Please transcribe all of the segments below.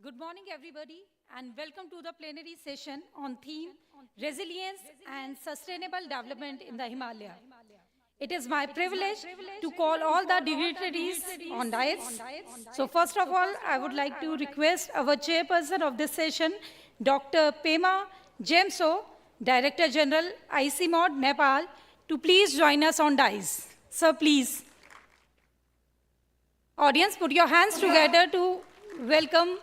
Good morning, everybody, and welcome to the plenary session on theme Resilience and Sustainable Development in the Himalaya. It is my privilege to call all the dignitaries on dais. So first of all, I would like to request our chairperson of this session, Dr. Pema Jemso, Director General, ICMOD, Nepal, to please join us on dais. Sir, please. Audience, put your hands together to welcome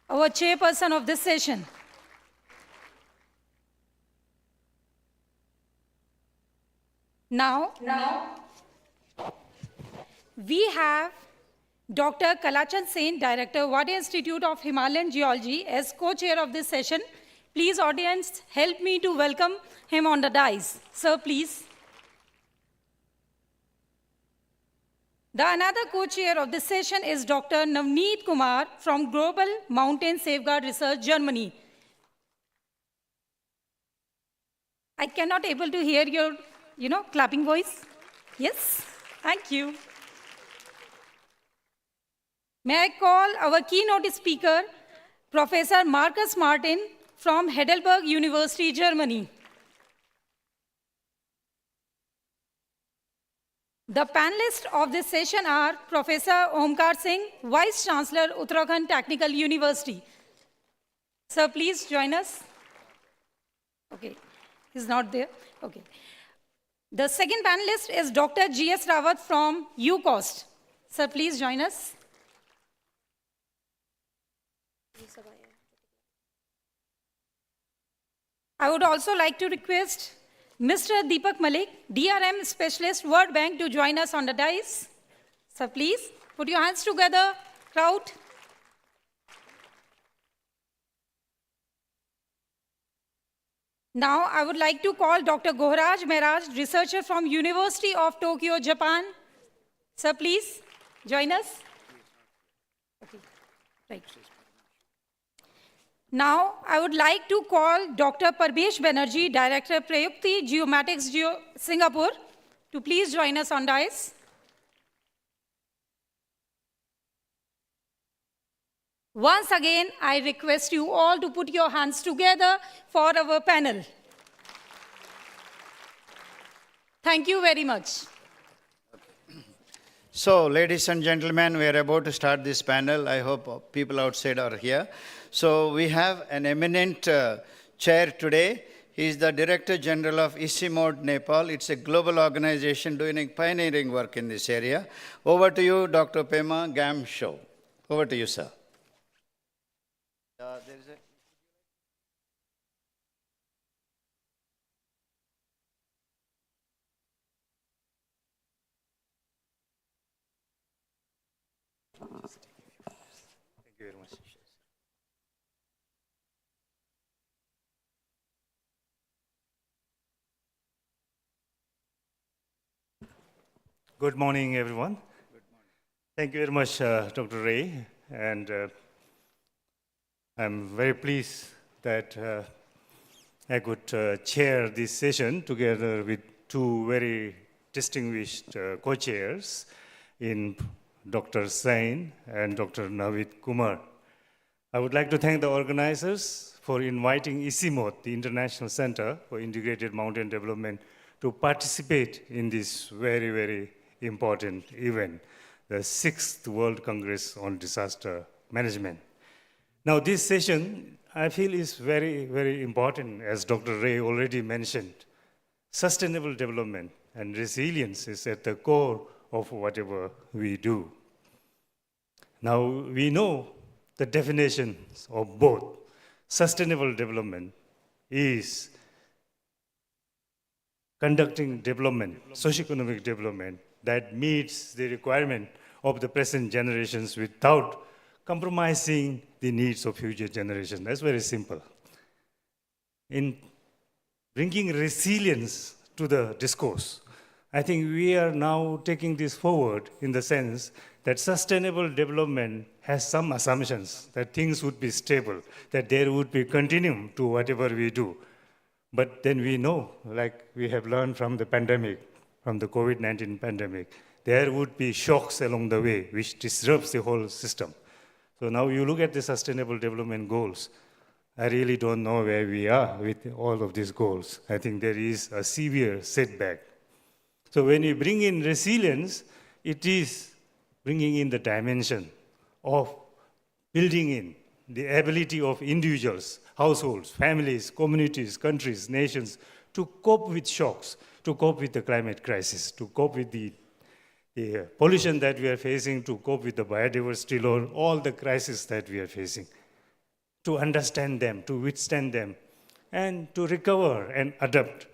our chairperson of this session. Now, we have Dr. Kalachan Sen, Director, Wadi Institute of Himalayan Geology, as co-chair of this session. Please, audience, help me to welcome him on the dais. Sir, please. The another co-chair of this session is Dr. Navneet Kumar from Global Mountain Safeguard Research, Germany. I cannot able to hear your, clapping voice. Yes, thank you. May I call our keynote speaker, Professor Markus Martin from Heidelberg University, Germany. The panelists of this session are Professor Onkar Singh, Vice Chancellor, Uttarakhand Technical University. Sir, please join us. Okay, he's not there. Okay. The second panelist is Dr. S Rawat from UCOST. Sir, please join us. I would also like to request Mr. Deepak Malik, DRM Specialist, World Bank, to join us on the dais. Sir, please, put your hands together, crowd. Now, I would like to call Dr. Gowhar Meraj, researcher from University of Tokyo, Japan. Sir, please, join us. Okay, right. Now, I would like to call Dr. Paramesh Banerjee, Director, Prayukti Geomatics, Singapore, to please join us on dais. Once again, I request you all to put your hands together for our panel. Thank you very much. So, ladies and gentlemen, we are about to start this panel. I hope people outside are here. So, we have an eminent chair today. He is the Director General of ICMOD, Nepal. It's a global organization doing pioneering work in this area. Over to you, Dr. Pema Jemso. Over to you, sir. Thank you very much. Good morning, everyone. Good morning. Thank you very much, Dr. Ray. And I'm very pleased that I could chair this session together with two very distinguished co-chairs in Dr. Sain and Dr. Navneet Kumar. I would like to thank the organizers for inviting ICMOD, the International Center for Integrated Mountain Development, to participate in this very, very important event, the 6th World Congress on Disaster Management. Now, this session, I feel, is very, very important, as Dr. Ray already mentioned. Sustainable development and resilience is at the core of whatever we do. Now, we know the definitions of both. Sustainable development is conducting development, socioeconomic development, that meets the requirement of the present generations without compromising the needs of future generations. That's very simple. In bringing resilience to the discourse, I think we are now taking this forward in the sense that sustainable development has some assumptions that things would be stable, that there would be continuum to whatever we do. But then we know, like we have learned from the pandemic, from the COVID-19 pandemic, there would be shocks along the way which disrupts the whole system. So now you look at the Sustainable Development Goals. I really don't know where we are with all of these goals. I think there is a severe setback. So when you bring in resilience, it is bringing in the dimension of building in the ability of individuals, households, families, communities, countries, nations to cope with shocks, to cope with the climate crisis, to cope with the pollution that we are facing, to cope with the biodiversity loss, all the crises that we are facing, to understand them, to withstand them, and to recover and adapt,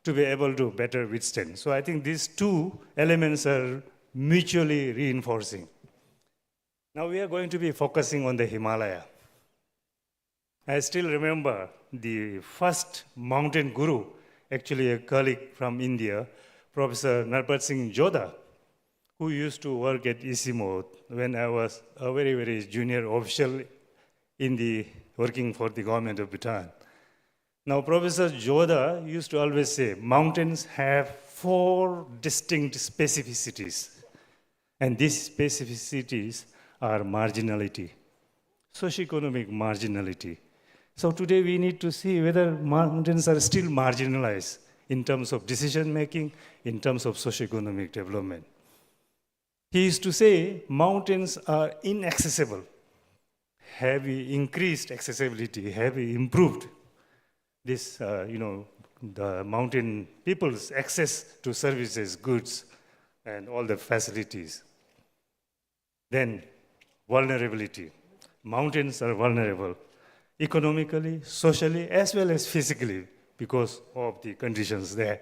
to be able to better withstand. So I think these two elements are mutually reinforcing. Now we are going to be focusing on the Himalaya. I still remember the first mountain guru, actually a colleague from India, Professor Narpat Singh Jodha, who used to work at ISIMO when I was a very, very junior official in the working for the government of Bhutan. Now, Professor Jodha used to always say, mountains have 4 distinct specificities. And these specificities are marginality, socioeconomic marginality. So today we need to see whether mountains are still marginalized in terms of decision-making, in terms of socioeconomic development. He used to say, mountains are inaccessible. Have we increased accessibility? Have we improved this, the mountain people's access to services, goods, and all the facilities? Then, vulnerability. Mountains are vulnerable economically, socially, as well as physically because of the conditions there.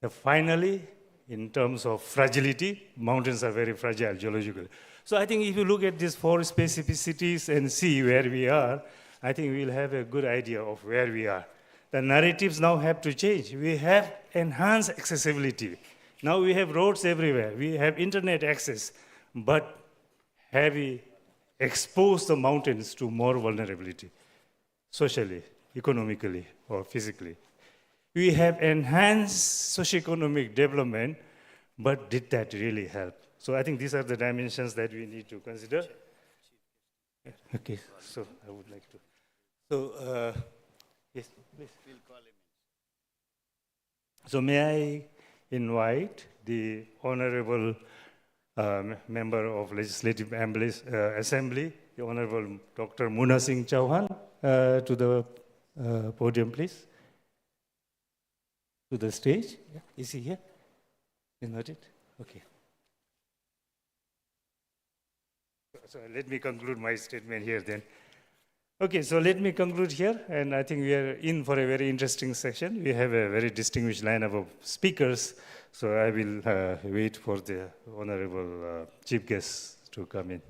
And finally, in terms of fragility, mountains are very fragile geologically. So I think if you look at these 4 specificities and see where we are, I think we'll have a good idea of where we are. The narratives now have to change. We have enhanced accessibility. Now we have roads everywhere. We have internet access. But have we exposed the mountains to more vulnerability, socially, economically, or physically? We have enhanced socioeconomic development, but did that really help? So I think these are the dimensions that we need to consider. Okay, so I would like to. So, yes, please. We'll call him. So may I invite the Honorable Member of Legislative Assembly, the Honorable Dr. Muna Singh Chauhan, to the podium, please. To the stage. Yeah. Is he here? Is not it? Okay. So let me conclude my statement here then. Okay, so let me conclude here, and I think we are in for a very interesting session. We have a very distinguished lineup of speakers, so I will wait for the Honorable Chief Guests to come in.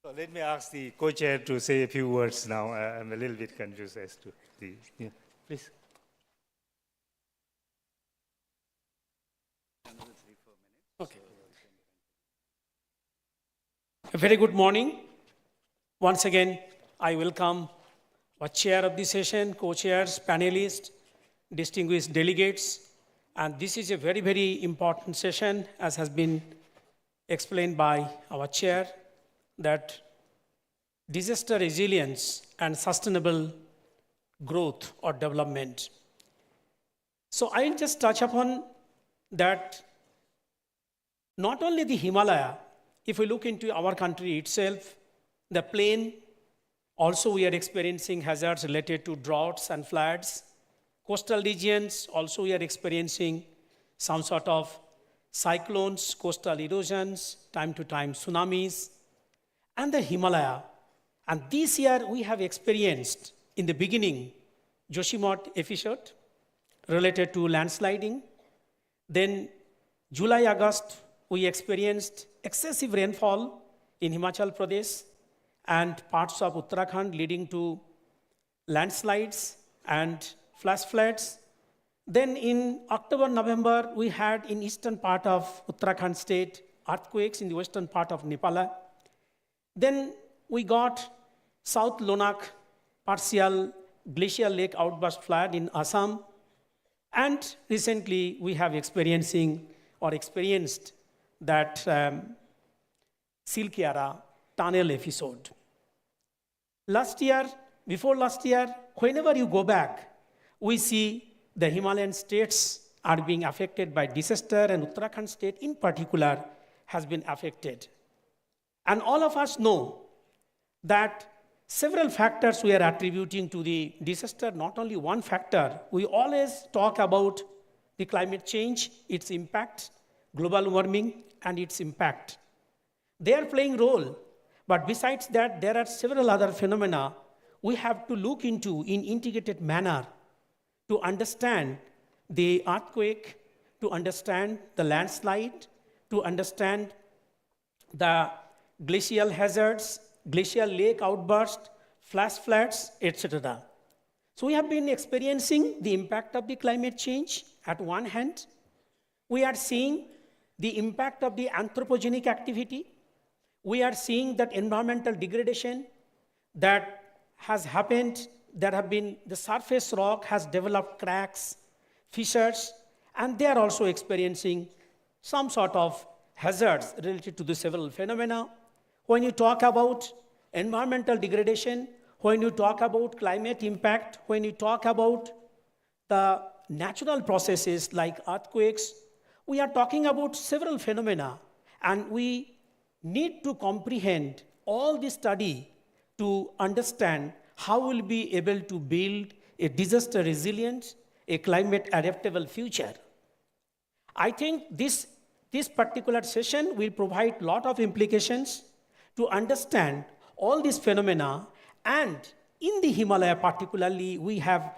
So let me ask the co-chair to say a few words now. I'm a little bit confused as to the, yeah, please. Okay. A very good morning. Once again, I welcome our chair of the session, co-chairs, panelists, distinguished delegates. And this is a very, very important session, as has been explained by our chair, that disaster resilience and sustainable growth or development. So I'll just touch upon that. Not only the Himalaya, if we look into our country itself, the plain, also we are experiencing hazards related to droughts and floods. Coastal regions, also we are experiencing some sort of cyclones, coastal erosions, time to time tsunamis, and the Himalaya. And this year we have experienced, in the beginning, Joshimot episode related to landsliding. Then July, August, we experienced excessive rainfall in Himachal Pradesh and parts of Uttarakhand, leading to landslides and flash floods. Then in October, November, we had in eastern part of Uttarakhand state earthquakes in the western part of Nepal. Then we got South Lonak partial glacial lake outburst flood in Assam. And recently, we have experienced that Silkiara tunnel episode. Before last year, whenever you go back, we see the Himalayan states are being affected by disaster, and Uttarakhand state in particular has been affected. And all of us know that several factors we are attributing to the disaster, not only one factor. We always talk about the climate change, its impact, global warming, and its impact. They are playing role, but besides that, there are several other phenomena we have to look into in integrated manner to understand the earthquake, to understand the landslide, to understand the glacial hazards, glacial lake outburst, flash floods, etc. So we have been experiencing the impact of the climate change. At one hand, we are seeing the impact of the anthropogenic activity. We are seeing that environmental degradation that has happened. The surface rock has developed cracks, fissures, and they are also experiencing some sort of hazards related to the several phenomena. When you talk about environmental degradation, when you talk about climate impact, when you talk about the natural processes like earthquakes, we are talking about several phenomena, and we need to comprehend all this study to understand how we'll be able to build a disaster resilient, a climate adaptable future. I think this particular session will provide a lot of implications to understand all these phenomena. And in the Himalaya particularly, we have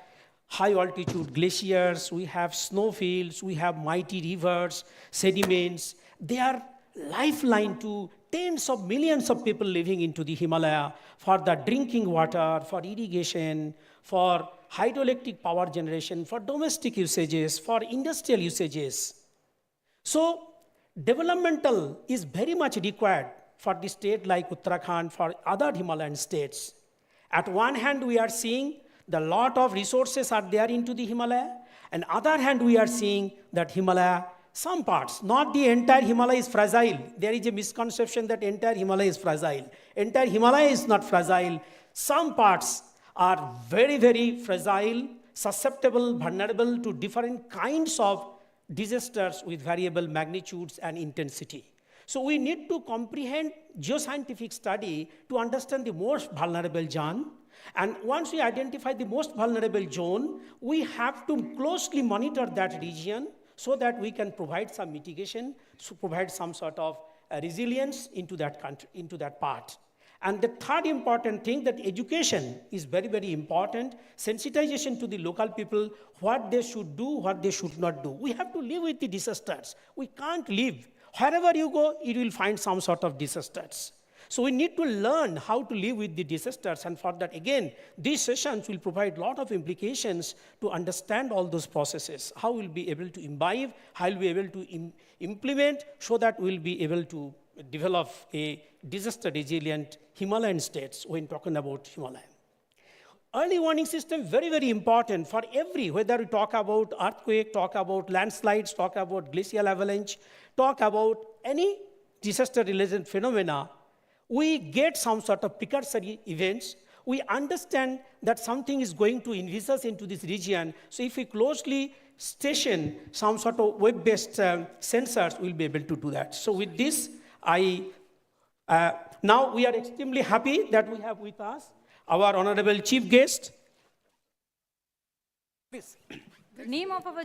high altitude glaciers, we have snowfields, we have mighty rivers, sediments. They are lifeline to tens of millions of people living into the Himalaya for the drinking water, for irrigation, for hydroelectric power generation, for domestic usages, for industrial usages. So developmental is very much required for the state like Uttarakhand, for other Himalayan states. At one hand, we are seeing the lot of resources are there into the Himalaya, and other hand, we are seeing that Himalaya, some parts, not the entire Himalaya is fragile. There is a misconception that entire Himalaya is fragile. Entire Himalaya is not fragile. Some parts are very, very fragile, susceptible, vulnerable to different kinds of disasters with variable magnitudes and intensity. So we need to comprehend geoscientific study to understand the most vulnerable zone. And once we identify the most vulnerable zone, we have to closely monitor that region so that we can provide some mitigation, to provide some sort of resilience into that country, into that part. And the third important thing, that education is very, very important. Sensitization to the local people, what they should do, what they should not do. We have to live with the disasters. We can't live. Wherever you go, you will find some sort of disasters. So we need to learn how to live with the disasters, and for that, again, these sessions will provide a lot of implications to understand all those processes, how we'll be able to imbibe, how we'll be able to implement, so that we'll be able to develop a disaster-resilient Himalayan states when talking about Himalaya. Early warning system, very, very important for every, whether we talk about earthquake, talk about landslides, talk about glacial avalanche, talk about any disaster-related phenomena, we get some sort of precursory events. We understand that something is going to envisage into this region. So if we closely station some sort of web-based sensors, we'll be able to do that. So with this, now we are extremely happy that we have with us our honorable chief guest. Please. The name of our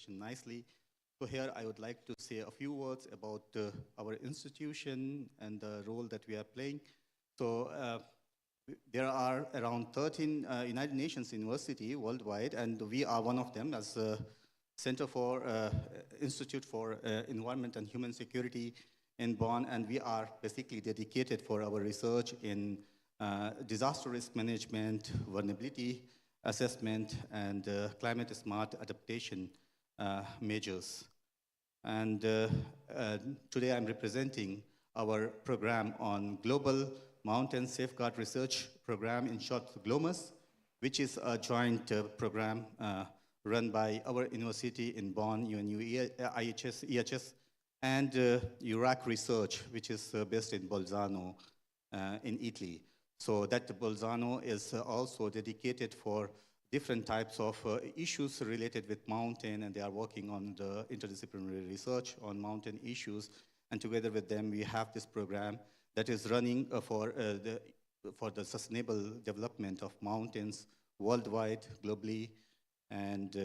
presentation nicely. So here I would like to say a few words about our institution and the role that we are playing. So there are around 13 United Nations university worldwide, and we are one of them as a Center for Institute for Environment and Human Security in Bonn, and we are basically dedicated for our research in disaster risk management, vulnerability assessment, and climate smart adaptation measures. And today I'm representing our program on Global Mountain Safeguard Research Program, in short GLOMAS, which is a joint program run by our university in Bonn, UNU, IHS, EHS, and Iraq Research, which is based in Bolzano in Italy. So that Bolzano is also dedicated for different types of issues related with mountain, and they are working on the interdisciplinary research on mountain issues. And together with them, we have this program that is running for the sustainable development of mountains worldwide, globally. And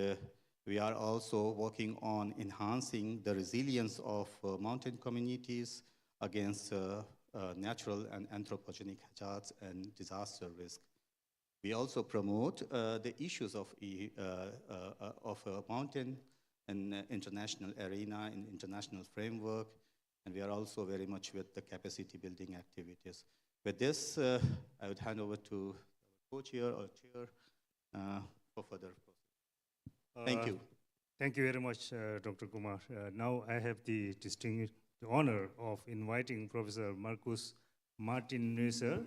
we are also working on enhancing the resilience of mountain communities against natural and anthropogenic hazards and disaster risk. We also promote the issues of mountain in international arena, in international framework, and we are also very much with the capacity building activities. With this, I would hand over to co-chair or chair for further process. Thank you. Thank you very much, Dr. Kumar. Now I have the distinguished honor of inviting Professor Marcus Martin Neusser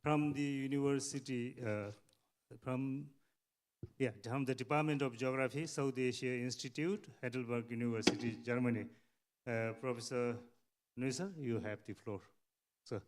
from the university, from the Department of Geography, South Asia Institute, Heidelberg University, Germany. Professor Neusser, you have the floor, sir.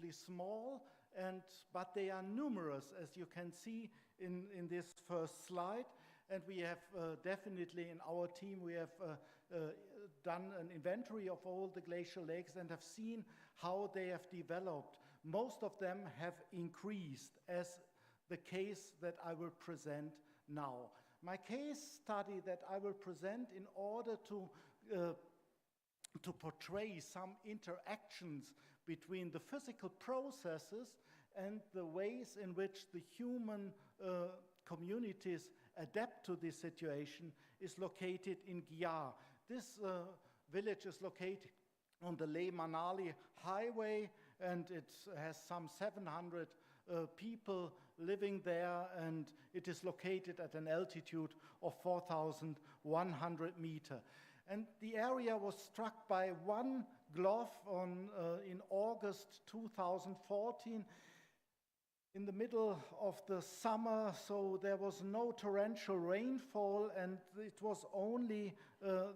Small, but they are numerous, as you can see in this first slide. and we have definitely in our team, we have done an inventory of all the glacial lakes and have seen how they have developed. Most of them have increased, as the case that I will present now. My case study that I will present in order to portray some interactions between the physical processes and the ways in which the human communities adapt to this situation is located in Gowhar. This village is located on the Leh-Manali highway, and it has some 700 people living there, and it is located at an altitude of 4,100 meters. And the area was struck by one glove in August 2014, in the middle of the summer, so there was no torrential rainfall, and it was only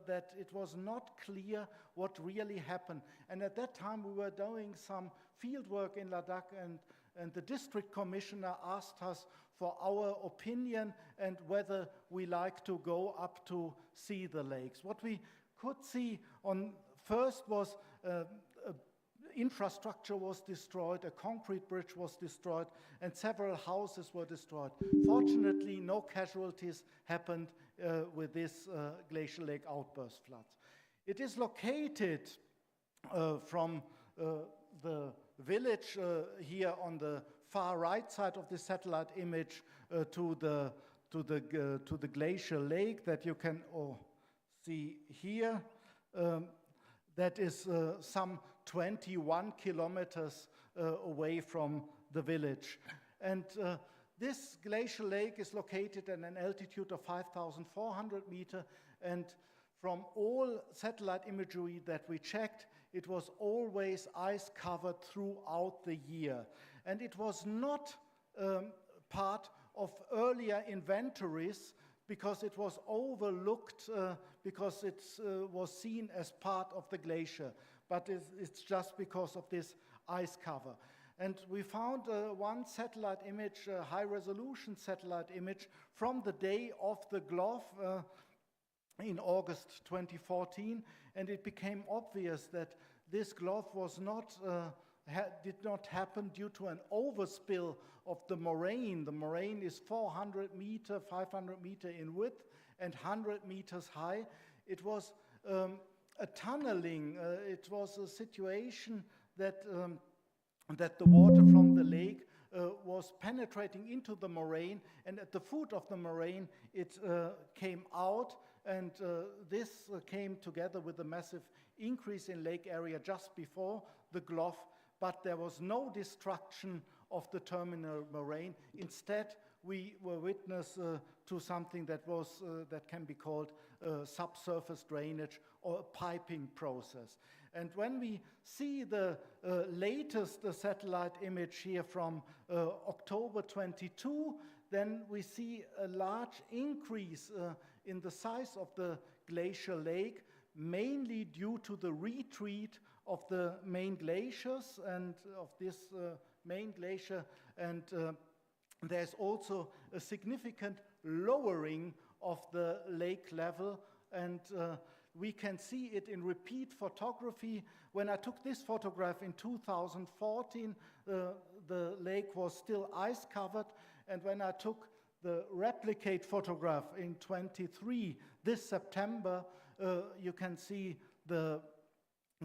that it was not clear what really happened. And at that time we were doing some field work in Ladakh, and the district commissioner asked us for our opinion and whether we like to go up to see the lakes. What we could see on first was infrastructure was destroyed, a concrete bridge was destroyed, and several houses were destroyed. Fortunately, no casualties happened with this glacial lake outburst floods. It is located from the village here on the far right side of the satellite image to the glacial lake that you can see here. That is some 21 kilometers away from the village. And this glacial lake is located at an altitude of 5,400 meters, and from all satellite imagery that we checked, it was always ice covered throughout the year. And it was not part of earlier inventories because it was overlooked, because it was seen as part of the glacier. But it's just because of this ice cover. And we found one satellite image, a high-resolution satellite image, from the day of the glove in August 2014, and it became obvious that this glove was did not happen due to an overspill of the moraine. The moraine is 400 meters, 500 meters in width, and 100 meters high. It was a tunneling. It was a situation that the water from the lake was penetrating into the moraine, and at the foot of the moraine it came out, and this came together with a massive increase in lake area just before the glove, but there was no destruction of the terminal moraine. Instead, we were witness to something that can be called subsurface drainage or a piping process. And when we see the latest satellite image here from October 22, then we see a large increase in the size of the glacial lake, mainly due to the retreat of the main glaciers and of this main glacier, and there's also a significant lowering of the lake level, and we can see it in repeat photography. When I took this photograph in 2014, the lake was still ice covered, and when I took the replicate photograph in 23, this September, you can see the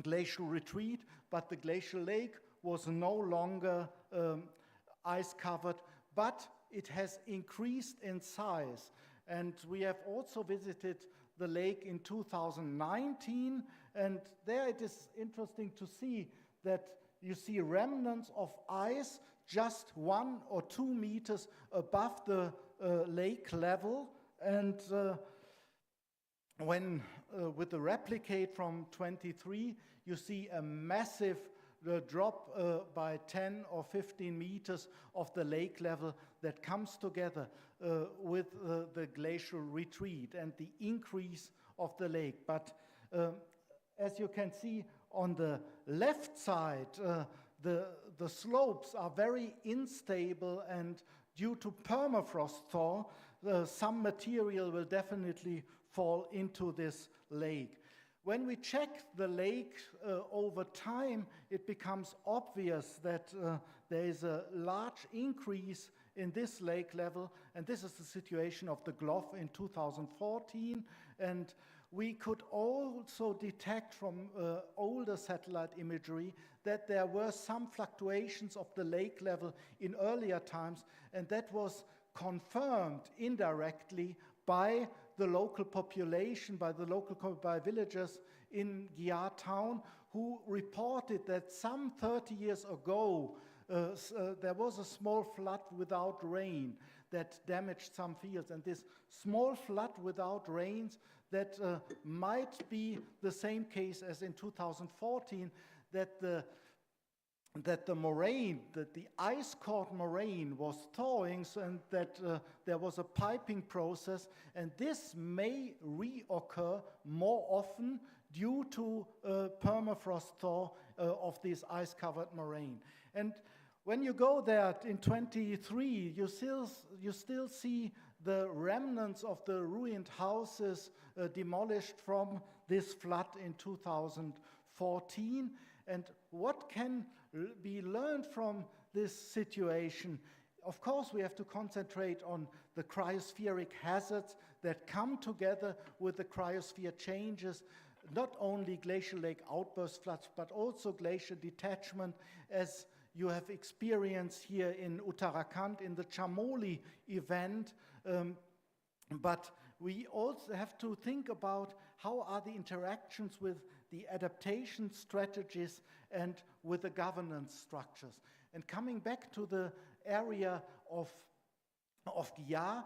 glacial retreat, but the glacial lake was no longer ice covered, but it has increased in size. And we have also visited the lake in 2019, and there it is interesting to see that you see remnants of ice just 1 or 2 meters above the lake level, and when with the replicate from 23, you see a massive drop by 10 or 15 meters of the lake level that comes together with the glacial retreat and the increase of the lake. But as you can see on the left side, the slopes are very unstable, and due to permafrost thaw, some material will definitely fall into this lake. When we check the lake over time, it becomes obvious that there is a large increase in this lake level, and this is the situation of the Glof in 2014, and we could also detect from older satellite imagery that there were some fluctuations of the lake level in earlier times, and that was confirmed indirectly by the local population, by villagers in Gowhar town, who reported that some 30 years ago there was a small flood without rain that damaged some fields, and this small flood without rains that might be the same case as in 2014, that the moraine, that the ice-cored moraine was thawing, and that there was a piping process, and this may reoccur more often due to permafrost thaw of this ice-covered moraine. And when you go there in 23, you still see the remnants of the ruined houses demolished from this flood in 2014. And what can be learned from this situation? Of course, we have to concentrate on the cryospheric hazards that come together with the cryosphere changes, not only glacial lake outburst floods, but also glacier detachment, as you have experienced here in Uttarakhand in the Chamoli event. But we also have to think about how are the interactions with the adaptation strategies and with the governance structures. And coming back to the area of Gowhar,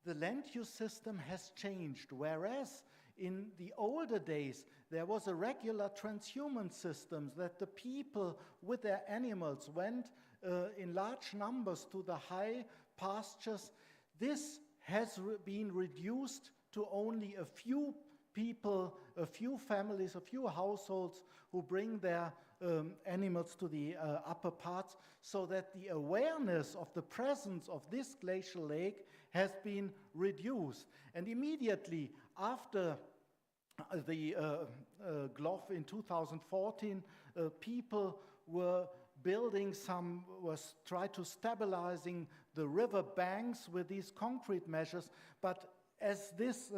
the land use system has changed, whereas in the older days, there was a regular transhuman system that the people with their animals went in large numbers to the high pastures. This has been reduced to only a few people, a few families, a few households who bring their animals to the upper parts, so that the awareness of the presence of this glacial lake has been reduced. And immediately after the Glof in 2014, people were building try to stabilizing the river banks with these concrete measures. But as this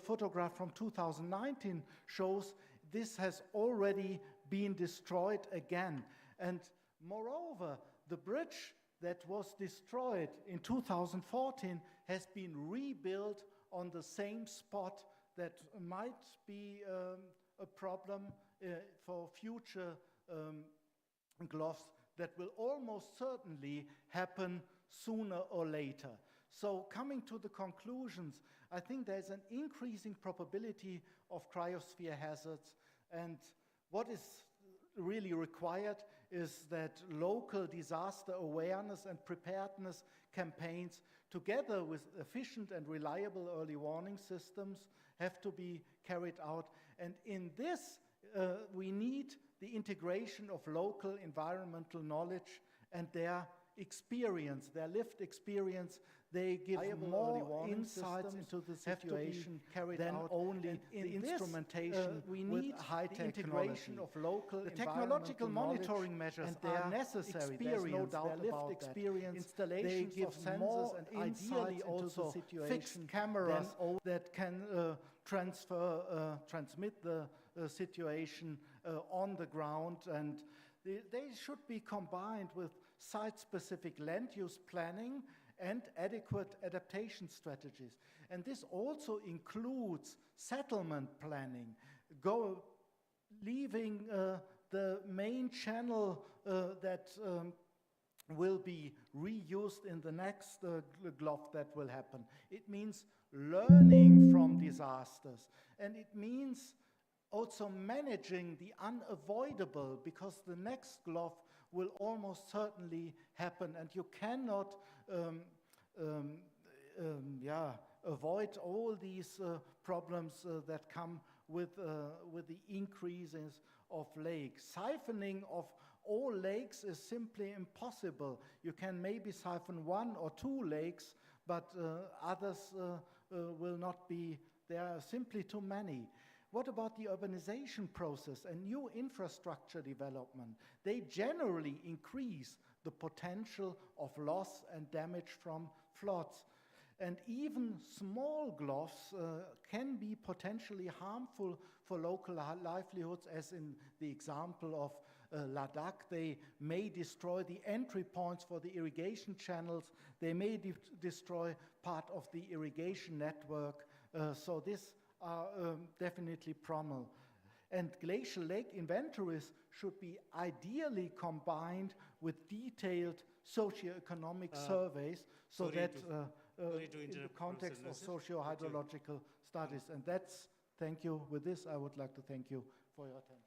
photograph from 2019 shows, this has already been destroyed again. And moreover, the bridge that was destroyed in 2014 has been rebuilt on the same spot. That might be a problem for future Glofs that will almost certainly happen sooner or later. So coming to the conclusions, I think there's an increasing probability of cryosphere hazards, and what is really required is that local disaster awareness and preparedness campaigns, together with efficient and reliable early warning systems, have to be carried out. And in this, we need the integration of local environmental knowledge and their experience, their lived experience. They give more insights into the situation than only the instrumentation. We need the integration of local the technological monitoring measures are necessary. There's no doubt about experience. Installations they give of sensors and ideally also fixed cameras that can transmit the situation on the ground, and they should be combined with site-specific land use planning and adequate adaptation strategies. And this also includes settlement planning, leaving the main channel that will be reused in the next Glof that will happen. It means learning from disasters, and it means also managing the unavoidable, because the next Glof will almost certainly happen, and you cannot avoid all these problems that come with the increases of lakes. Siphoning of all lakes is simply impossible. You can maybe siphon 1 or 2 lakes, but others will not be, there are simply too many. What about the urbanization process and new infrastructure development? They generally increase the potential of loss and damage from floods. And even small gloughs can be potentially harmful for local livelihoods, as in the example of Ladakh. They may destroy the entry points for the irrigation channels. They may destroy part of the irrigation network. So this are definitely problem. And glacial lake inventories should be ideally combined with detailed socioeconomic surveys, so that in the context of socio-hydrological studies. And that's, thank you. With this, I would like to thank you for your attention.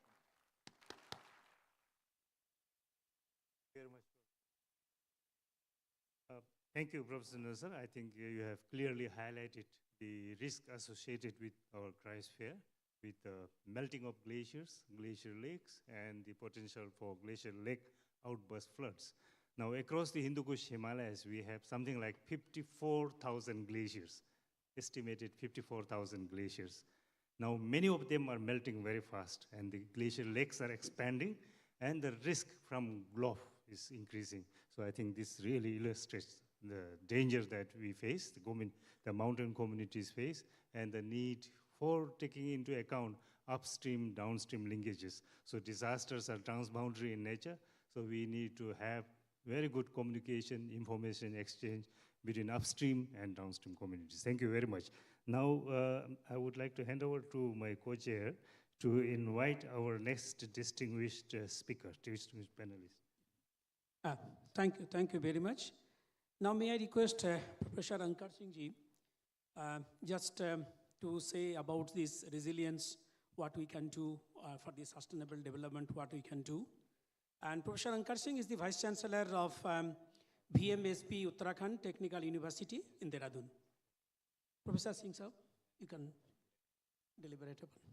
Very much. Thank you, Professor Nasser. I think you have clearly highlighted the risk associated with our cryosphere, with the melting of glaciers, glacier lakes, and the potential for glacier lake outburst floods. Now, across the Hindu Kush Himalayas, we have something like 54,000 glaciers, estimated 54,000 glaciers. Now, many of them are melting very fast, and the glacier lakes are expanding, and the risk from gulf is increasing. So I think this really illustrates the danger that we face, the mountain communities face, and the need for taking into account upstream, downstream linkages. So disasters are transboundary in nature, so we need to have very good communication, information exchange between upstream and downstream communities. Thank you very much. Now, I would like to hand over to my co-chair to invite our next distinguished speaker, distinguished panelist. Thank you very much. Now, may I request Professor Onkar Singh ji, just to say about this resilience, what we can do for the sustainable development, what we can do. And Professor Onkar Singh is the Vice Chancellor of VMSP Uttarakhand Technical University in Dehradun. Professor Singh, sir, you can deliberate upon.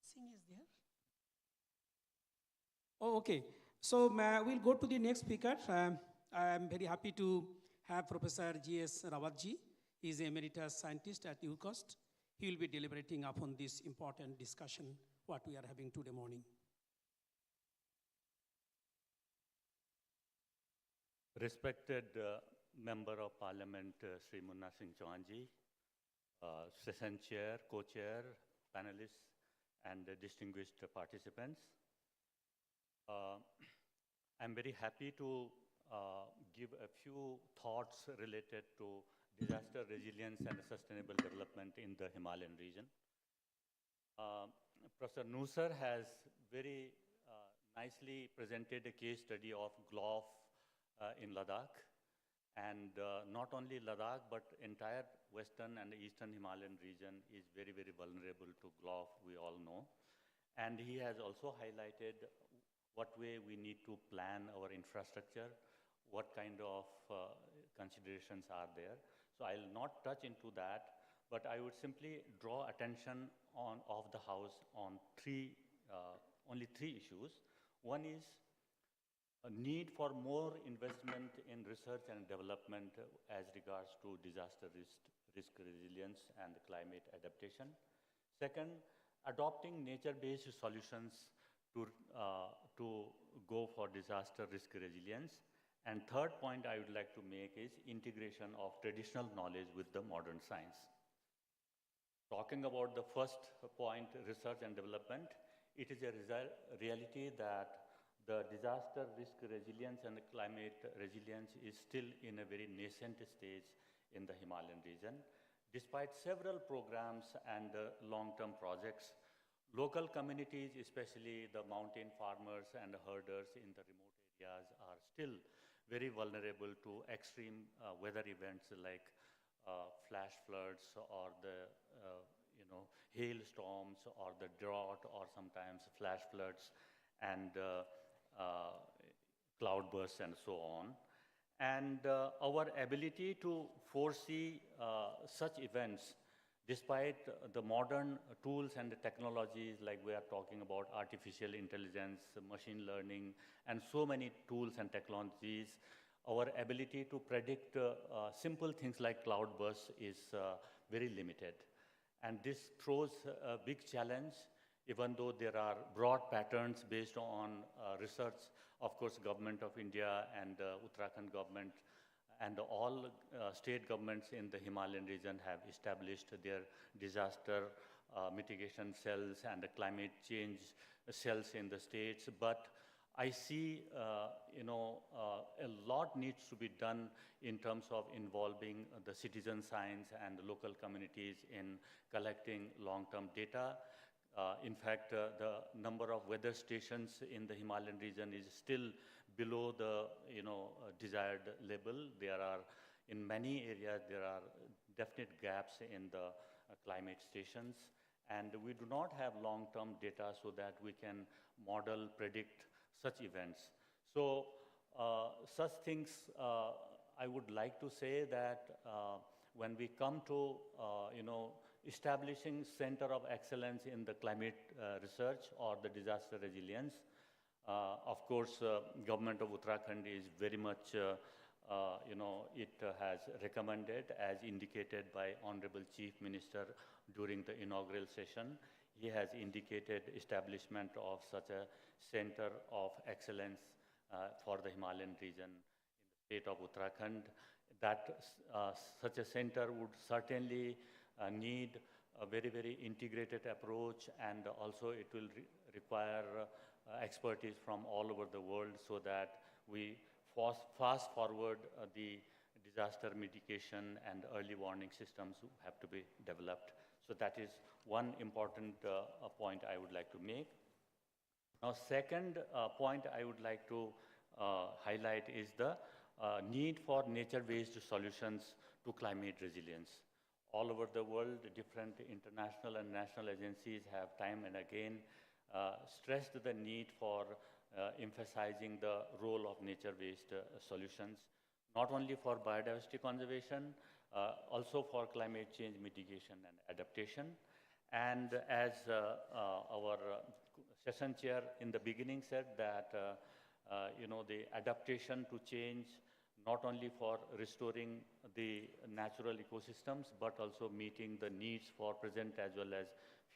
Singh is there? Oh, okay. So we'll go to the next speaker. I am very happy to have Professor S Rawat ji. He is an emeritus scientist at UCOST. He will be deliberating upon this important discussion, what we are having today morning. Respected Member of Parliament, Shri Munna Singh Chauhan ji, session chair, co-chair, panelists, and distinguished participants. I'm very happy to give a few thoughts related to disaster resilience and sustainable development in the Himalayan region. Professor Nusser has very nicely presented a case study of GLOF in Ladakh. And not only Ladakh, but entire western and eastern Himalayan region is very, very vulnerable to GLOF, we all know. And he has also highlighted what way we need to plan our infrastructure, what kind of considerations are there. So I'll not touch into that, but I would simply draw attention of the House on only three issues. One is a need for more investment in research and development as regards to disaster risk resilience and climate adaptation. Second, adopting nature-based solutions to go for disaster risk resilience. And third point I would like to make is integration of traditional knowledge with the modern science. Talking about the first point, research and development, it is a reality that the disaster risk resilience and the climate resilience is still in a very nascent stage in the Himalayan region. Despite several programs and long-term projects, local communities, especially the mountain farmers and herders in the remote areas, are still very vulnerable to extreme weather events like flash floods or the hailstorms or the drought or sometimes flash floods and cloudbursts and so on. And our ability to foresee such events despite the modern tools and the technologies, like we are talking about artificial intelligence, machine learning, and so many tools and technologies, our ability to predict simple things like cloudbursts is very limited. And this throws a big challenge, even though there are broad patterns based on research. Of course, Government of India and Uttarakhand government and all state governments in the Himalayan region have established their disaster mitigation cells and the climate change cells in the states. But I see, a lot needs to be done in terms of involving the citizen science and the local communities in collecting long-term data. In fact, the number of weather stations in the Himalayan region is still below the desired level. There are, in many areas, there are definite gaps in the climate stations, and we do not have long-term data so that we can model, predict such events. So such things, I would like to say that when we come to, establishing center of excellence in the climate research or the disaster resilience, of course, government of Uttarakhand is very much, it has recommended, as indicated by Honorable Chief Minister during the inaugural session. He has indicated establishment of such a center of excellence for the Himalayan region in the state of Uttarakhand. That such a center would certainly need a very, very integrated approach, and also it will require expertise from all over the world so that we fast forward the disaster mitigation and early warning systems have to be developed. So that is one important point I would like to make. Now, second point I would like to highlight is the need for nature-based solutions to climate resilience. All over the world, different international and national agencies have time and again stressed the need for emphasizing the role of nature-based solutions, not only for biodiversity conservation, also for climate change mitigation and adaptation. And as our session chair in the beginning said that, the adaptation to change, not only for restoring the natural ecosystems, but also meeting the needs for present as well as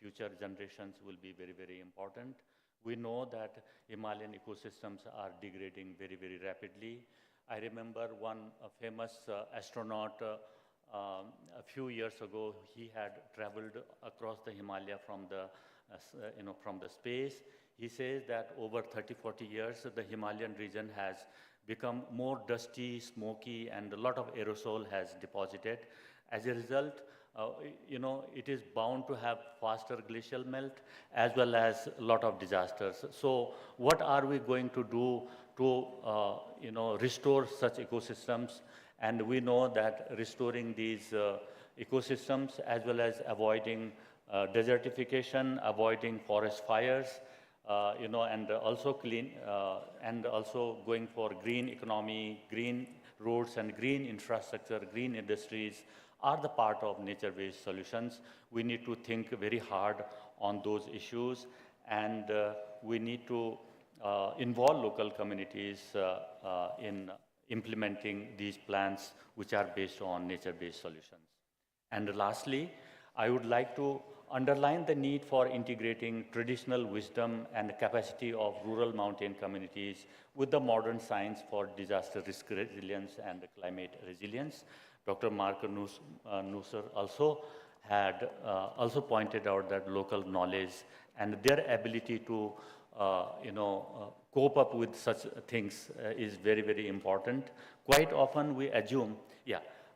future generations will be very, very important. We know that Himalayan ecosystems are degrading very, very rapidly. I remember one famous astronaut a few years ago. He had traveled across the Himalaya from the space. He says that over 30-40 years, the Himalayan region has become more dusty, smoky, and a lot of aerosol has deposited. As a result, it is bound to have faster glacial melt as well as a lot of disasters. So what are we going to do to, restore such ecosystems? And we know that restoring these ecosystems as well as avoiding desertification, avoiding forest fires, and also and also going for green economy, green roads and green infrastructure, green industries are the part of nature-based solutions. We need to think very hard on those issues, and we need to involve local communities in implementing these plans which are based on nature-based solutions. And lastly, I would like to underline the need for integrating traditional wisdom and capacity of rural mountain communities with the modern science for disaster risk resilience and climate resilience. Dr. Mark Nusser also had also pointed out that local knowledge and their ability to cope up with such things is very, very important. Quite often we assume,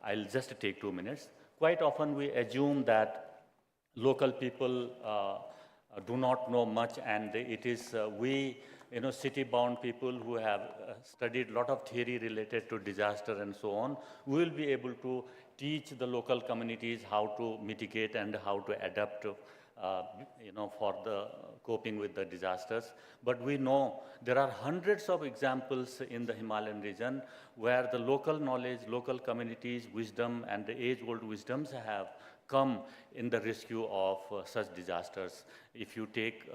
I'll just take 2 minutes. Quite often we assume that local people do not know much, and it is we, city-bound people who have studied a lot of theory related to disaster and so on, we will be able to teach the local communities how to mitigate and how to adapt for the coping with the disasters. But we know there are hundreds of examples in the Himalayan region where the local knowledge, local communities, wisdom, and the age-old wisdoms have come in the rescue of such disasters. If you take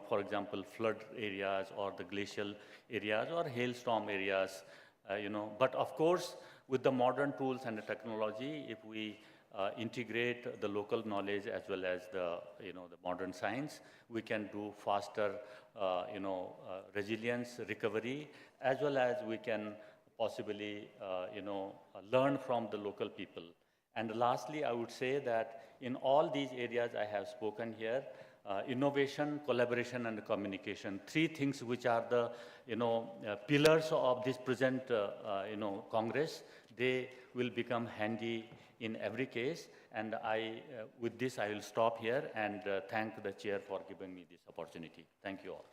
for example, flood areas or the glacial areas or hailstorm areas, But of course, with the modern tools and the technology, if we integrate the local knowledge as well as the modern science, we can do faster resilience recovery, as well as we can possibly learn from the local people. And lastly, I would say that in all these areas I have spoken here, innovation, collaboration, and communication, three things which are the pillars of this present Congress, they will become handy in every case. And with this, I will stop here and thank the chair for giving me this opportunity. Thank you all.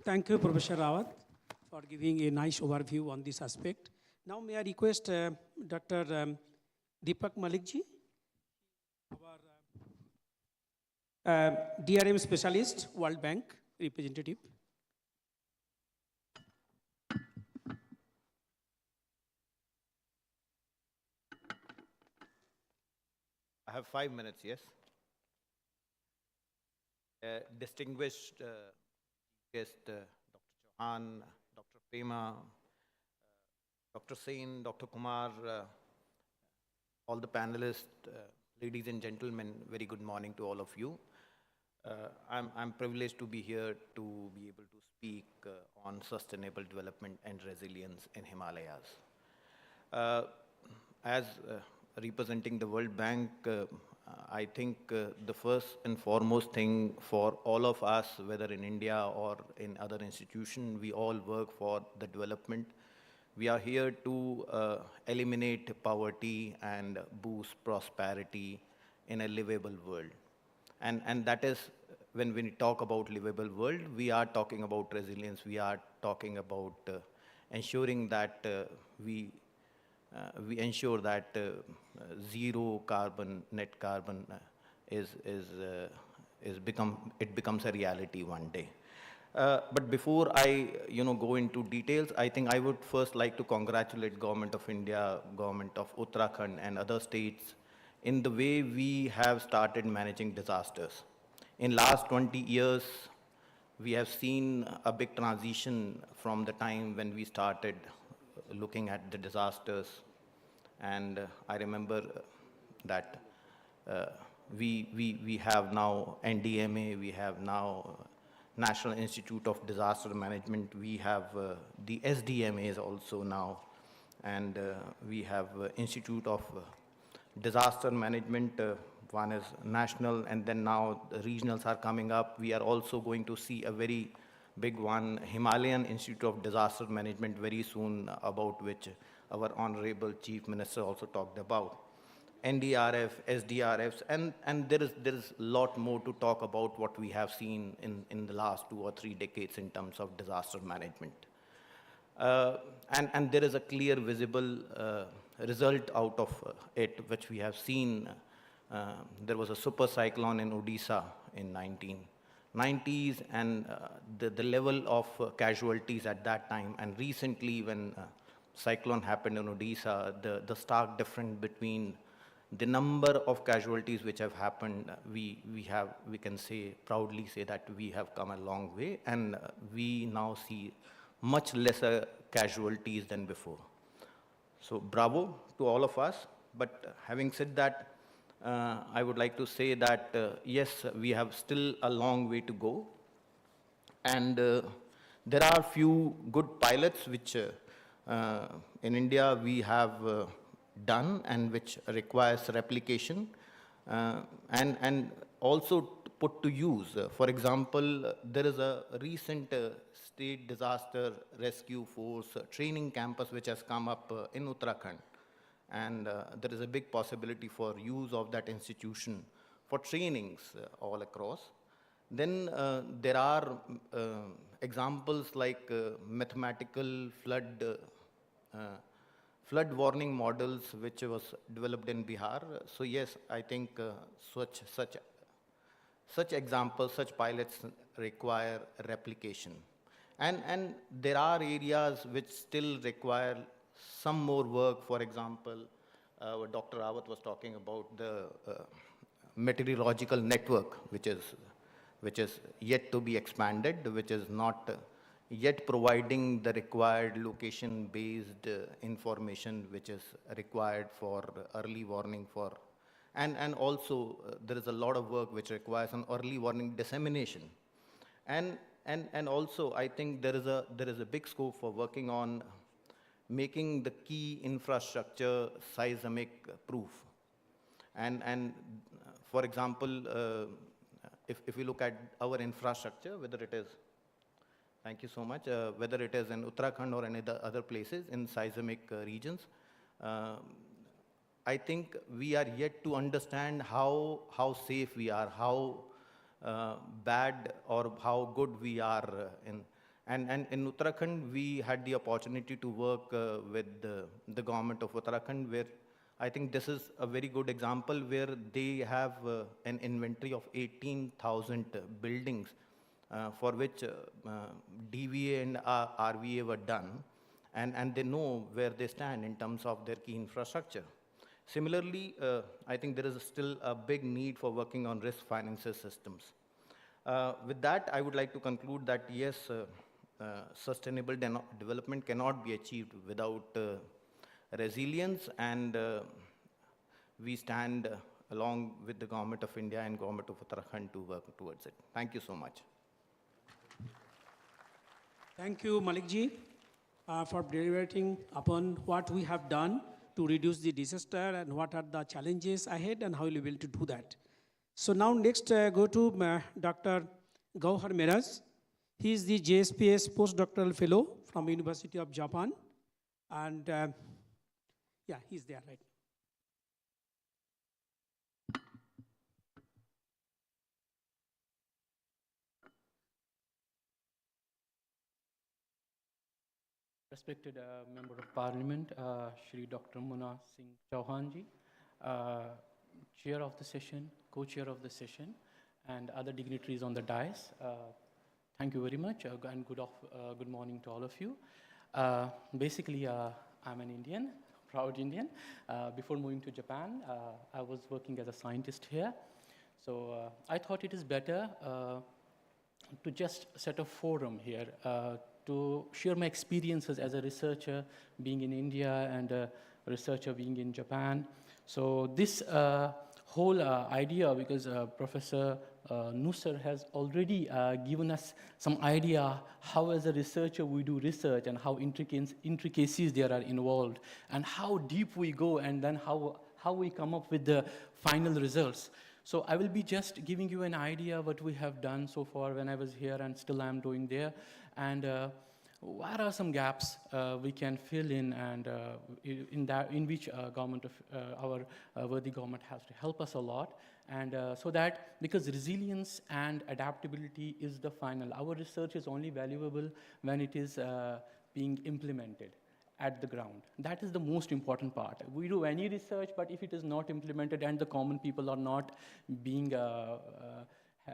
Thank you, Professor Rawat, for giving a nice overview on this aspect. Now, may I request Dr. Deepak Malik ji, our DRM specialist, World Bank representative. I have 5 minutes, yes. Distinguished guest, Dr. Chauhan, Dr. Prema, Dr. Singh, Dr. Kumar, all the panelists, ladies and gentlemen, very good morning to all of you. I'm privileged to be here to be able to speak on sustainable development and resilience in Himalayas. As representing the World Bank, I think the first and foremost thing for all of us, whether in India or in other institutions, we all work for the development. We are here to eliminate poverty and boost prosperity in a livable world. And that is, when we talk about livable world, we are talking about resilience. We are talking about ensuring that we ensure that zero carbon, net carbon becomes a reality one day. But before I go into details, I think I would first like to congratulate Government of India, Government of Uttarakhand and other states in the way we have started managing disasters. In last 20 years, we have seen a big transition from the time when we started looking at the disasters. And I remember that we have now NDMA, we have now National Institute of Disaster Management, we have the SDMAs also now, and we have Institute of Disaster Management, one is national, and then now the regionals are coming up. We are also going to see a very big one, Himalayan Institute of Disaster Management very soon, about which our Honorable Chief Minister also talked about. NDRF, SDRFs, and there is a lot more to talk about what we have seen in the last 2 or 3 decades in terms of disaster management. And there is a clear visible result out of it, which we have seen. There was a super cyclone in Odisha in 1990s, and the level of casualties at that time, and recently when cyclone happened in Odisha, the stark difference between the number of casualties which have happened, we can proudly say that we have come a long way, and we now see much lesser casualties than before. So bravo to all of us. But having said that, I would like to say that yes, we have still a long way to go, and there are few good pilots which in India we have done and which requires replication and also put to use. For example, there is a recent state disaster rescue force training campus which has come up in Uttarakhand, and there is a big possibility for use of that institution for trainings all across. Then there are examples like mathematical flood warning models which was developed in Bihar. So yes, I think such examples, such pilots require replication. And there are areas which still require some more work. For example, what Dr. Rawat was talking about, the meteorological network, which is yet to be expanded, which is not yet providing the required location-based information which is required for early warning for, and also there is a lot of work which requires an early warning dissemination. And also I think there is a big scope for working on making the key infrastructure seismic proof. And for example, if we look at our infrastructure, whether it is, thank you so much, whether it is in Uttarakhand or any other places in seismic regions, I think we are yet to understand how safe we are, how bad or how good we are in. And in Uttarakhand, we had the opportunity to work with the government of Uttarakhand, where I think this is a very good example where they have an inventory of 18,000 buildings for which DVA and RVA were done, and they know where they stand in terms of their key infrastructure. Similarly, I think there is still a big need for working on risk finances systems. With that, I would like to conclude that yes, sustainable development cannot be achieved without resilience, and we stand along with the Government of India and Government of Uttarakhand to work towards it. Thank you so much. Thank you, Malik ji, for deliberating upon what we have done to reduce the disaster and what are the challenges ahead and how we'll be able to do that. So now next go to Dr. Gowhar Meraj. He is the JSPS postdoctoral fellow from University of Japan. And yeah, he's there right now. Respected Member of Parliament, Shri Dr. Mona Singh Chauhan ji, Chair of the session, Co-Chair of the session, and other dignitaries on the dais. Thank you very much, and good morning to all of you. Basically, I'm an Indian, proud Indian. Before moving to Japan, I was working as a scientist here. So I thought it is better to just set a forum here to share my experiences as a researcher being in India and a researcher being in Japan. So this whole idea, because Professor Nusser has already given us some idea how as a researcher we do research and how intricacies there are involved and how deep we go and then how we come up with the final results. So I will be just giving you an idea what we have done so far when I was here and still I'm doing there, and what are some gaps we can fill in, and in which government of our worthy government has to help us a lot, and so that because resilience and adaptability is the final. Our research is only valuable when it is being implemented at the ground. That is the most important part. We do any research, but if it is not implemented and the common people are not being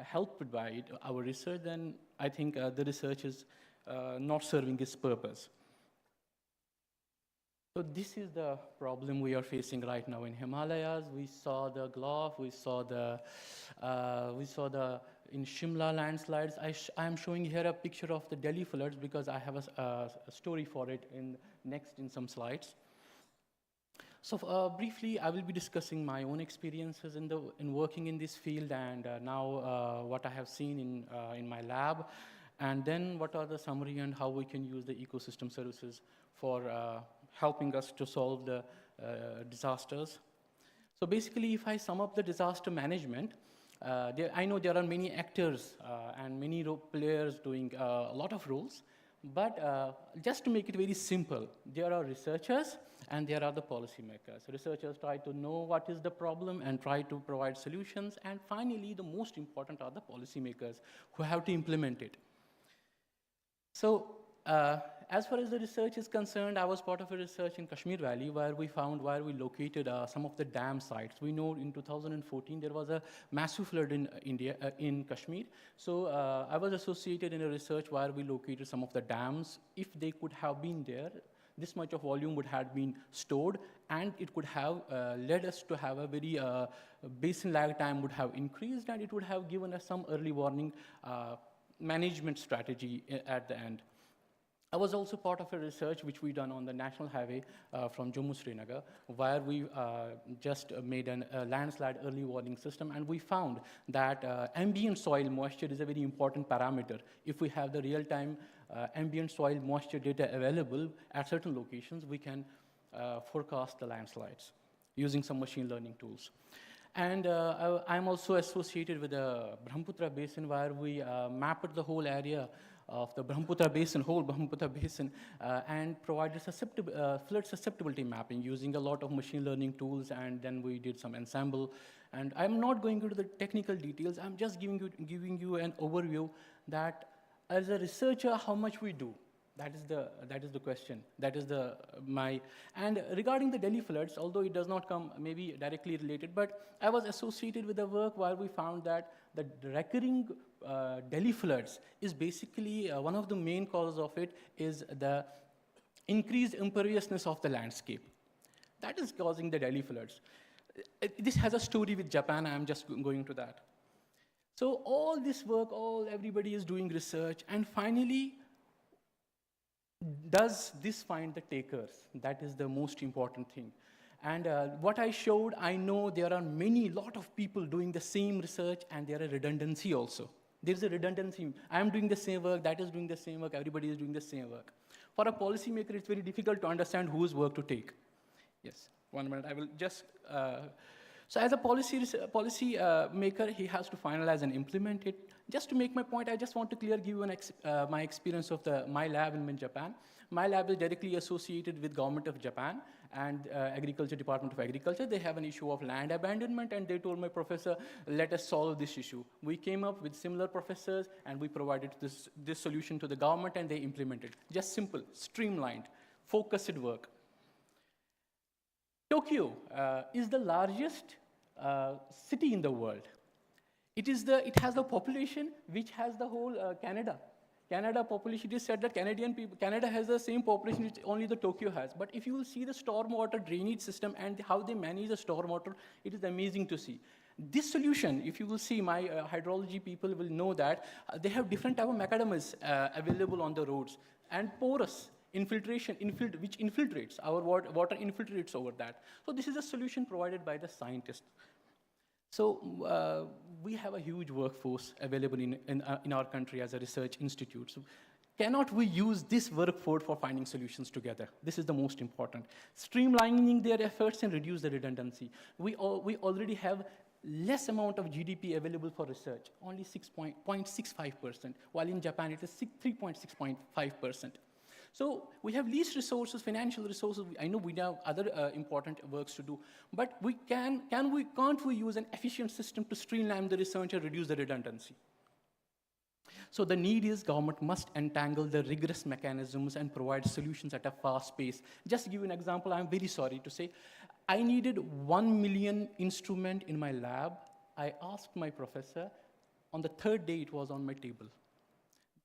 helped by it, our research, then I think the research is not serving its purpose. So this is the problem we are facing right now in Himalayas. We saw the GLOF, we saw the in Shimla landslides. I am showing here a picture of the Delhi floods because I have a story for it next in some slides. So briefly, I will be discussing my own experiences in working in this field, and now what I have seen in my lab, and then what are the summary and how we can use the ecosystem services for helping us to solve the disasters. So basically, if I sum up the disaster management, I know there are many actors and many players doing a lot of roles, but just to make it very simple, there are researchers and there are the policymakers. Researchers try to know what is the problem and try to provide solutions, and finally, the most important are the policymakers who have to implement it. So as far as the research is concerned, I was part of a research in Kashmir Valley where we located some of the dam sites. We know in 2014 there was a massive flood in in Kashmir. So I was associated in a research where we located some of the dams. If they could have been there, this much of volume would have been stored, and it could have led us to have a very basin lag time would have increased, and it would have given us some early warning management strategy at the end. I was also part of a research which we done on the national highway from Jammu Srinagar, where we just made a landslide early warning system, and we found that ambient soil moisture is a very important parameter. If we have the real-time ambient soil moisture data available at certain locations, we can forecast the landslides using some machine learning tools. And I'm also associated with the Brahmaputra Basin, where we mapped the whole area of the Brahmaputra Basin, whole Brahmaputra Basin, and provided flood susceptibility mapping using a lot of machine learning tools, and then we did some ensemble. And I'm not going into the technical details, I'm just giving you an overview that as a researcher, how much we do. That is the question. That is and regarding the Delhi floods, although it does not come maybe directly related, but I was associated with the work where we found that the recurring Delhi floods is basically one of the main causes of it is the increased imperviousness of the landscape. That is causing the Delhi floods. This has a story with Japan. I'm just going to that. So all this work, everybody is doing research, and finally, does this find the takers? That is the most important thing. And what I showed, I know there are lot of people doing the same research, and there are redundancy also. There's a redundancy. I'm doing the same work, that is doing the same work, everybody is doing the same work. For a policymaker, it's very difficult to understand whose work to take. Yes, 1 minute, I will just... So as a policy maker, he has to finalize and implement it. Just to make my point, I just want to give you my experience of my lab in Japan. My lab is directly associated with government of Japan and Agriculture Department of Agriculture. They have an issue of land abandonment, and they told my professor, let us solve this issue. We came up with similar professors, and we provided this solution to the government, and they implemented. Just simple, streamlined, focused work. Tokyo is the largest city in the world. It has the population which has the whole Canada. Canada population, it is said that Canada has the same population which only the Tokyo has. But if you will see the stormwater drainage system and how they manage the stormwater, it is amazing to see. This solution, if you will see, my hydrology people will know that they have different type of macadamias available on the roads, and porous infiltration, which infiltrates, our water infiltrates over that. So this is a solution provided by the scientists. So we have a huge workforce available in our country as a research institute. So cannot we use this workforce for finding solutions together? This is the most important. Streamlining their efforts and reduce the redundancy. We already have less amount of GDP available for research, only 0.65%, while in Japan it is 3.65%. So we have least resources, financial resources. I know we have other important works to do, but can't we use an efficient system to streamline the research and reduce the redundancy? So the need is government must entangle the rigorous mechanisms and provide solutions at a fast pace. Just to give you an example, I'm very sorry to say, I needed 1 million instrument in my lab. I asked my professor, on the third day it was on my table.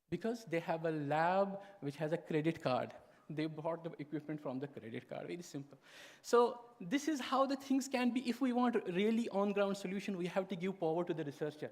Because they have a lab which has a credit card. They bought the equipment from the credit card, very simple. So this is how the things can be. If we want a really on-ground solution, we have to give power to the researcher.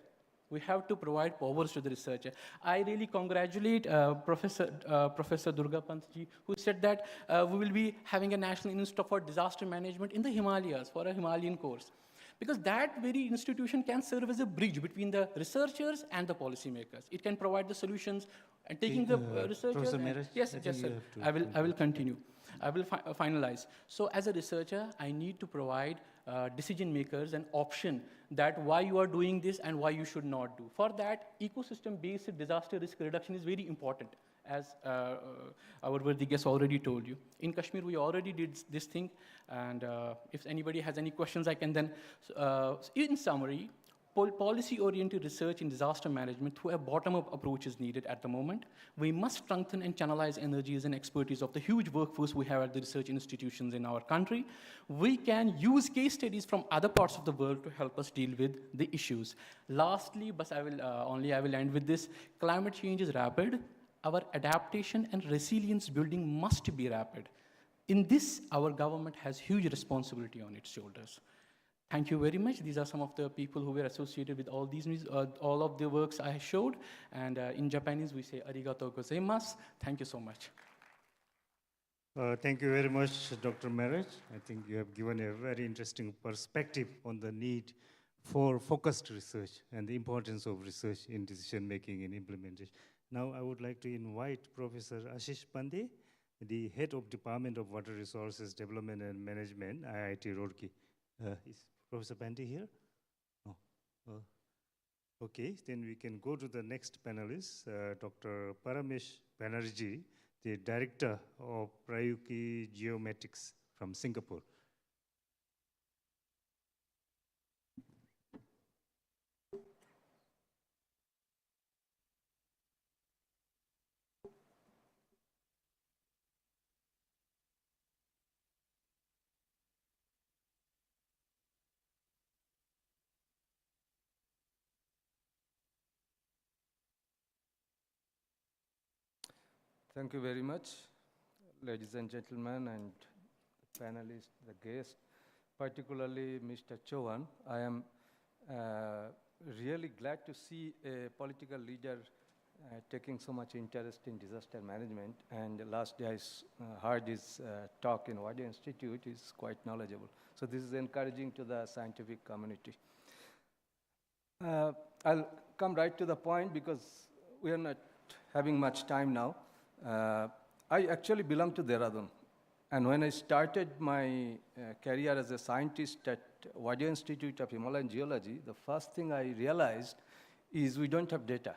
We have to provide powers to the researcher. I really congratulate Professor Durga Pantji, who said that we will be having a National Institute for Disaster Management in the Himalayas for a Himalayan course. Because that very institution can serve as a bridge between the researchers and the policymakers. It can provide the solutions and taking the researchers. Professor Meraj, yes, sir. I will continue. I will finalize. So as a researcher, I need to provide decision makers an option that why you are doing this and why you should not do. For that, ecosystem-based disaster risk reduction is very important, as our worthy guest already told you. In Kashmir, we already did this thing, and if anybody has any questions, I can then, in summary, policy-oriented research in disaster management through a bottom-up approach is needed at the moment. We must strengthen and channelize energies and expertise of the huge workforce we have at the research institutions in our country. We can use case studies from other parts of the world to help us deal with the issues. Lastly, but I will end with this, climate change is rapid. Our adaptation and resilience building must be rapid. In this, our government has huge responsibility on its shoulders. Thank you very much. These are some of the people who were associated with all of the works I showed. And in Japanese, we say arigatou gozaimasu. Thank you so much. Thank you very much, Dr. Meraj. I think you have given a very interesting perspective on the need for focused research and the importance of research in decision-making and implementation. Now, I would like to invite Professor Ashish Pandey, the Head of Department of Water Resources Development and Management, IIT Roorkee. Is Professor Pandey here? No. Okay, then we can go to the next panelist, Dr. Paramesh Banerjee, the Director of Prayuki Geomatics from Singapore. Thank you very much, ladies and gentlemen, and the panelists, the guests, particularly Mr. Chauhan. I am really glad to see a political leader taking so much interest in disaster management. And last day I heard his talk in Wadi Institute. Is quite knowledgeable. So this is encouraging to the scientific community. I'll come right to the point because we are not having much time now. I actually belong to Dehradun. And when I started my career as a scientist at Wadi Institute of Himalayan Geology, the first thing I realized is we don't have data.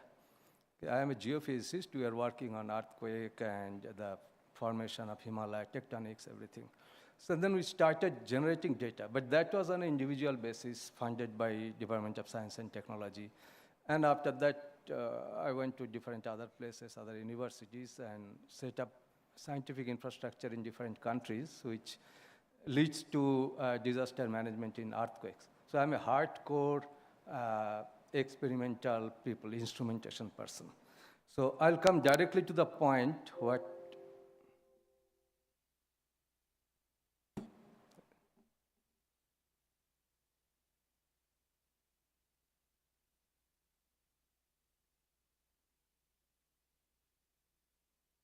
I am a geophysicist. We are working on earthquake and the formation of Himalaya, tectonics, everything. So then we started generating data. But that was on an individual basis, funded by Department of Science and Technology. And after that, I went to different other places, other universities, and set up scientific infrastructure in different countries, which leads to disaster management in earthquakes. So I'm a hardcore experimental people, instrumentation person. So I'll come directly to the point.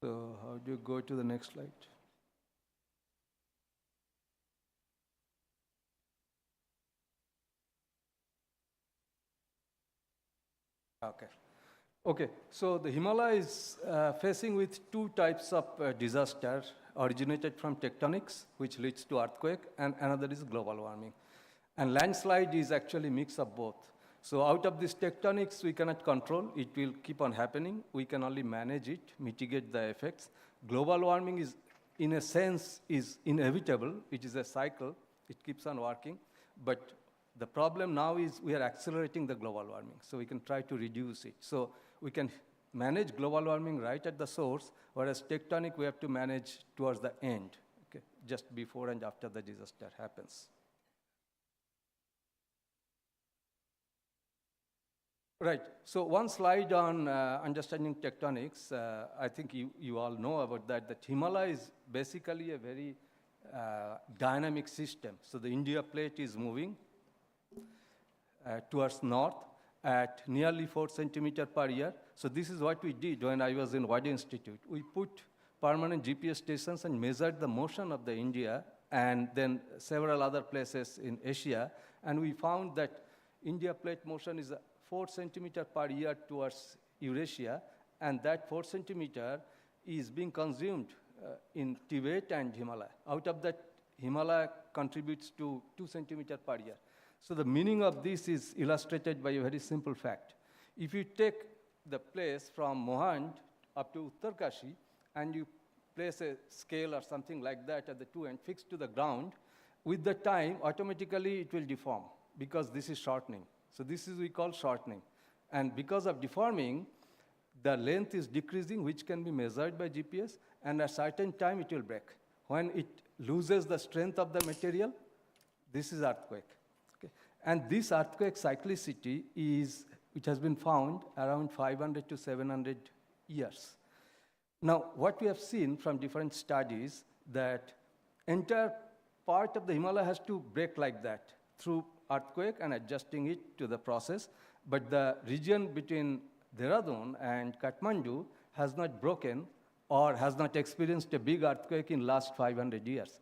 So how do you go to the next slide? Okay, so the Himalaya is facing with two types of disaster originated from tectonics, which leads to earthquake, and another is global warming. And landslide is actually a mix of both. So out of this tectonics, we cannot control. It will keep on happening. We can only manage it, mitigate the effects. Global warming is, in a sense, is inevitable. It is a cycle. It keeps on working. But the problem now is we are accelerating the global warming. So we can try to reduce it. So we can manage global warming right at the source, whereas tectonic we have to manage towards the end, okay, just before and after the disaster happens. Right, so one slide on understanding tectonics. I think you all know about that. That Himalaya is basically a very dynamic system. So the India plate is moving towards north at nearly 4 centimeters per year. So this is what we did when I was in Wadi Institute. We put permanent GPS stations and measured the motion of the India and then several other places in Asia. And we found that India plate motion is 4 centimeters per year towards Eurasia, and that 4 centimeters is being consumed in Tibet and Himalaya. Out of that, Himalaya contributes to 2 centimeters per year. So the meaning of this is illustrated by a very simple fact. If you take the place from Mohand up to Uttarkashi, and you place a scale or something like that at the two ends fixed to the ground, with the time, automatically it will deform, because this is shortening. So this is we call shortening. And because of deforming, the length is decreasing, which can be measured by GPS, and at a certain time it will break. When it loses the strength of the material, this is earthquake. Okay? And this earthquake cyclicity is, which has been found around 500 to 700 years. Now, what we have seen from different studies that entire part of the Himalaya has to break like that through earthquake and adjusting it to the process. But the region between Dehradun and Kathmandu has not broken or has not experienced a big earthquake in last 500 years.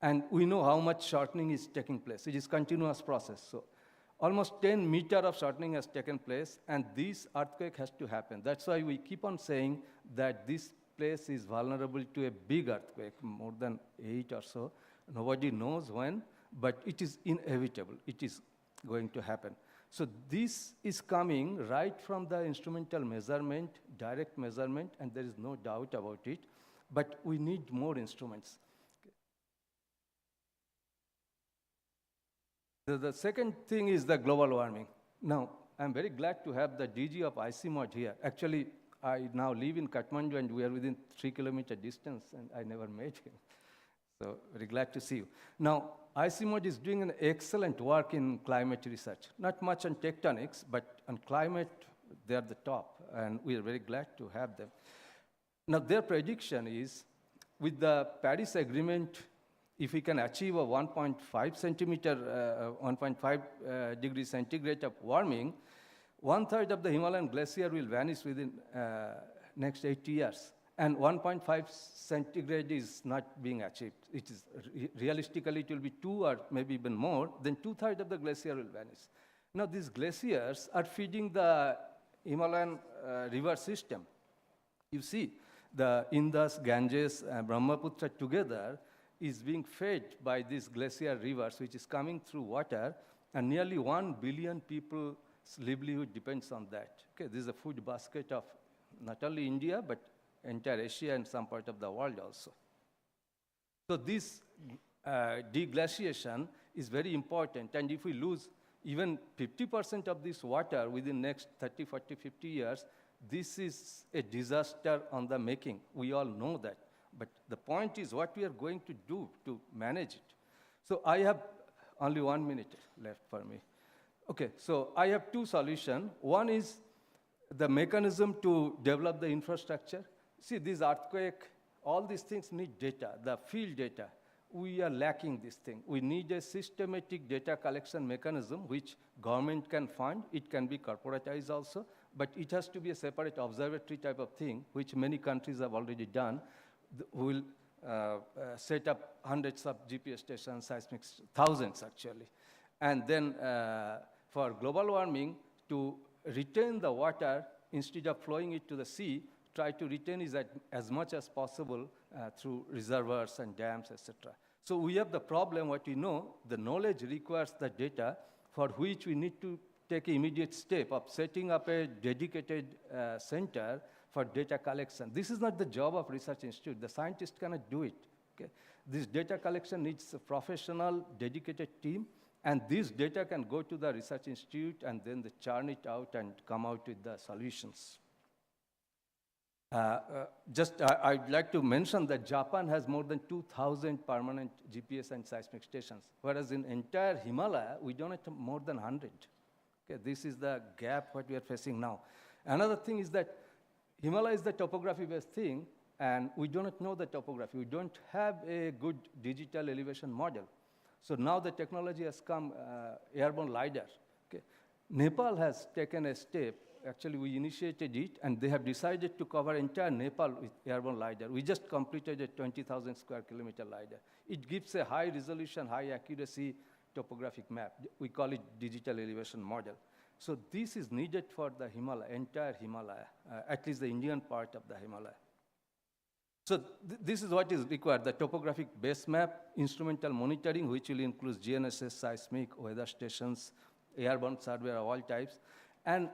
And we know how much shortening is taking place. It is continuous process. So almost 10 meters of shortening has taken place, and this earthquake has to happen. That's why we keep on saying that this place is vulnerable to a big earthquake, more than 8 or so. Nobody knows when, but it is inevitable. It is going to happen. So this is coming right from the instrumental measurement, direct measurement, and there is no doubt about it. But we need more instruments. The second thing is the global warming. Now, I'm very glad to have the DG of ICMOD here. Actually, I now live in Kathmandu, and we are within 3-kilometer distance, and I never met him. So very glad to see you. Now, ICMOD is doing an excellent work in climate research. Not much on tectonics, but on climate, they are the top, and we are very glad to have them. Now, their prediction is, with the Paris Agreement, if we can achieve a 1.5 degrees centigrade of warming, 1/3 of the Himalayan glacier will vanish within next 80 years. And 1.5 centigrade is not being achieved. It is realistically, it will be 2 or maybe even more, then 2/3 of the glacier will vanish. Now, these glaciers are feeding the Himalayan river system. You see, the Indus, Ganges, and Brahmaputra together is being fed by these glacier rivers, which is coming through water, and nearly 1 billion people's livelihood depends on that. Okay, this is a food basket of not only India, but entire Asia and some part of the world also. So this deglaciation is very important, and if we lose even 50% of this water within next 30, 40, 50 years, this is a disaster on the making. We all know that. But the point is what we are going to do to manage it. So I have only 1 minute left for me. Okay, so I have 2 solutions. One is the mechanism to develop the infrastructure. See, this earthquake, all these things need data, the field data. We are lacking this thing. We need a systematic data collection mechanism which government can fund. It can be corporatized also, but it has to be a separate observatory type of thing, which many countries have already done. We will set up hundreds of GPS stations, seismic, thousands actually. And then for global warming, to retain the water, instead of flowing it to the sea, try to retain it as much as possible through reservoirs and dams, etc. So we have the problem, what we know, the knowledge requires the data, for which we need to take an immediate step of setting up a dedicated center for data collection. This is not the job of research institute. The scientist cannot do it. Okay? This data collection needs a professional, dedicated team, and this data can go to the research institute, and then they churn it out and come out with the solutions. I'd like to mention that Japan has more than 2,000 permanent GPS and seismic stations, whereas in entire Himalaya, we don't have more than 100. Okay, this is the gap what we are facing now. Another thing is that Himalaya is the topography-based thing, and we do not know the topography. We don't have a good digital elevation model. So now the technology has come, airborne LiDAR. Okay. Nepal has taken a step. Actually, we initiated it, and they have decided to cover entire Nepal with airborne LiDAR. We just completed a 20,000 square kilometer LiDAR. It gives a high resolution, high accuracy topographic map. We call it digital elevation model. So this is needed for the Himalaya, entire Himalaya, at least the Indian part of the Himalaya. So this is what is required, the topographic base map, instrumental monitoring, which will include GNSS, seismic, weather stations, airborne survey of all types, and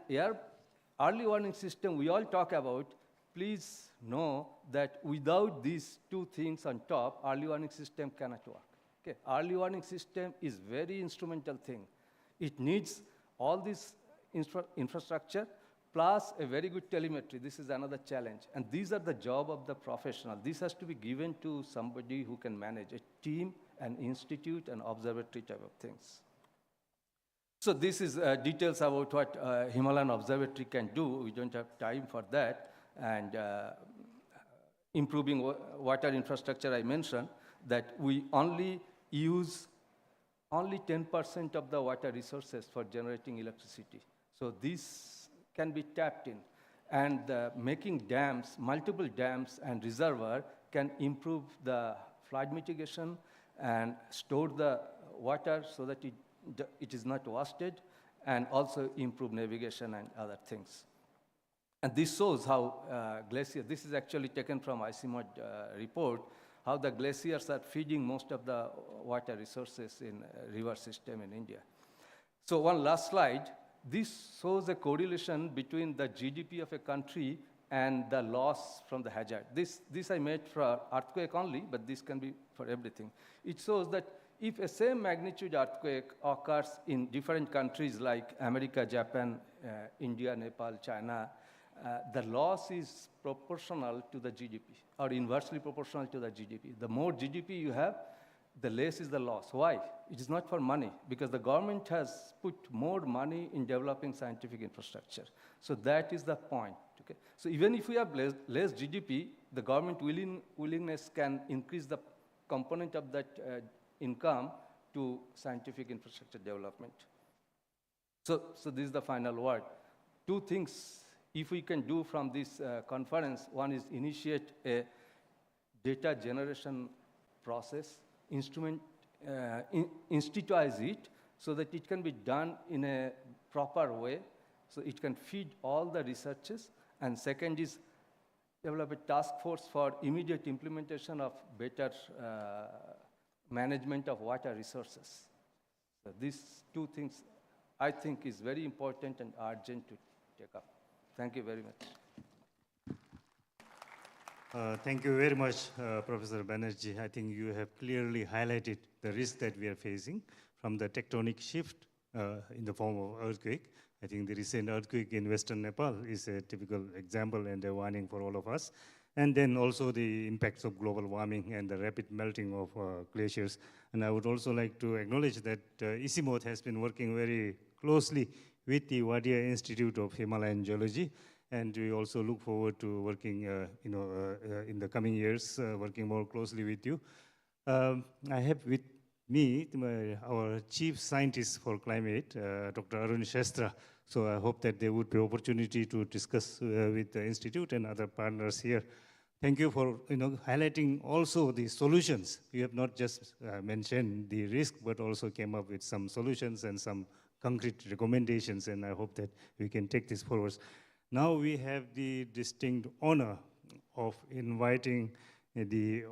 early warning system we all talk about. Please know that without these 2 things on top, early warning system cannot work. Okay. Early warning system is very instrumental thing. It needs all this infrastructure plus a very good telemetry. This is another challenge. And these are the job of the professional. This has to be given to somebody who can manage a team, an institute, an observatory type of things. So this is details about what Himalayan Observatory can do. We don't have time for that. And improving water infrastructure I mentioned. that we only use only 10% of the water resources for generating electricity. So this can be tapped in. And making dams, multiple dams and reservoir can improve the flood mitigation and store the water so that it is not wasted, and also improve navigation and other things. And this shows how glaciers, this is actually taken from ICMOD report, how the glaciers are feeding most of the water resources in river system in India. So one last slide. This shows a correlation between the GDP of a country and the loss from the hazard. This I made for earthquake only, but this can be for everything. It shows that if a same magnitude earthquake occurs in different countries like America, Japan, India, Nepal, China, the loss is proportional to the GDP, or inversely proportional to the GDP. The more GDP you have, the less is the loss. Why? It is not for money, because the government has put more money in developing scientific infrastructure. So that is the point. Okay? So even if we have less GDP, the government willingness can increase the component of that income to scientific infrastructure development. So this is the final word. Two things, if we can do from this conference, one is initiate a data generation process, institutize it so that it can be done in a proper way, so it can feed all the researches. And second is develop a task force for immediate implementation of better management of water resources. So these two things I think is very important and urgent to take up. Thank you very much. Thank you very much, Professor Banerjee. I think you have clearly highlighted the risk that we are facing from the tectonic shift in the form of earthquake. I think the recent earthquake in Western Nepal is a typical example and a warning for all of us. And then also the impacts of global warming and the rapid melting of glaciers. And I would also like to acknowledge that ICMOD has been working very closely with the Wadia Institute of Himalayan Geology. And we also look forward to working, in the coming years, working more closely with you. I have with me our chief scientist for climate, Dr. Arun Shastra. So I hope that there would be opportunity to discuss with the institute and other partners here. Thank you for highlighting also the solutions. You have not just mentioned the risk, but also came up with some solutions and some concrete recommendations. And I hope that we can take this forward. Now we have the distinct honor of inviting the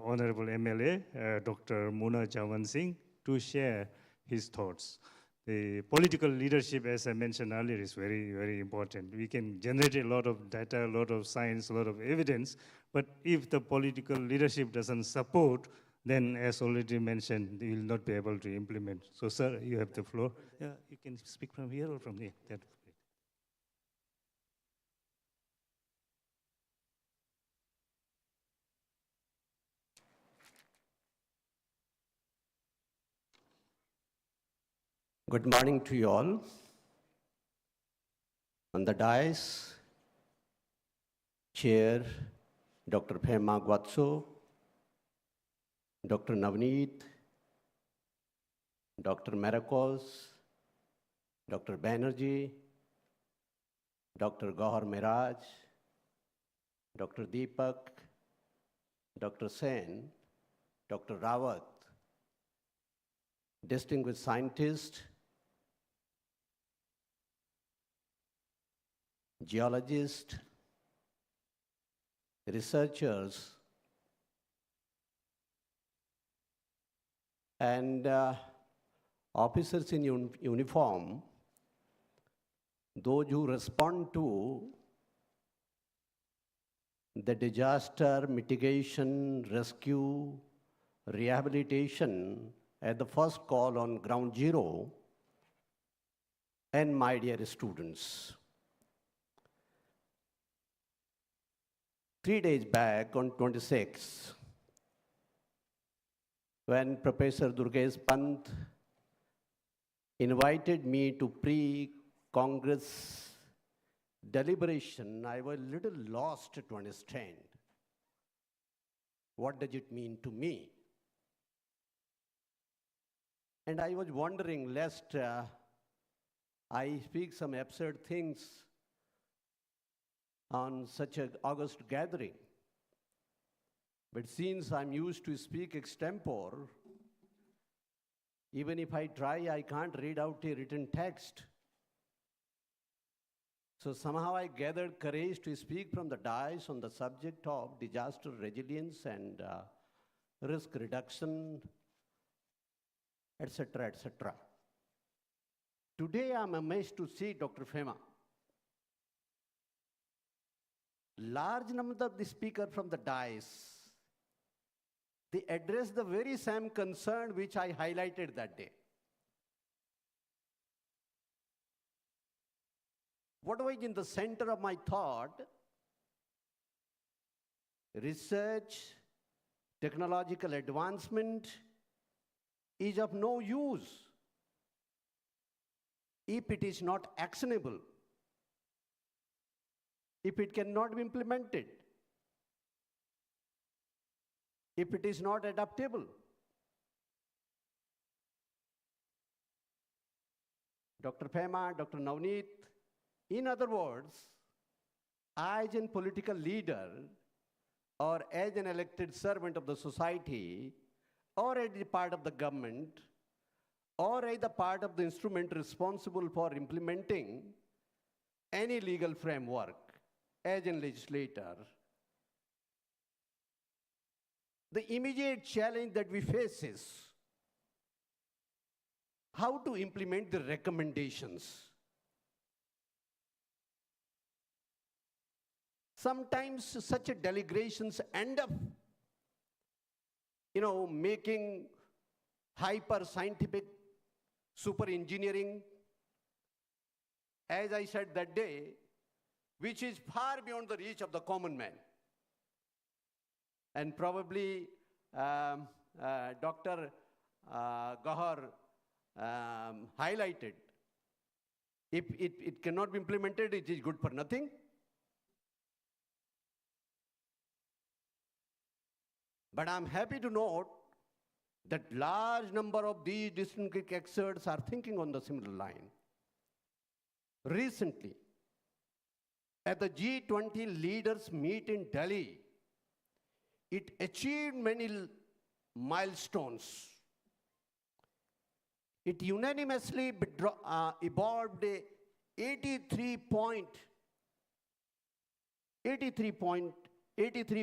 Honorable MLA, Dr. Mona Chavan Singh, to share his thoughts. The political leadership, as I mentioned earlier, is very, very important. We can generate a lot of data, a lot of science, a lot of evidence, but if the political leadership doesn't support, then as already mentioned, they will not be able to implement. So sir, you have the floor. Yeah, you can speak from here or from here. That. Good morning to you all. On the dais, Chair Dr. Phema Gwatso, Dr. Navneet, Dr. Maracos, Dr. Banerjee, Dr. Gowhar Meraj, Dr. Deepak, Dr. Singh, Dr. Rawat, distinguished scientists, geologists, researchers, and officers in uniform, those who respond to the disaster mitigation, rescue, rehabilitation at the first call on ground zero, and my dear students. 3 days back on 26, when Professor Durgesh Pant invited me to pre-Congress deliberation, I was a little lost to understand what does it mean to me. And I was wondering, lest I speak some absurd things on such an august gathering. But since I'm used to speak extempore, even if I try, I can't read out a written text. So somehow I gathered courage to speak from the dais on the subject of disaster resilience and risk reduction, etc., etc. Today I'm amazed to see Dr. Fema. Large number of the speakers from the dais, they address the very same concern which I highlighted that day. What was in the center of my thought? Research, technological advancement is of no use if it is not actionable, if it cannot be implemented, if it is not adaptable. Dr. Fema, Dr. Navneet, in other words, as a political leader or as an elected servant of the society or as a part of the government or as a part of the instrument responsible for implementing any legal framework as a legislator, the immediate challenge that we face is how to implement the recommendations. Sometimes such delegations end up, making hyper-scientific super engineering, as I said that day, which is far beyond the reach of the common man. And probably Dr. Gowhar highlighted, if it cannot be implemented, it is good for nothing. But I'm happy to note that large number of these distinguished experts are thinking on the similar line. Recently, at the G20 leaders meet in Delhi, it achieved many milestones. It unanimously evolved a 83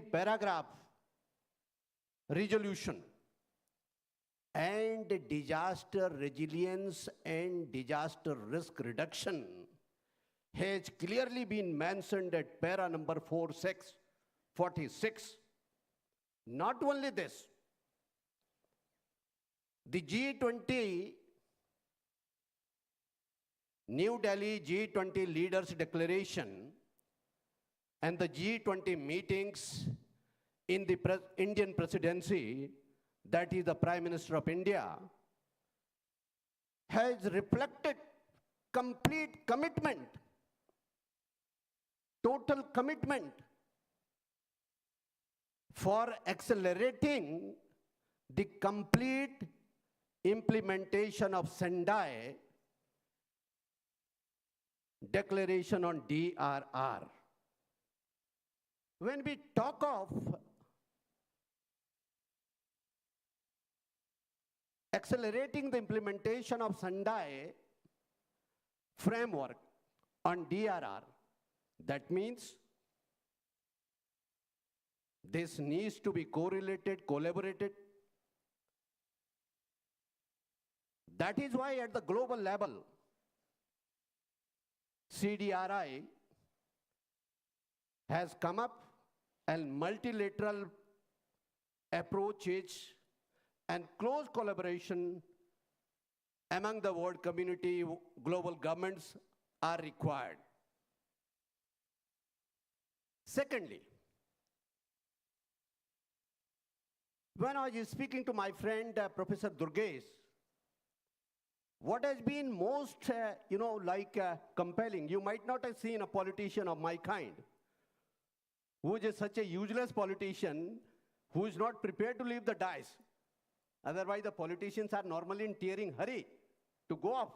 paragraph resolution, and disaster resilience and disaster risk reduction has clearly been mentioned at para number 46. Not only this, the G20, New Delhi G20 Leaders Declaration and the G20 meetings in the Indian presidency, that is the Prime Minister of India, has reflected complete commitment, total commitment for accelerating the complete implementation of Sendai Declaration on DRR. When we talk of accelerating the implementation of Sendai framework on DRR, that means this needs to be correlated, collaborated. That is why at the global level, CDRI has come up and multilateral approaches and close collaboration among the world community, global governments are required. Secondly, when I was speaking to my friend, Professor Durgesh, what has been most, compelling, you might not have seen a politician of my kind, who is such a useless politician, who is not prepared to leave the dais. Otherwise, the politicians are normally in tearing hurry to go off.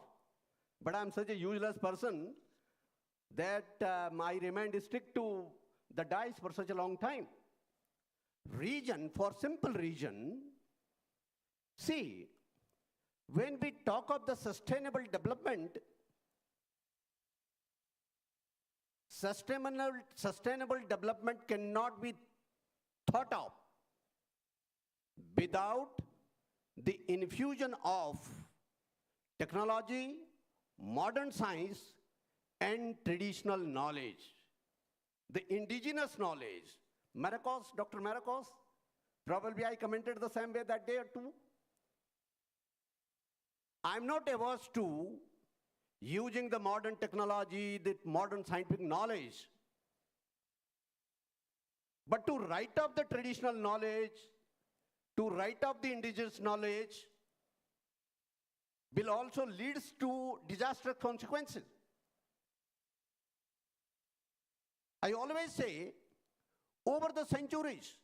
But I'm such a useless person that I remained stick to the dice for such a long time. Reason, for simple reason, see, when we talk of the sustainable development, sustainable development cannot be thought of without the infusion of technology, modern science, and traditional knowledge. The indigenous knowledge. Marcos, Dr. Marcos, probably I commented the same way that day or two. I'm not averse to using the modern technology, the modern scientific knowledge. But to write off the traditional knowledge, to write off the indigenous knowledge, will also leads to disastrous consequences. I always say, over the centuries,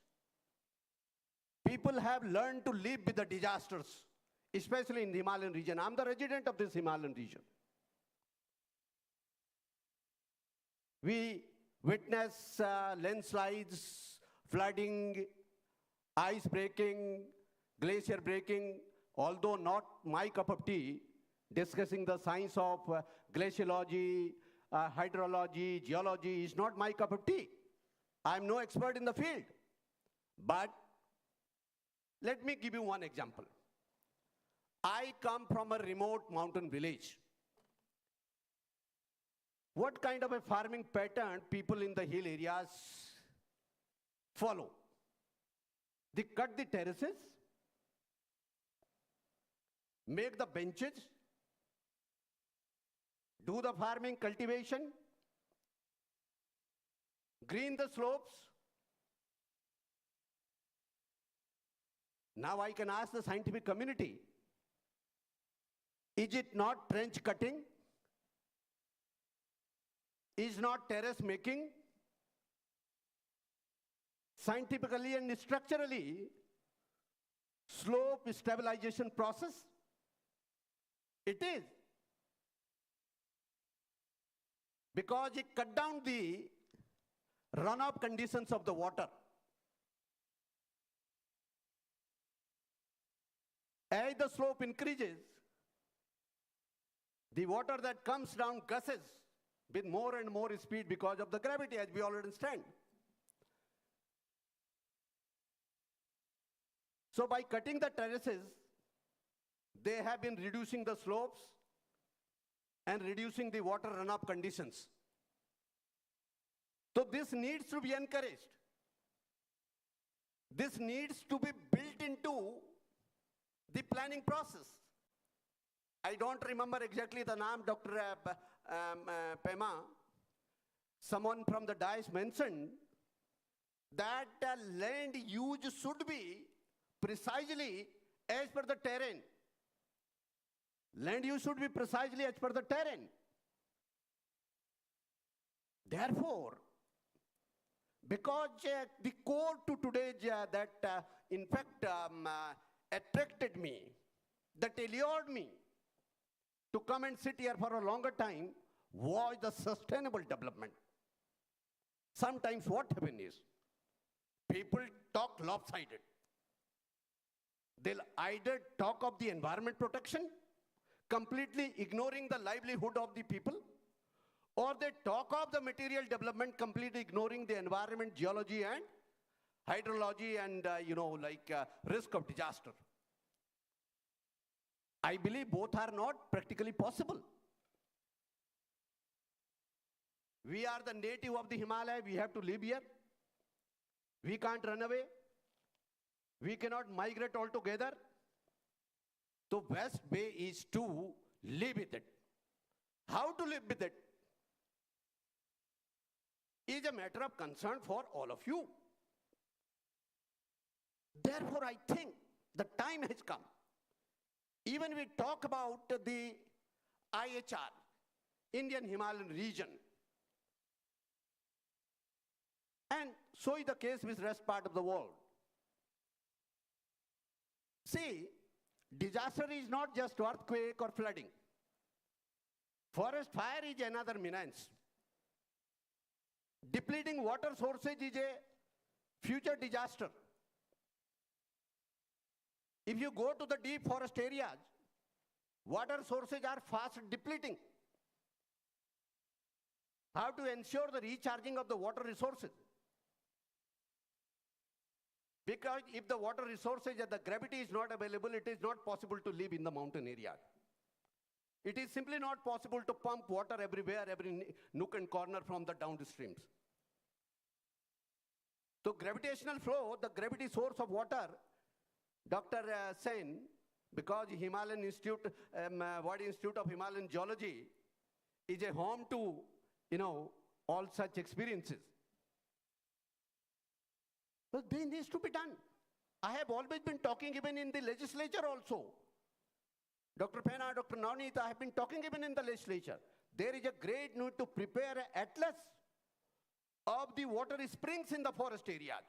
people have learned to live with the disasters, especially in the Himalayan region. I'm the resident of this Himalayan region. We witness landslides, flooding, ice breaking, glacier breaking, although not my cup of tea, discussing the science of glaciology, hydrology, geology is not my cup of tea. I'm no expert in the field. But let me give you one example. I come from a remote mountain village. What kind of a farming pattern people in the hill areas follow? They cut the terraces, make the benches, do the farming cultivation, green the slopes. Now I can ask the scientific community, is it not trench cutting? Is not terrace making? Scientifically and structurally, slope stabilization process? It is. Because it cut down the runoff conditions of the water. As the slope increases, the water that comes down gusses with more and more speed because of the gravity, as we all understand. So by cutting the terraces, they have been reducing the slopes and reducing the water runoff conditions. So this needs to be encouraged. This needs to be built into the planning process. I don't remember exactly the name, Dr. Pema. Someone from the dais mentioned that land use should be precisely as per the terrain. Land use should be precisely as per the terrain. Therefore, because the core to today that in fact attracted me, that allured me to come and sit here for a longer time was the sustainable development. Sometimes what happens is, people talk lopsided. They'll either talk of the environment protection, completely ignoring the livelihood of the people, or they talk of the material development, completely ignoring the environment, geology, and hydrology, and risk of disaster. I believe both are not practically possible. We are the native of the Himalaya. We have to live here. We can't run away. We cannot migrate altogether. So best way is to live with it. How to live with it is a matter of concern for all of you. Therefore, I think the time has come. Even we talk about the IHR, Indian Himalayan region, and so is the case with the rest part of the world. See, Disaster is not just earthquake or flooding. Forest fire is another menace. Depleting water sources is a future disaster. If you go to the deep forest areas, water sources are fast depleting. How to ensure the recharging of the water resources? Because if the water resources and the gravity is not available, it is not possible to live in the mountain area. It is simply not possible to pump water everywhere, every nook and corner from the downstreams. So gravitational flow, the gravity source of water, Dr. Singh, because Himalayan Institute, World Institute of Himalayan Geology is a home to, all such experiences. So this needs to be done. I have always been talking even in the legislature also. Dr. Pena, Dr. Navneet, I have been talking even in the legislature. There is a great need to prepare an atlas of the water springs in the forest areas.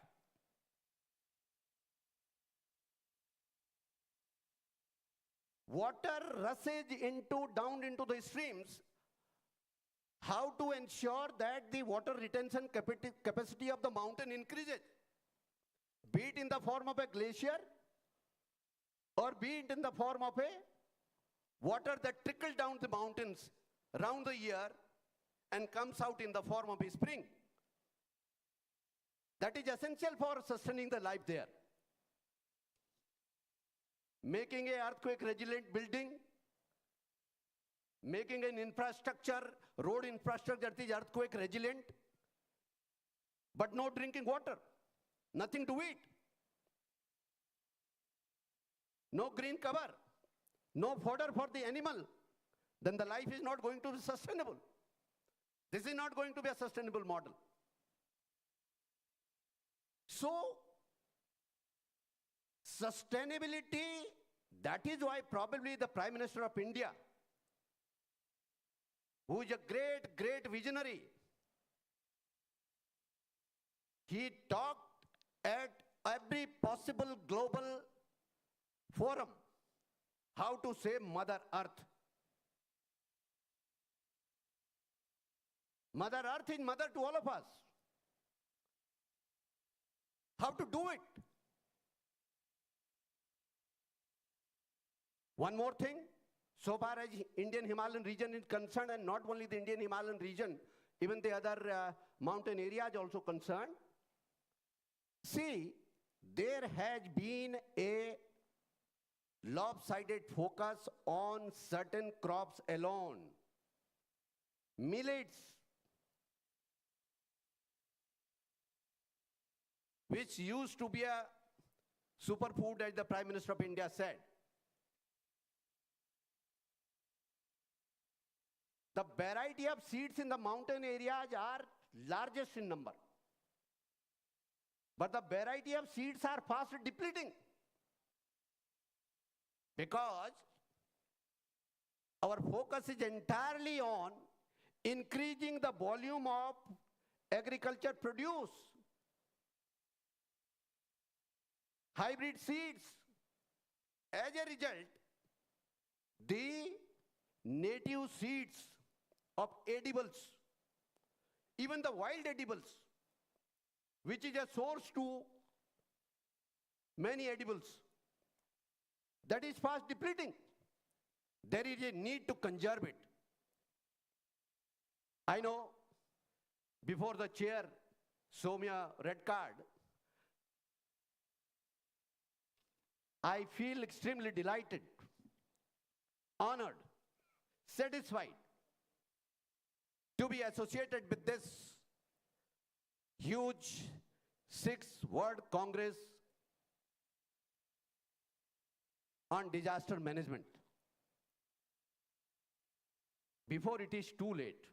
Water rushes down into the streams. How to ensure that the water retention capacity of the mountain increases? Be it in the form of a glacier, or be it in the form of a water that trickles down the mountains round the year and comes out in the form of a spring. That is essential for sustaining the life there. Making an earthquake resilient building, making an infrastructure, road infrastructure that is earthquake resilient, but no drinking water, nothing to eat, no green cover, no fodder for the animal, then the life is not going to be sustainable. This is not going to be a sustainable model. So, sustainability, that is why probably the Prime Minister of India, who is a great, great visionary, he talked at every possible global forum how to save Mother Earth. Mother Earth is mother to all of us. How to do it? One more thing, so far as Indian Himalayan region is concerned, and not only the Indian Himalayan region, even the other mountain areas also concerned, see, there has been a lopsided focus on certain crops alone. Millets, which used to be a superfood, as the Prime Minister of India said. The variety of seeds in the mountain areas are largest in number. But the variety of seeds are fast depleting. Because our focus is entirely on increasing the volume of agriculture produce. Hybrid seeds. As a result, the native seeds of edibles, even the wild edibles, which is a source to many edibles, that is fast depleting. There is a need to conserve it. I know before the chair, Soumya red card, I feel extremely delighted, honored, satisfied to be associated with this huge 6th World Congress on disaster management. Before it is too late,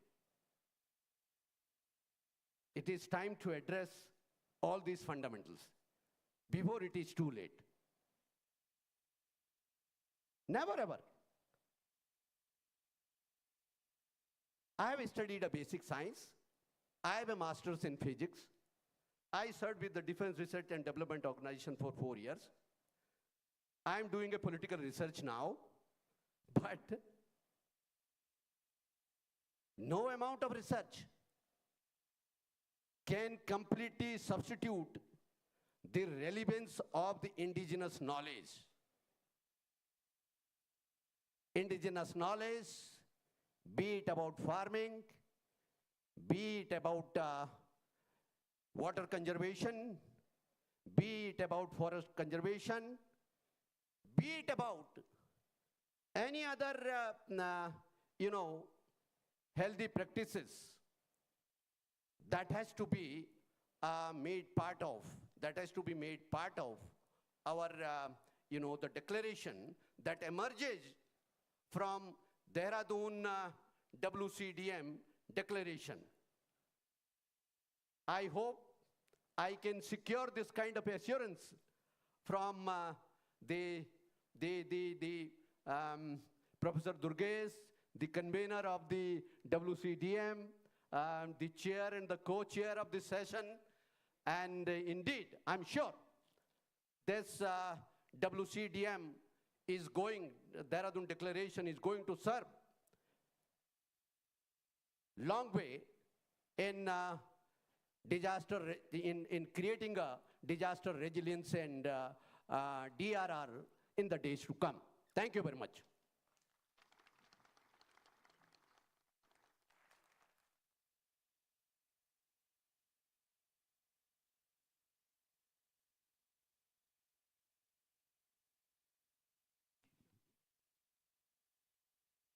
it is time to address all these fundamentals. Before it is too late. Never ever. I have studied a basic science. I have a master's in physics. I served with the Defense Research and Development Organization for 4 years. I'm doing a political research now, but no amount of research can completely substitute the relevance of the indigenous knowledge. Indigenous knowledge, be it about farming, be it about water conservation, be it about forest conservation, be it about any other, healthy practices, that has to be made part of, our, the declaration that emerges from Dehradun WCDM declaration. I hope I can secure this kind of assurance from Professor Durgesh, the convener of the WCDM, the chair and the co-chair of this session. And indeed, I'm sure this WCDM is going, Dehradun Declaration is going to serve long way in in creating a disaster resilience and DRR in the days to come. Thank you very much.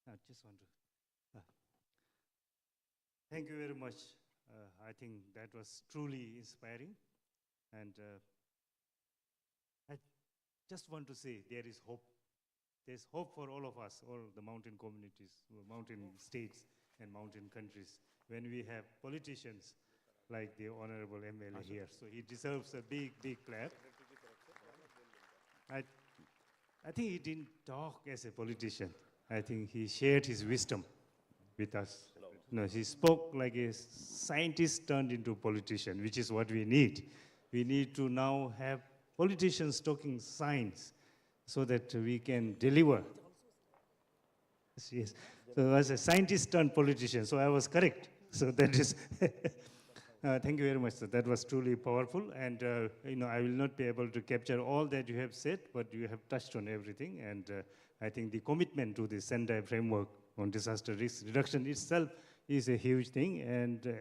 I just want to thank you very much. I think that was truly inspiring. And I just want to say there is hope. There's hope for all of us, all the mountain communities, mountain states and mountain countries, when we have politicians like the Honorable MLA here. So he deserves a big, big clap. I think he didn't talk as a politician. I think he shared his wisdom with us. No, he spoke like a scientist turned into a politician, which is what we need. We need to now have politicians talking science so that we can deliver. Yes. So as a scientist turned politician, so I was correct. So that is, thank you very much, sir. That was truly powerful. And I will not be able to capture all that you have said, but you have touched on everything. And I think the commitment to the Sendai framework on disaster risk reduction itself is a huge thing. And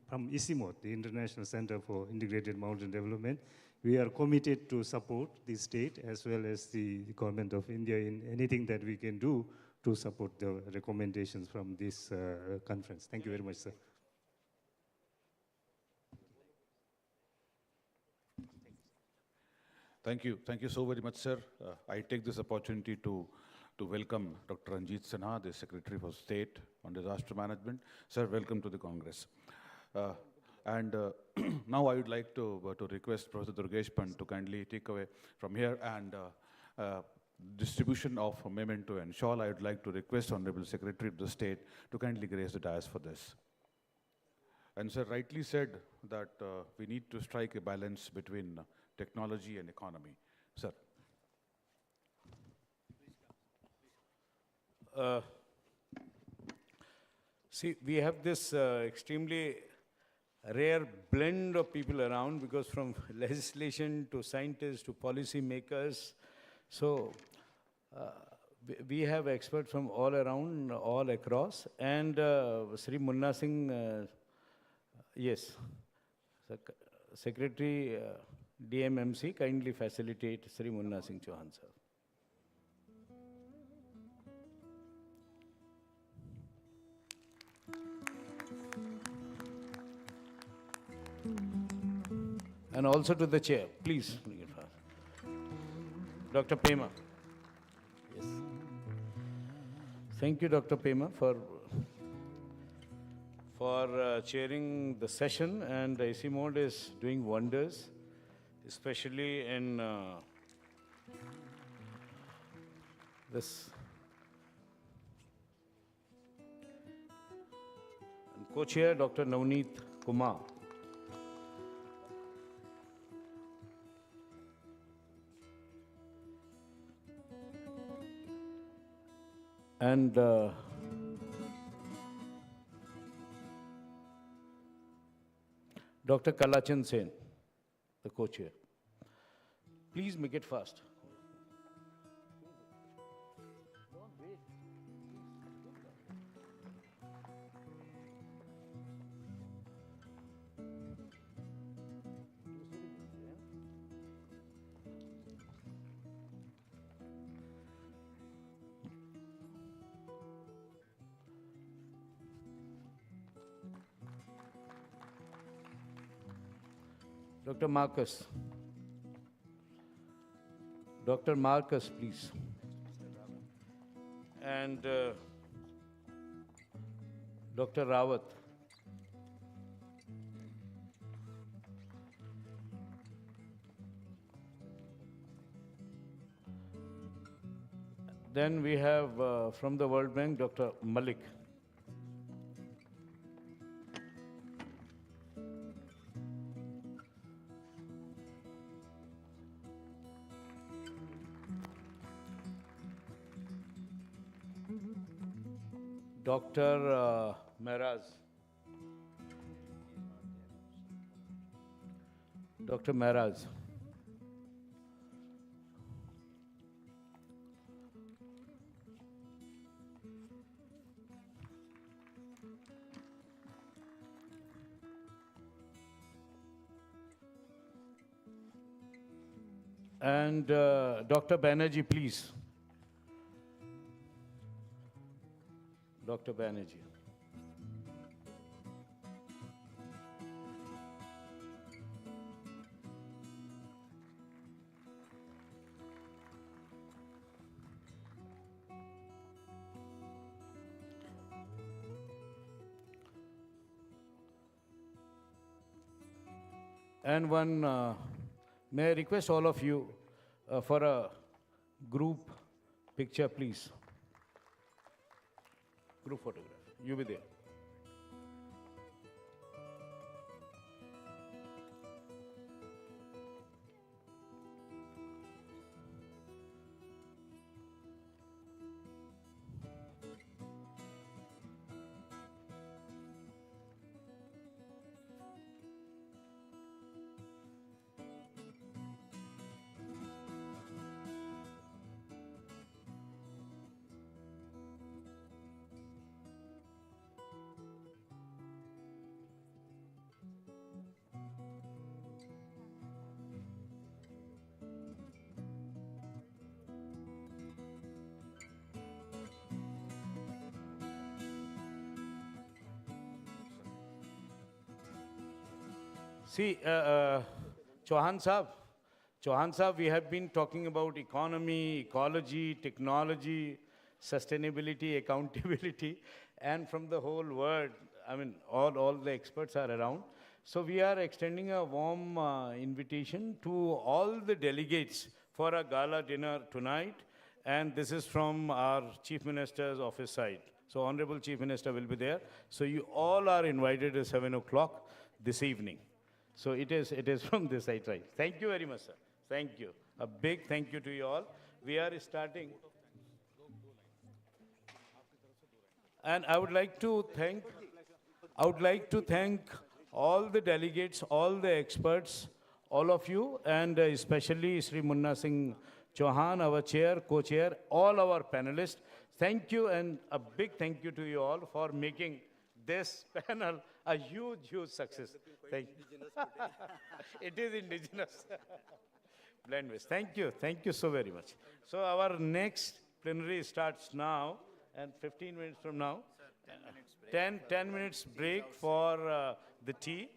from ICIMOD, the International Center for Integrated Mountain Development, we are committed to support the state as well as the government of India in anything that we can do to support the recommendations from this conference. Thank you very much, sir. Thank you. Thank you so very much, sir. I take this opportunity to welcome Dr. Ranjit Sinha, the Secretary for State on Disaster Management. Sir, welcome to the Congress. Now I would like to request Professor Durgesh Pant to kindly take away from here, and distribution of a memento and shawl. I would like to request Honorable Secretary of the State to kindly grace the dais for this. And sir rightly said that we need to strike a balance between technology and economy. Sir. See, we have this extremely rare blend of people around, because from legislation to scientists to policy makers, so we have experts from all around, all across, and Sri Munna Singh, yes, Secretary DMMC, kindly facilitate Sri Munna Singh Chauhan sir. And also to the chair, please bring it fast. Dr. Pema. Yes. Thank you, Dr. Pema, for chairing the session, and ICIMOD is doing wonders, especially in this. And co-chair, Dr. Navneet Kumar. And Dr. Kalachan Sen, the co-chair. Please make it fast. Dr. Marcus. Dr. Marcus, please. And Dr. Rawat. Then we have from the World Bank, Dr. Malik. Dr. Meraj. Dr. Meraj. And Dr. Banerjee, please. Dr. Banerjee. And one, may I request all of you for a group picture, please. Group photograph. You be there. See, Chauhan Sahab, we have been talking about economy, ecology, technology, sustainability, accountability, and from the whole world, I mean, all the experts are around. So we are extending a warm invitation to all the delegates for a gala dinner tonight, and this is from our Chief Minister's office side. So Honorable Chief Minister will be there. So you all are invited at 7 o'clock this evening. So it is from this side, right? Thank you very much, sir. Thank you. A big thank you to you all. We are starting. And I would like to thank all the delegates, all the experts, all of you, and especially Shri Munna Singh Chauhan, our chair, co-chair, all our panelists. Thank you, and a big thank you to you all for making this panel a huge, huge success. Thank you. It is indigenous. Blend-based. Thank you so very much. So our next plenary starts now, and 15 minutes from now. 10 minutes break for the tea.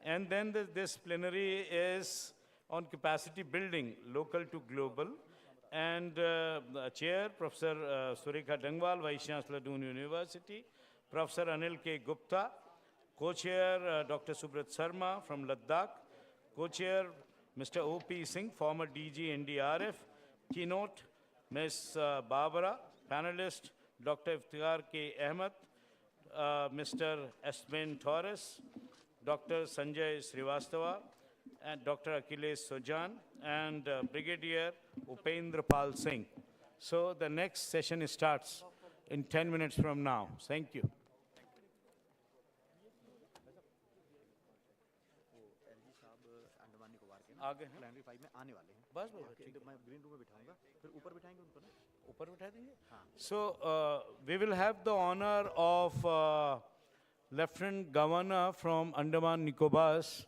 And then this plenary is on capacity building, local to global. And the chair, Professor Surekha Dangwal, Vice Chancellor, Doon University. Professor Anil K. Gupta. Co-chair, Dr. Subrat Sharma from Ladakh. Co-chair, Mr. O.P. Singh, former DG NDRF. Keynote, Ms. Barbara. Panelist, Dr. Iftikhar K. Ahmed. Mr. Esmain Torres. Dr. Sanjay Srivastava. And Dr. Akhilesh Sojan. And Brigadier Upendra Pal Singh. So the next session starts in 10 minutes from now. Thank you. आगे हैं plenary 5 में आने वाले हैं बस ठीक है मैं ग्रीन रूम में बिठाऊंगा फिर ऊपर बिठाएंगे उनको ना ऊपर बिठा देंगे हाँ so we will have the honor of Lieutenant Governor from Andaman Nicobars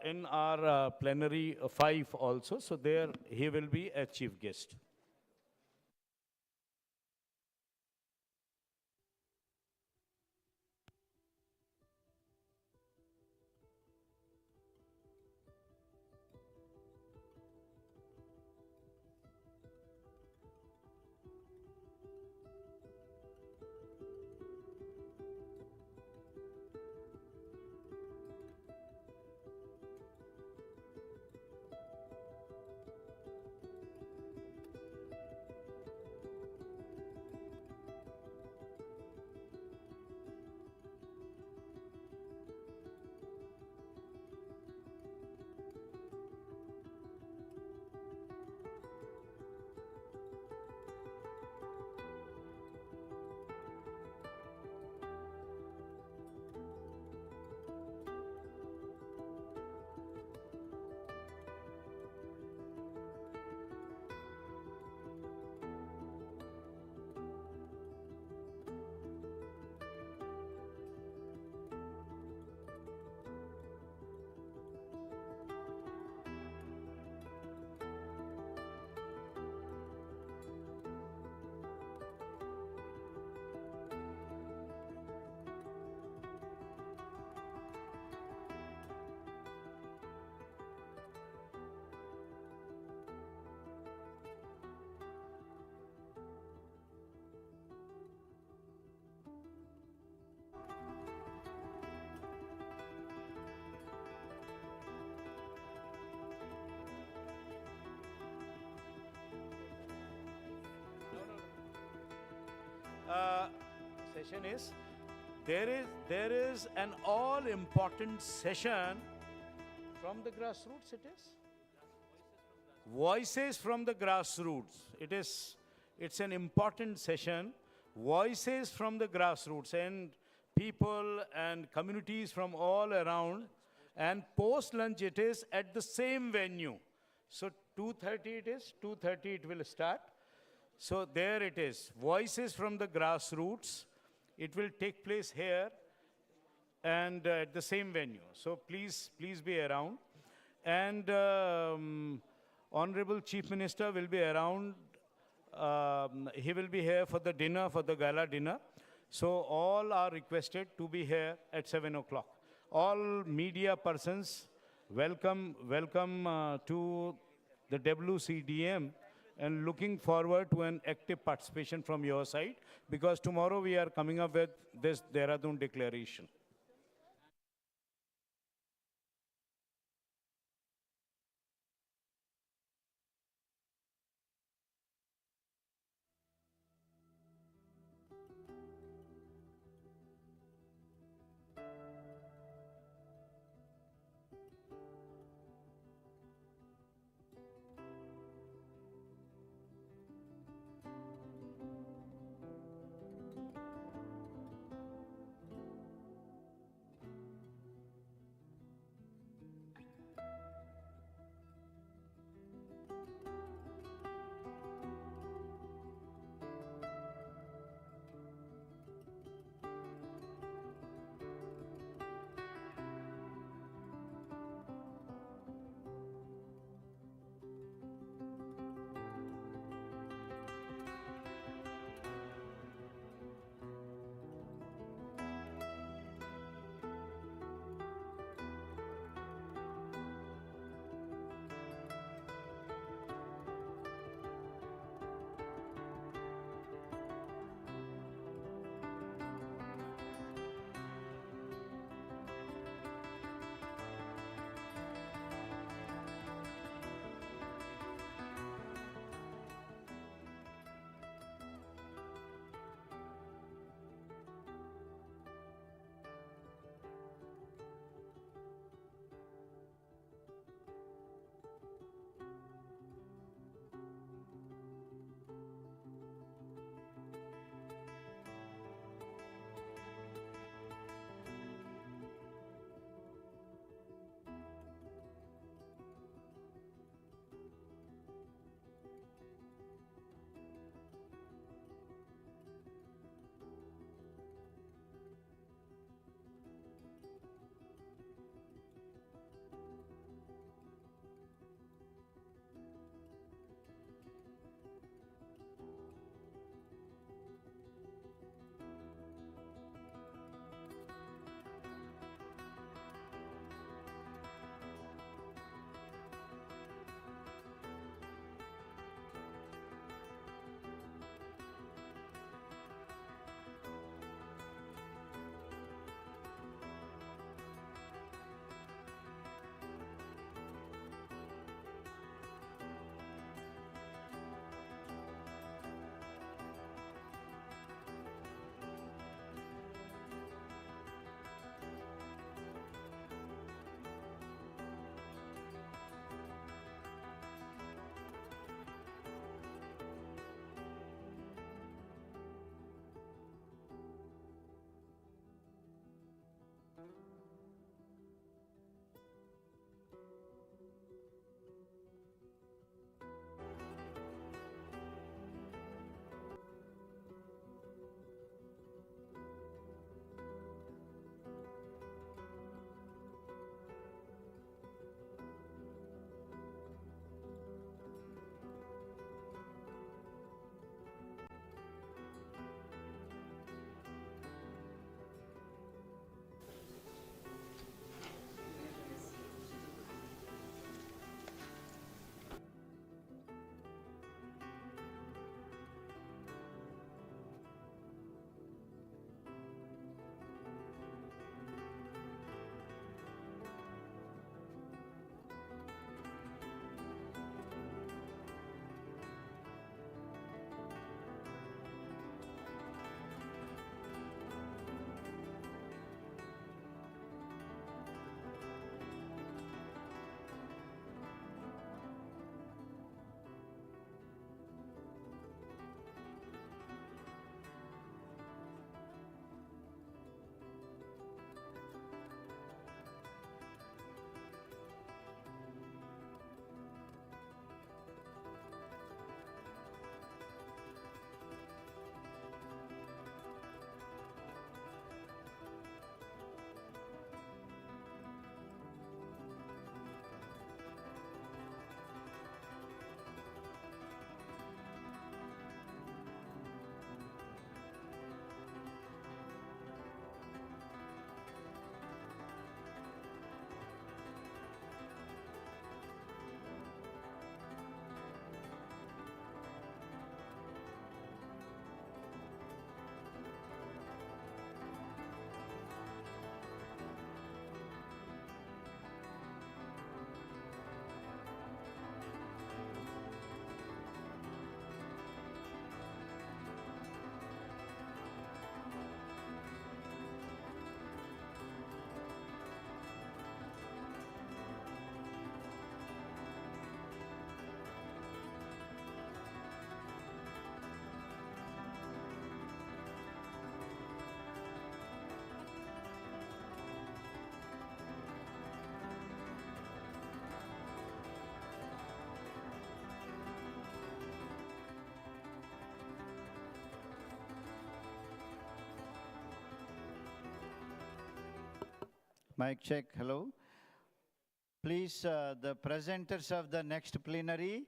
in our plenary 5 also, so there he will be a chief guest. Session is there is an all important session from the grassroots. It is voices from the grassroots. It's an important session. Voices from the grassroots and people and communities from all around. And post lunch it is at the same venue. So 2:30 it is. 2:30 it will start. So there it is, voices from the grassroots. It will take place here and at the same venue. So please be around. And Honorable Chief Minister will be around. He will be here for the dinner, for the gala dinner. So all are requested to be here at 7 o'clock. All media persons, welcome to the WCDM. And looking forward to an active participation from your side, because tomorrow we are coming up with this Dehradun declaration. Mic check, hello. Please, the presenters of the next plenary,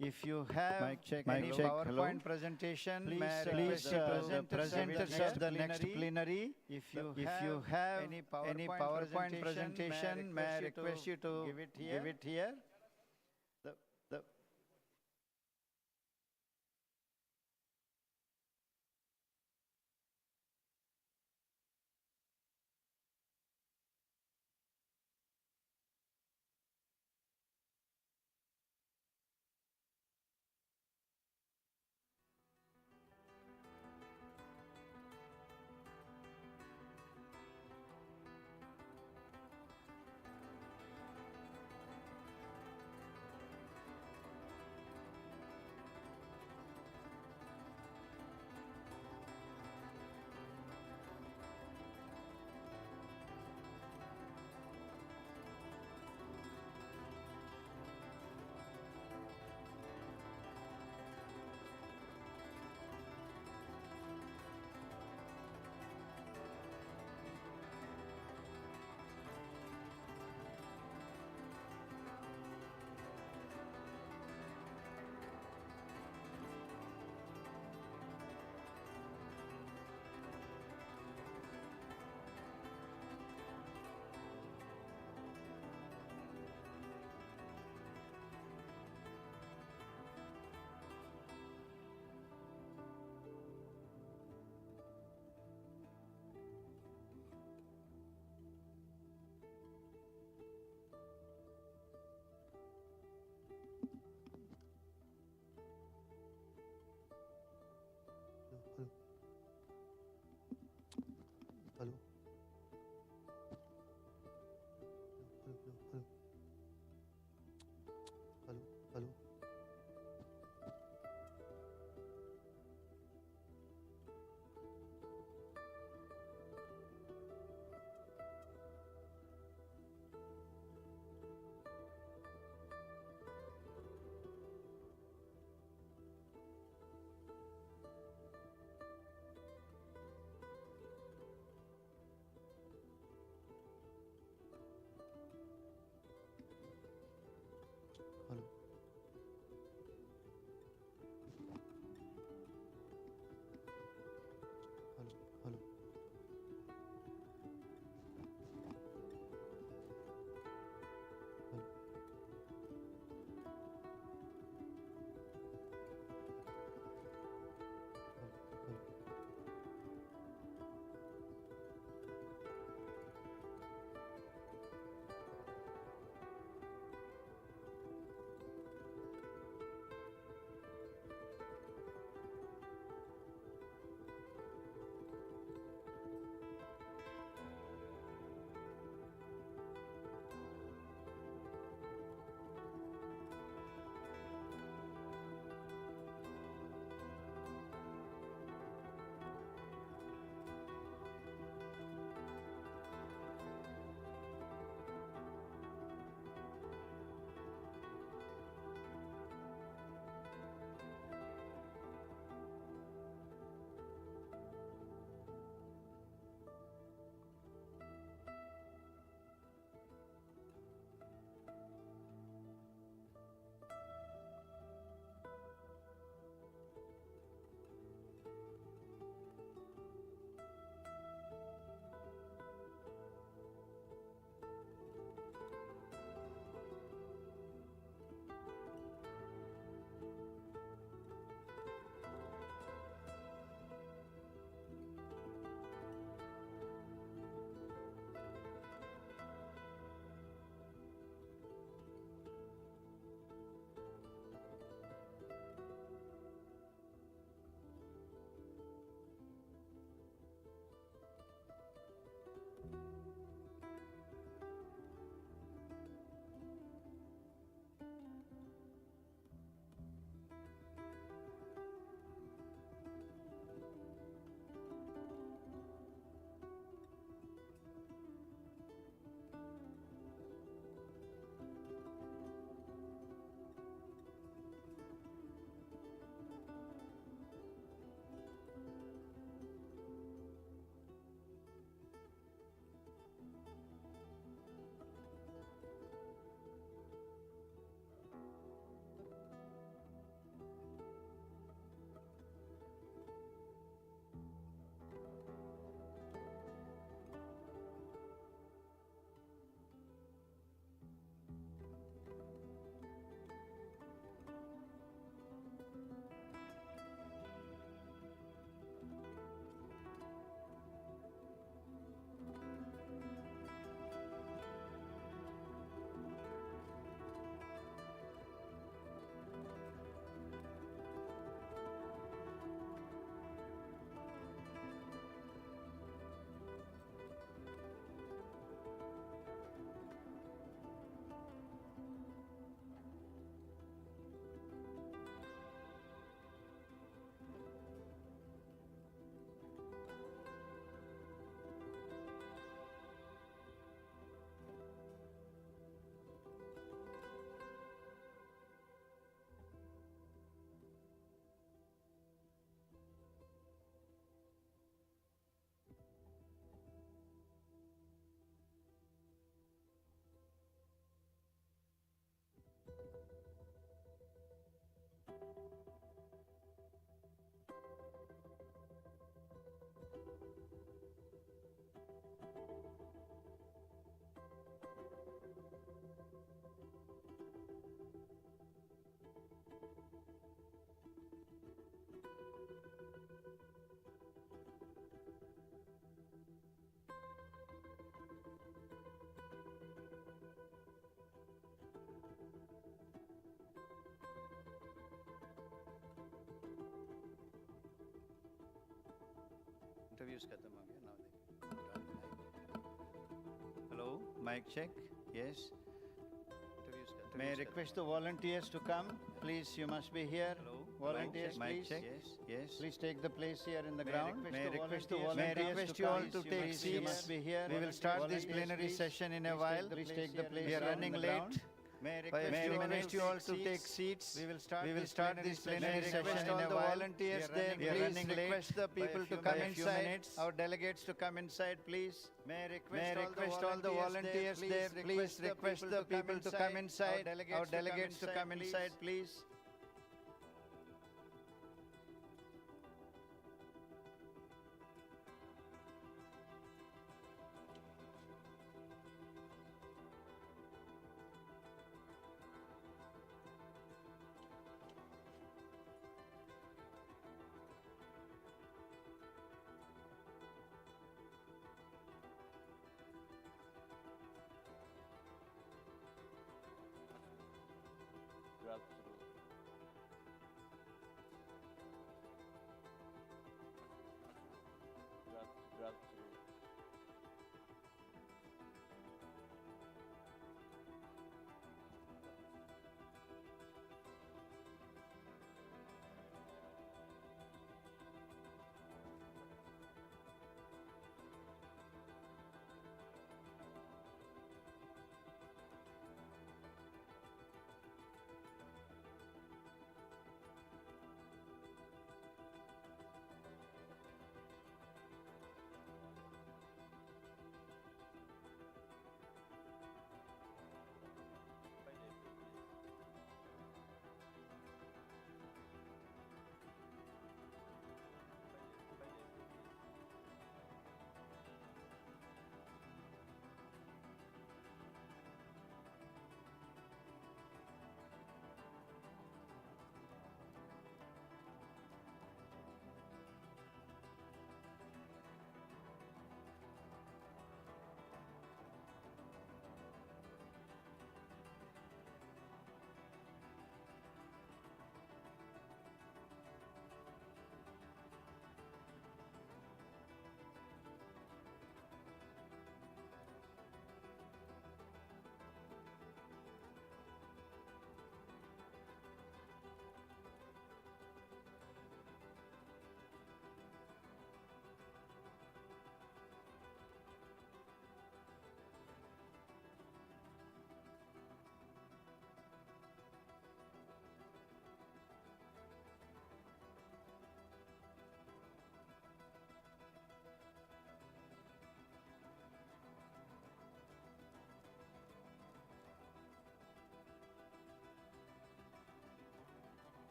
if you have any PowerPoint presentation, please the presenters of the next plenary, if you have any PowerPoint presentation, may I request you to give it here. The Interviews khatam ho gaya, now hello, mic check. Yes. May I request the volunteers to come? Please, you must be here. Hello. Volunteers, please. Yes, yes. Please take the place here in the ground. May I request the volunteers? May I request you all to take seats? You must be here. We will start this plenary session in a while. Please take the place. We are running late. May I request you all to take seats? We will start this plenary session in a while. Volunteers there, please request the people to come inside. Our delegates to come inside, please. May I request all the volunteers there, please request the people to come inside. Our delegates to come inside, please.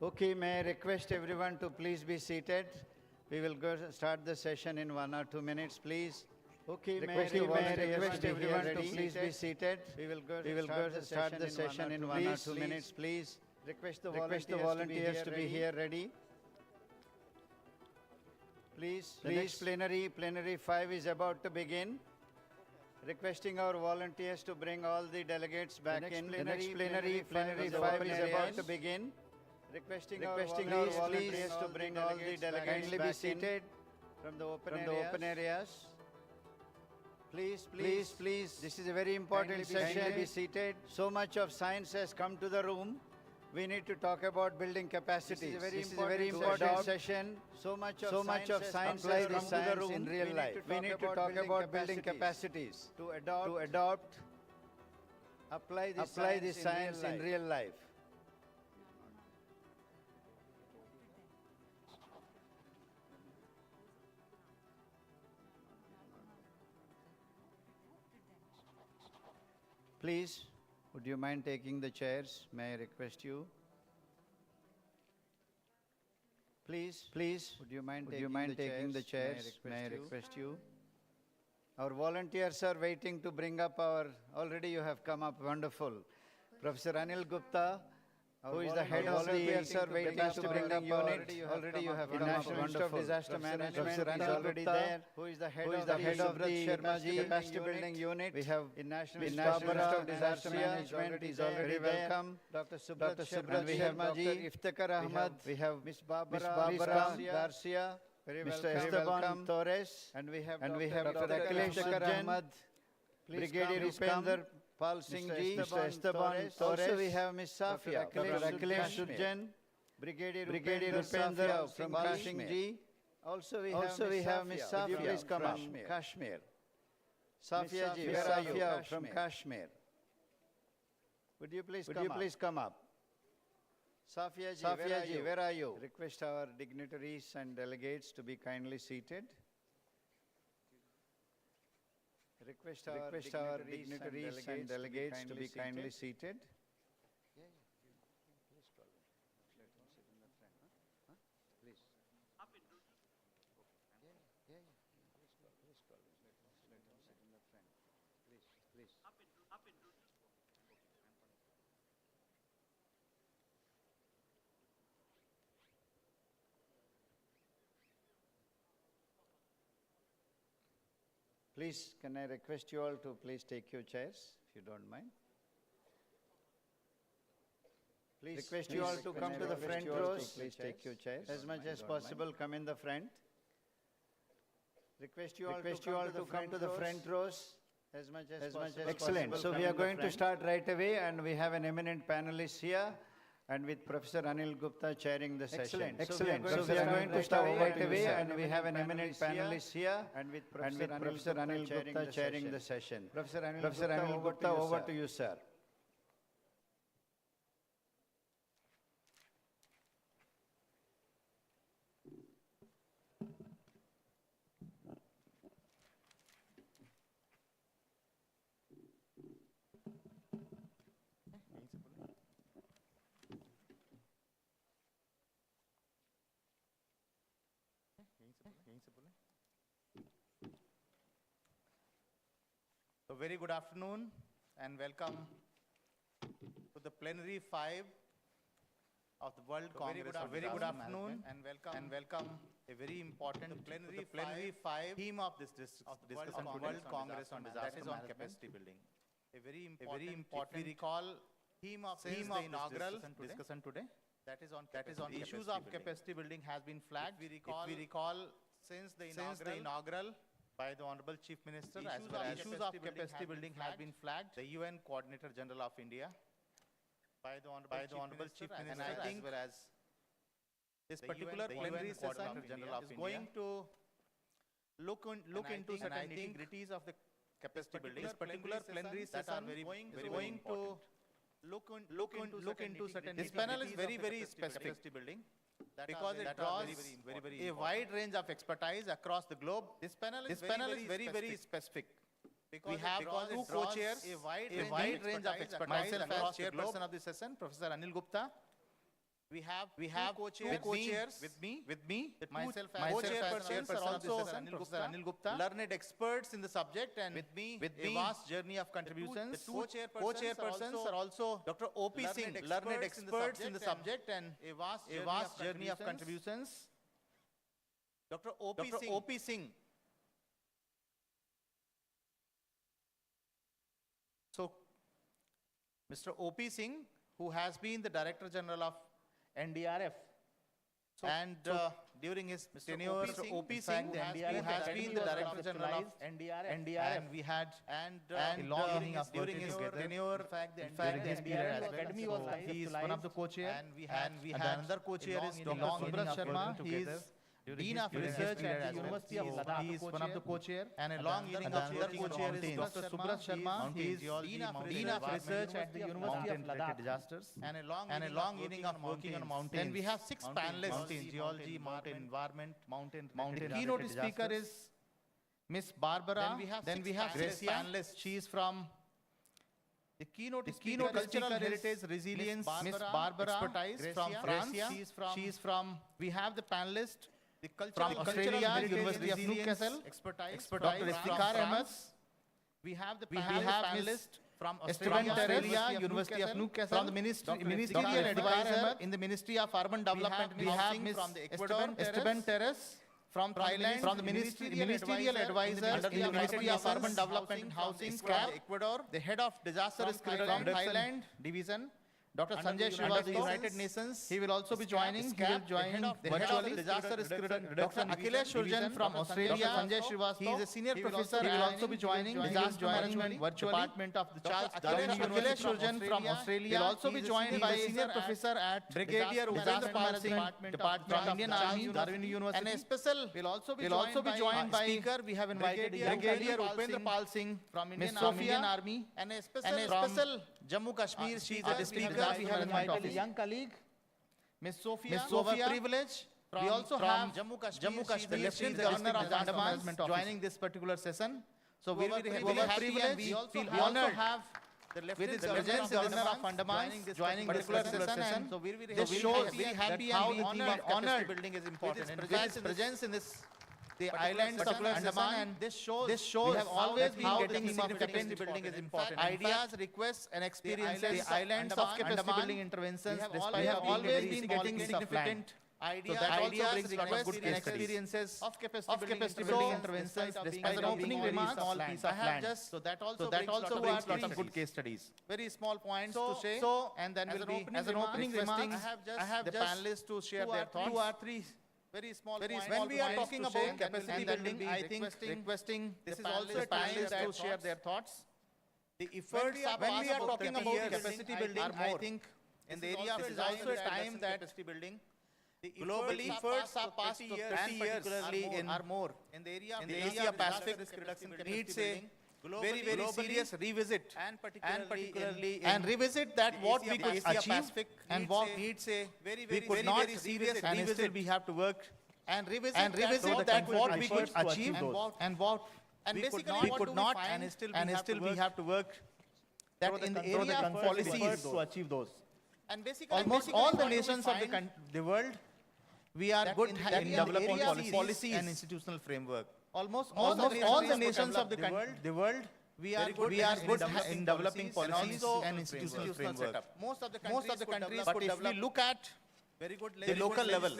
Okay, may I request everyone to please be seated. We will start the session in 1 or 2 minutes, please. Okay, may I request everyone to please be seated. We will start the session in 1 or 2 minutes, please. Request the volunteers to be here ready. Please, plenary 5 is about to begin. requesting our volunteers to bring all the delegates back in. The next plenary 5 is about to begin. Requesting our volunteers to bring all the delegates kindly be seated from the open areas. Please, this is a very important session. Kindly be seated. So much of science has come to the room. We need to talk about building capacities. This is a very important session. So much of science has come to the room in real life. We need to talk about building capacities. To adopt, apply this science in real life. Please, would you mind taking the chairs? May I request you? Please, would you mind taking the chairs? May I request you? Our volunteers are waiting to bring up already you have come up, wonderful. Professor Anil Gupta, who is the head of the capacity building unit. Already you have come up, wonderful. Disaster Management is already there. Who is the head of the capacity building unit. We have National Institute of Disaster Management is already welcome. Dr. Subrat Sharma ji, Iftikhar Ahmad. We have Miss Barbara Garcia. Mr. Esteban Torres. And we have Dr. Iftikhar Ahmad. Brigadier Upender Pal Singh ji, Mr. Esteban Torres. Also we have Ms. Safia, Dr. Akhilesh Surjan, Brigadier Upender from Kashmir. Also we have Ms. Safia, please come up, Kashmir. Safia ji, where are you? From Kashmir. Would you please come up? Safia ji, where are you? Request our dignitaries and delegates to be kindly seated. Request our dignitaries and delegates to be kindly seated. Please, can I request you all to please take your chairs, if you don't mind. Please request you all to come to the front rows. Please take your chairs. As much as possible, come in the front. Request you all to come to the front rows. As much as possible. Excellent. So we are going to start right away, and we have an eminent panelist here, and with Professor Anil Gupta chairing the session. Excellent. So we are going to start right away, and we have an eminent panelist here, and with Professor Anil Gupta chairing the session. Professor Anil Gupta, over to you, sir. So very good afternoon and welcome to the Plenary 5 of the World Congress. Very good afternoon and welcome a very important Plenary 5 theme of this discussion to World Congress on disaster that is on capacity building. A very important if we recall theme of the inaugural discussion today that is on issues of capacity building has been flagged. If we recall since the inaugural by the Honorable Chief Minister, as well as issues of capacity building has been flagged. The UN Coordinator General of India, by the Honorable Chief Minister, and I think as well as this particular plenary session is going to look into certain nitty-gritties of the capacity building. This particular plenary session is going to look into certain. This panel is very specific. Because it draws a wide range of expertise across the globe. This panel is very specific. Because we have two co-chairs, a wide range of expertise. Myself as chairperson of the session, Professor Anil Gupta. We have co-chairs with me. Myself as chairperson of the session, Professor Anil Gupta. Learned experts in the subject, and with me a vast journey of contributions. The two co-chairpersons are also Dr. O.P. Singh, learned experts in the subject, and a vast journey of contributions. Dr. O.P. Singh. Mr. O.P. Singh, who has been the Director General of NDRF. During his tenure, Mr. O.P. Singh, who has been the Director General of NDRF, and we had a long evening of during his tenure. In fact, the NDRF Academy was he is one of the co-chair, and we had another co-chair is Dr. Subrat Sharma. He is Dean of Research at the University of Ladakh. He is one of the co-chair, and a long evening of another co-chair is Dr. Subrat Sharma. He is Dean of Research at the University of Ladakh. Disasters, and a long evening of working on mountains. Then we have 6 panelists: mountain geology, mountain environment, mountain. The keynote speaker is Miss Barbara. Then we have 6 panelists. She is from the keynote cultural heritage resilience. Miss Barbara expertise from France. She is from. We have the panelist. From Australia, University of Newcastle, Dr. Iftikhar Ahmed. We have the panelist from Australia, University of Newcastle, from the Ministerial Advisor in the Ministry of Urban Development and Housing from the Esteban Terrace. From Thailand, from the Ministerial Advisor in the Ministry of Urban Development and Housing, Ecuador, the Head of Disaster Risk Reduction from Thailand Division, Dr. Sanjay Shri of the United Nations. He will also be joining. He will join the Head of Disaster Risk Reduction. Dr. Akhilesh Surjan from Australia. Sanjay Srivastava. He is a senior professor. He will also be joining Disaster Management virtually. Department of the Charles Darwin University. Akhilesh Surjan from Australia. He will also be joined by a senior professor at Brigadier Upendra Pal Singh Department of Indian Army, Darwin University. And a special will also be joined by speaker. We have invited Brigadier Upendra Pal Singh from Indian Army. And a special Jammu Kashmir. She is the speaker. We have invited a young colleague, Miss Sophia, privilege. We also have Jammu Kashmir, the Lieutenant Governor of Andaman, joining this particular session. So we are very happy and we feel honored the Lieutenant Governor of Andaman joining this particular session. So we are very happy and we honored building is important. And his presence in this the islands of Andaman, and this shows we have always been getting significant building is important. Ideas, requests, and experiences. The islands of capacity building interventions, we have always been getting significant ideas, requests, and experiences of capacity building interventions. As an opening remark, small piece of land. So that also brings a lot of good case studies. Very small points to say, and then will be as an opening remark. I have the panelists to share their thoughts. 2 or 3. Very small when we are talking about capacity building, I think requesting this is also a time to share their thoughts. The efforts when we are talking about capacity building, I think in the area this is also a time that capacity building. The globally efforts are past 30 years, particularly are more in the area Pacific needs a very serious revisit and particularly revisit that what we could achieve and what needs a we could not serious and still we have to work and revisit that what we could achieve and what we could not and still we have to work that in the area of policies to achieve those. And basically almost all the nations of the world we are good in developing policies and institutional framework. Almost all the nations of the world, we are good in developing policies and institutional framework. Most of the countries, but if we look at the local level,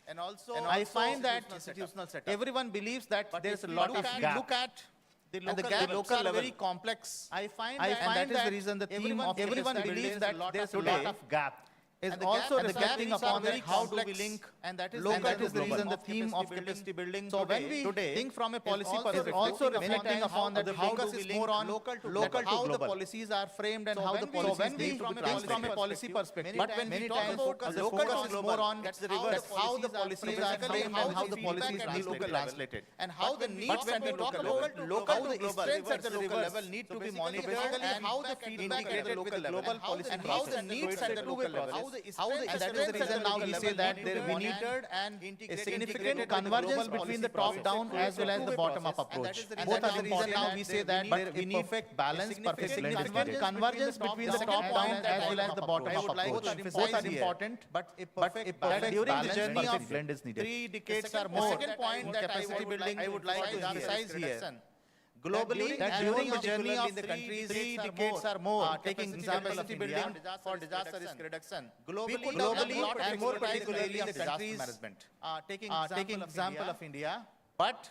and also I find that institutional setup. Everyone believes that there is a lot of gap. Look at and the gap local level very complex. I find that is the reason the theme of everyone believes that there is a lot of gap. Is also reflecting upon that how do we link and that is the reason the theme of capacity building. So when we think from a policy perspective, also reflecting upon that how do we link more on local to how the policies are framed and how the policies think from a policy perspective. But when we talk about local is more on how the policies are framed and how the policies need to be translated and how the needs when we talk about local how the strengths at the local level need to be monitored and how the feedback at the local level and how the needs at the local level. And that is the reason now we say that we need a significant convergence between the top-down as well as the bottom-up approach. Both are the reason now we say that we need perfect balance, perfect convergence between the top-down as well as the bottom-up approach. Both are important, but during the journey of blend is needed. 3 decades or more. Second point that capacity building I would like to emphasize here. Globally, that during the journey of the countries, 3 decades or more, taking example of India for disaster risk reduction. Globally and more particularly of disaster management. Taking example of India, but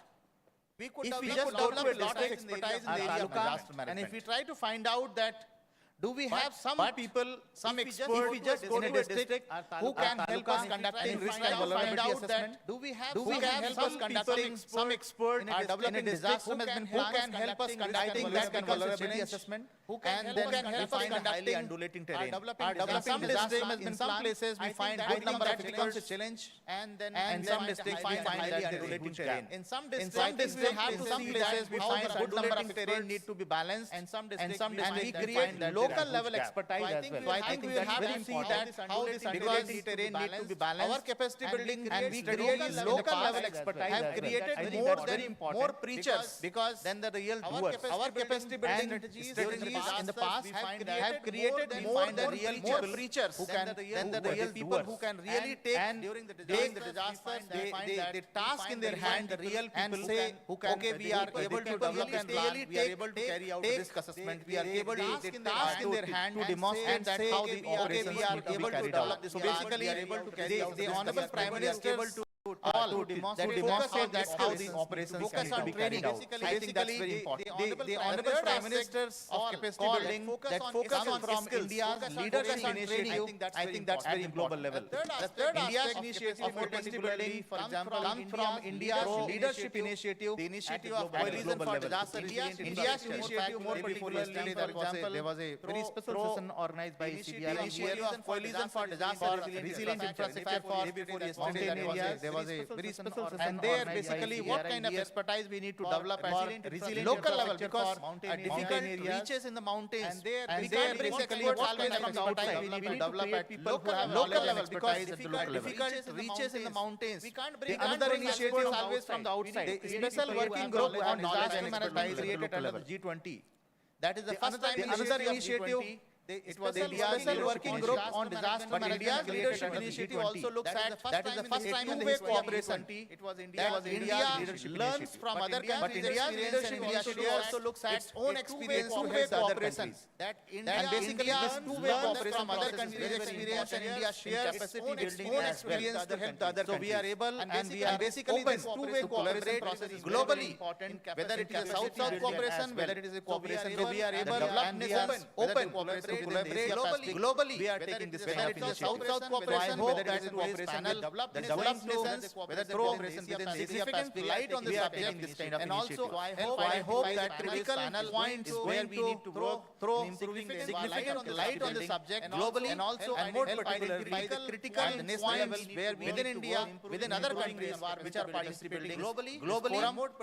if we just develop a lot of expertise in the area of disaster management, and if we try to find out that Do we have some people, some experts in a district who can help us conducting risk and vulnerability assessment? Do we have some conducting some expert in a developing disaster management who can help us conducting risk and vulnerability assessment? Who can help us conducting undulating terrain? In some places we find good number of becomes a challenge, and some districts we find that undulating terrain. In some districts we have to see that we find good number of terrain need to be balanced, and some districts we create local level expertise as well. So I think we will have to see that how this undulating terrain need to be balanced. Our capacity building and we create local level expertise have created more preachers because than the real doers. Our capacity building strategies in the past have created more preachers than the real people who can really take during the disasters. They task in their hand the real people say, okay, we are able to develop and really we are able to carry out risk assessment. We are able to task in their hand to demonstrate that how the operations we are able to develop this. So basically, the Honorable Prime Minister able to demonstrate that how these operations can be carried out. I think that's very important. The Honorable Prime Ministers of capacity building that focus on from India's leadership initiative, I think that's very global level. The third India's initiative of capacity building, for example, comes from India's leadership initiative, the initiative of coalition for disaster resilience. India's initiative, more particularly, there was a very special session organized by CBI. The initiative of coalition for disaster resilient infrastructure for mountain areas. There was a very special session, and there basically what kind of expertise we need to develop at resilient local level, because difficult reaches in the mountains, and there basically what kind of expertise we need to develop at local level, because difficult reaches in the mountains. Another initiative always from the outside. The special working group on disaster management created under the G20. That is the first time another initiative. It was India's special working group on disaster management. But India's leadership initiative also looks at that is the first time in two-way cooperation. It was India learns from other countries. But India's leadership initiative also looks at its own experience to help the other countries. And basically this two-way cooperation from other countries' experience, and India shares its own experience to help the other countries. So we are able, and we are basically this two-way cooperation process is globally, whether it is a South-South cooperation, whether it is a cooperation, so we are able and we are open to collaborate globally. We are taking this kind of initiative. South-South cooperation, whether it is a cooperation with developed nations, whether the cooperation within the significant light on the subject, this kind of initiative. And also, I hope that critical points where we need to throw significant light on the subject globally, and also, and more particularly, critical points where within India, within other countries which are participating globally,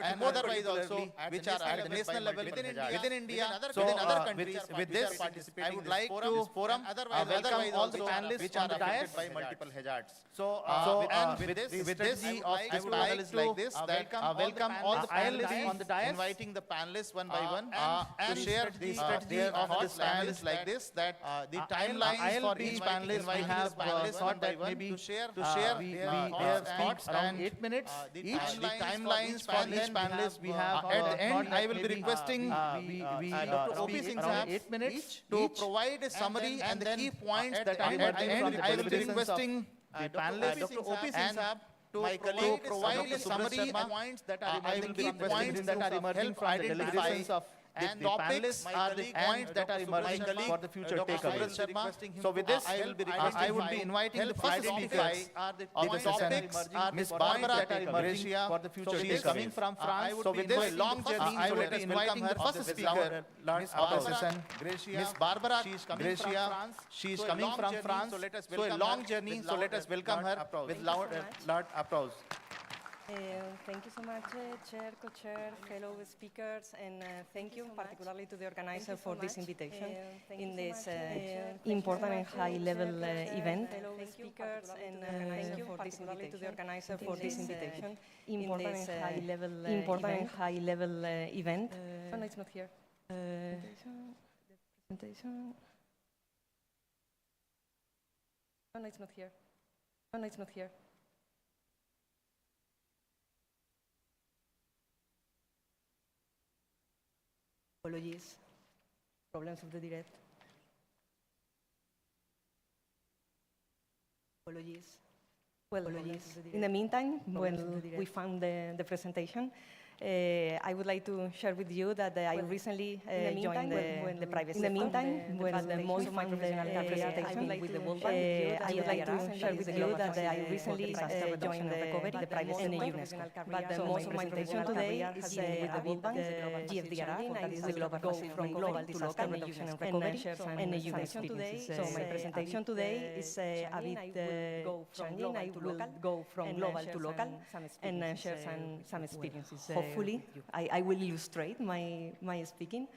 and otherwise also, which are at the national level within India, within other countries, with this, I would like to welcome all the panelists which are affected by multiple hazards. So, with this, I would like to welcome all the panelists on the dais, inviting the panelists one by one and share the strategy of this panelists like this, that the timelines for each panelist, we have thought that maybe to share their thoughts around 8 minutes each. The timelines for each panelist we have at the end. I will be requesting Dr. O.P. Singh around 8 minutes to provide a summary and the key points that are emerging from the I will be requesting the panelists, Dr. O.P. Singh to provide a summary points that are emerging from the deliberations of the panelists are the points that are emerging for the future takeaways. So with this, I would be inviting the first speaker of the session, Ms. Barbara Gracia, for the future. She is coming from France. So with this long journey, I would be inviting the first speaker of the session, Ms. Barbara Gracia. She is coming from France. So a long journey. So let us welcome her with loud applause. Thank you so much, Chair, Co-Chair, fellow speakers, and thank you particularly to the organizer for this invitation in this important and high-level event. Fellow speakers, and thank you particularly to the organizer for this invitation important and high-level event. Oh, no, it's not here. Presentation. Oh, no, it's not here. Oh, no, it's not here. Apologies, problems of the direct. Apologies. Well, in the meantime, when we found the presentation, I would like to share with you that I recently joined the private sector. In the meantime, when most of my professional presentation with the World Bank, I would like to share with you that I recently joined the private sector. But most of my presentation today is with the World Bank, GFDRR, that is the global go from global to local reduction and recovery, and EU experiences. So my presentation today is a bit changing. I will go from global to local and share some experiences. Hopefully, I will illustrate my speaking.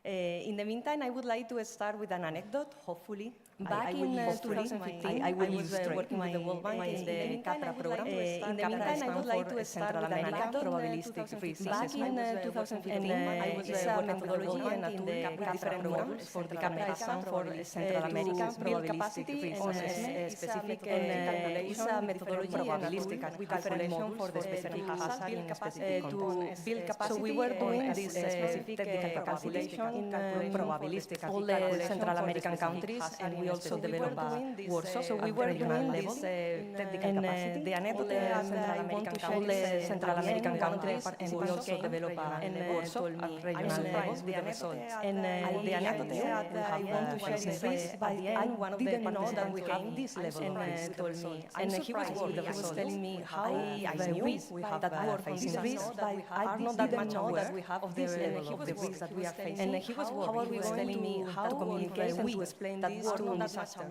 In the meantime, I would like to start with an anecdote, hopefully. Back in 2015, I will illustrate working with the World Bank in the CAPRA program. In the meantime, I would like to start with an anecdote, probabilistic risk assessment. Back in 2015, I was working with the World Bank in the different programs for the CAPRA exam for Central America, probabilistic risk assessment, specific calculation, a methodology probabilistic calculation for the specific hazard in specific context. To build capacity, so we were doing this specific technical calculation in probabilistic all the Central American countries, and we also developed a workshop. So we were doing this technical capacity. The anecdote that I want to share all the Central American countries, and we also developed a workshop at regional level with the results. And the anecdote that I want to share is this: by the end, one of the participants that we have this level of risk, told me, and he was worried. He was telling me how I knew we have that we are facing risk, but I did not much aware that we have of this level of the risk that we are facing. And he was worried. He was telling me how to communicate and to explain this to disasters,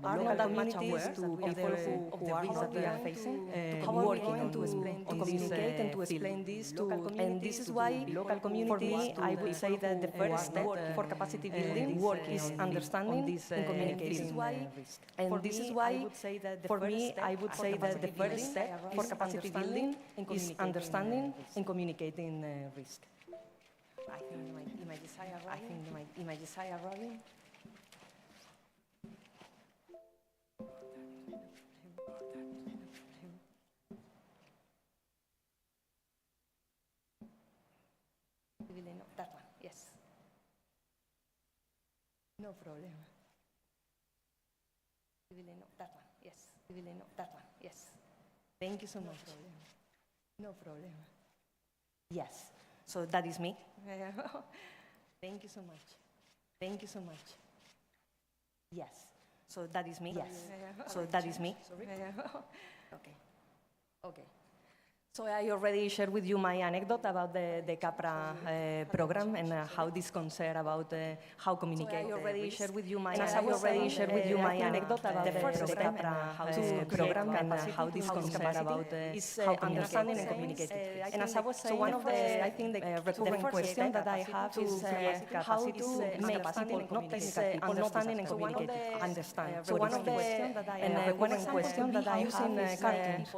are not that much aware to people who are that we are facing, working to communicate and to explain this to, and this is why local community, for me, I would say that the first step for capacity building is understanding and communicating risk. And this is why, for me, I would say that the first step for capacity building is understanding and communicating risk. I think the images are arriving. That one, yes. No problem. That one, yes. That one, yes. Thank you so much. No problem. Yes. So that is me. Thank you so much. Thank you so much. Yes. So that is me. Yes. So that is me. Okay. Okay. So I already shared with you my anecdote about the CAPRA program and how this concern about how communicate. So I already shared with you my anecdote about the CAPRA program and how this concern about how understanding and communicating. And as I was saying, so one of the, I think the recurring question that I have is how to make people not understanding and communicating. Understand. So one of the recurring question that I have is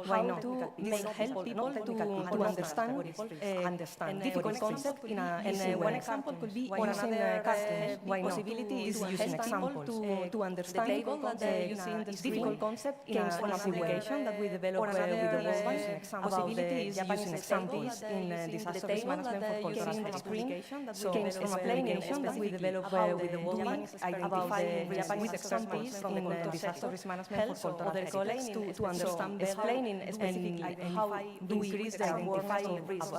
why not to help people to understand difficult concept in a easy way. One example could be using possibility is using examples to understand using this difficult concept in a application that we developed with the World Bank. Possibility is using examples in disaster risk management for cultural application. So explaining that we developed with the World Bank identifying Japanese expertise in disaster risk management for cultural colleagues to understand better, explaining specifically how do we identify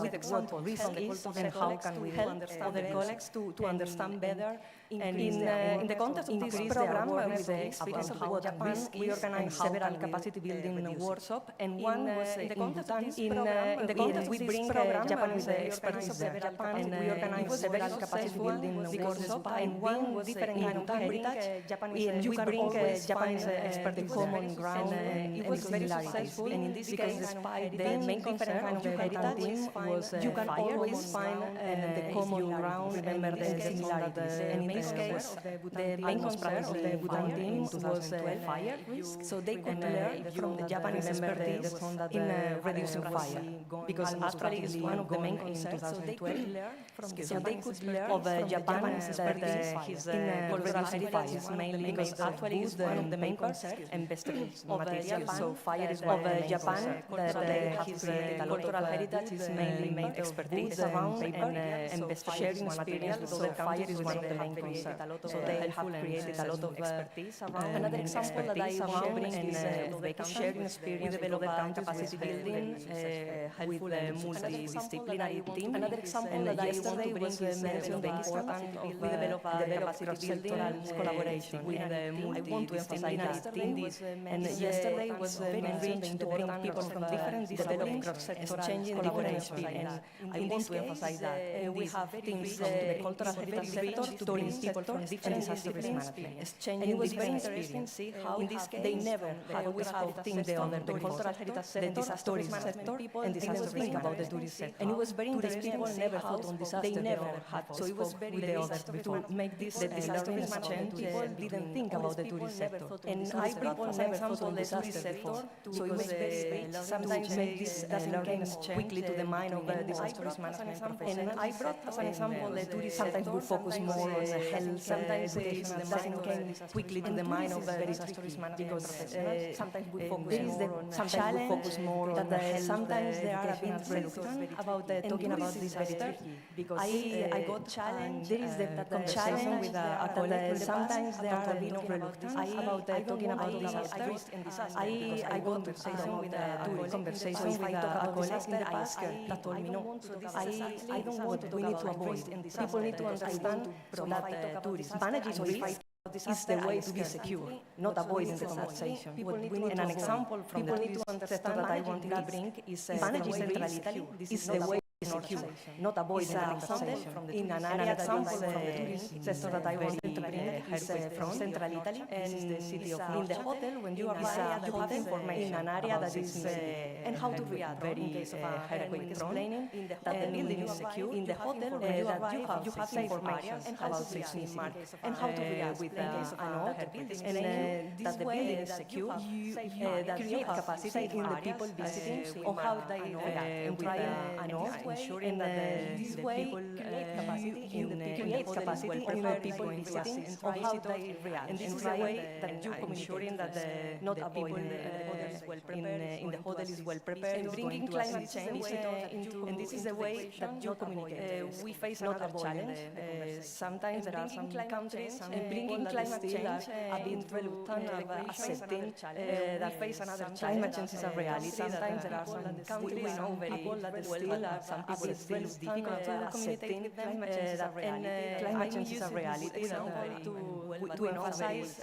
with example risk is and how can we help other colleagues to understand better. And in the context of this program, with the experience of what risk we organized several capacity building workshops, and one was in Bhutan. In the context we bring Japanese experts of Japan, and we organized several capacity building workshops, and one was different kind of heritage. We bring Japanese experts in common ground and similarities. And in this case, despite the main concern of the Bhutan team was you can always find the common ground, remember the similarities. And in this case, the main concern of the Bhutan team was fire risk, so they could learn from the Japanese expertise in reducing fire, because actually it's one of the main concerns. So they could learn from of Japan's expertise in reducing fire, mainly because actually it's one of the main concerns and best materials. So fire is of Japan, that his cultural heritage is mainly made expertise around and best sharing materials. So fire is one of the main concern. So they have created a lot of expertise around. Another example that I want to bring is sharing experience with developed capacity building with multidisciplinary team. Another example that I want to bring is mention the importance of capacity building collaboration with multidisciplinary team. And yesterday was mentioned the importance people from different disciplines exchanging collaboration. And I want to emphasize that we have teams from the cultural heritage sector, tourism people from different disaster risk management, exchanging different experience. How in this case they never had we have teams from the cultural heritage sector, disaster risk sector, and disaster risk about the tourist sector. And it was very interesting. People never thought on disaster. They never had. So it was very difficult to make this disaster risk management. People didn't think about the tourist sector. And I brought as an example the tourist sector. So it was very sometimes make this doesn't come quickly to the mind of the disaster risk management professionals. And I brought as an example the tourist sector. Sometimes we focus more on health. Sometimes it doesn't come quickly to the mind of the disaster risk management professionals. Sometimes we focus more on health. Sometimes they are a bit reluctant about talking about disaster because I got challenged. There is the conversation with a colleague. Sometimes they are a bit reluctant about talking about disaster. I got to say with a conversation with a colleague in the past that told me no. I don't want to. We need to avoid. People need to understand that tourism managing risk is the way to be secure, not avoiding the conversation. And an example from the tourist sector that I wanted to bring is managing centrality is the way secure, not avoiding the conversation. In an example from the tourist sector that I wanted to bring is from Central Italy, and the city of in the hotel when you arrive, you have information in an area that is and how to react in case of a earthquake explaining that the building is secure. In the hotel when you arrive, you have information about seismicity and how to react with an earthquake and that the building is secure. That create capacity in the people visiting or how they react with an ensuring that this way create capacity in the people visiting or how they react. And this is the way that you ensuring that not avoiding in the hotel is well prepared, and bringing climate change into, and this is the way that you communicate. We face another challenge. Sometimes there are some countries bringing climate change a bit reluctant of accepting that face another challenge. Climate change is a reality. Sometimes there are some countries we know very people that still some people it's very difficult to communicate climate change is a reality. Climate change is a reality. To emphasize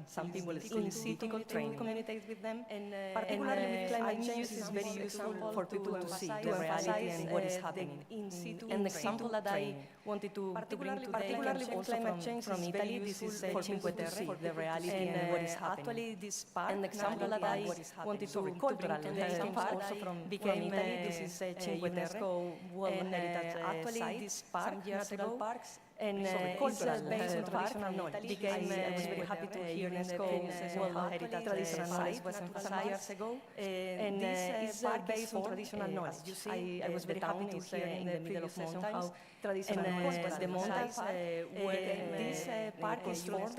some people it's in situ to communicate with them. And particularly with climate change is very useful for people to see the reality and what is happening. An example that I wanted to bring today, particularly with climate change from Italy, this is for Cinque Terre, the reality and what is happening. Actually, this part, an example that I wanted to bring today, some part also from Italy, this is Cinque Terre, World Heritage Actually, this park, natural parks, and it's based on traditional knowledge. I was very happy to hear UNESCO World Heritage Traditional Knowledge was some years ago, and this is based on traditional knowledge. I was very happy to hear in the middle of mountains how traditional knowledge, the mountains where this park is formed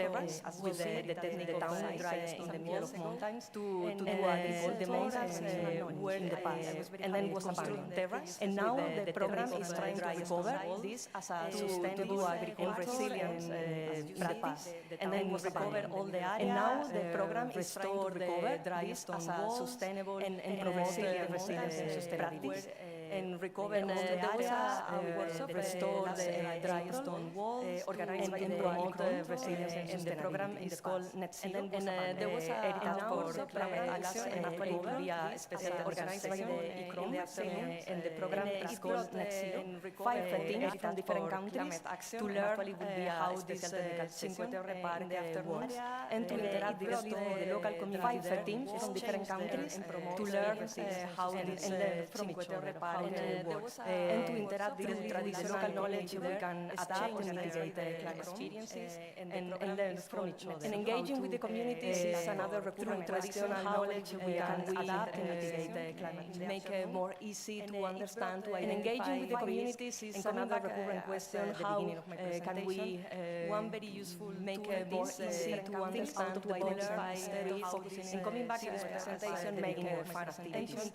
with the technique of town drives in the middle of mountains to do the mountains were in the past, and then was abandoned. And now the program is trying to recover this as a sustainable and resilience practice, and then was recover all the area. And now the program is trying to recover dry stone walls, sustainable and resilience practice. And recover all the area, workshop, restore the dry stone walls, organize and promote resilience and the program is called Net Zero. And there was a workshop climate action and actually it will be a special organized by the ICROM and the program is called Net Zero. 5 teams from different countries to learn how this Cinque Terre Park works and to interact directly with the local community. 5 teams from different countries to learn how this Cinque Terre Park works and to interact with traditional knowledge we can adapt and mitigate climate experiences and learn from each other. And engaging with the communities is another recurrent traditional knowledge we can adapt and mitigate climate change. Make it more easy to understand, to identify. And engaging with the communities is another recurrent question. How can we, one very useful, make it more easy to understand, to identify, focusing. And coming back to this presentation, making more fun activities.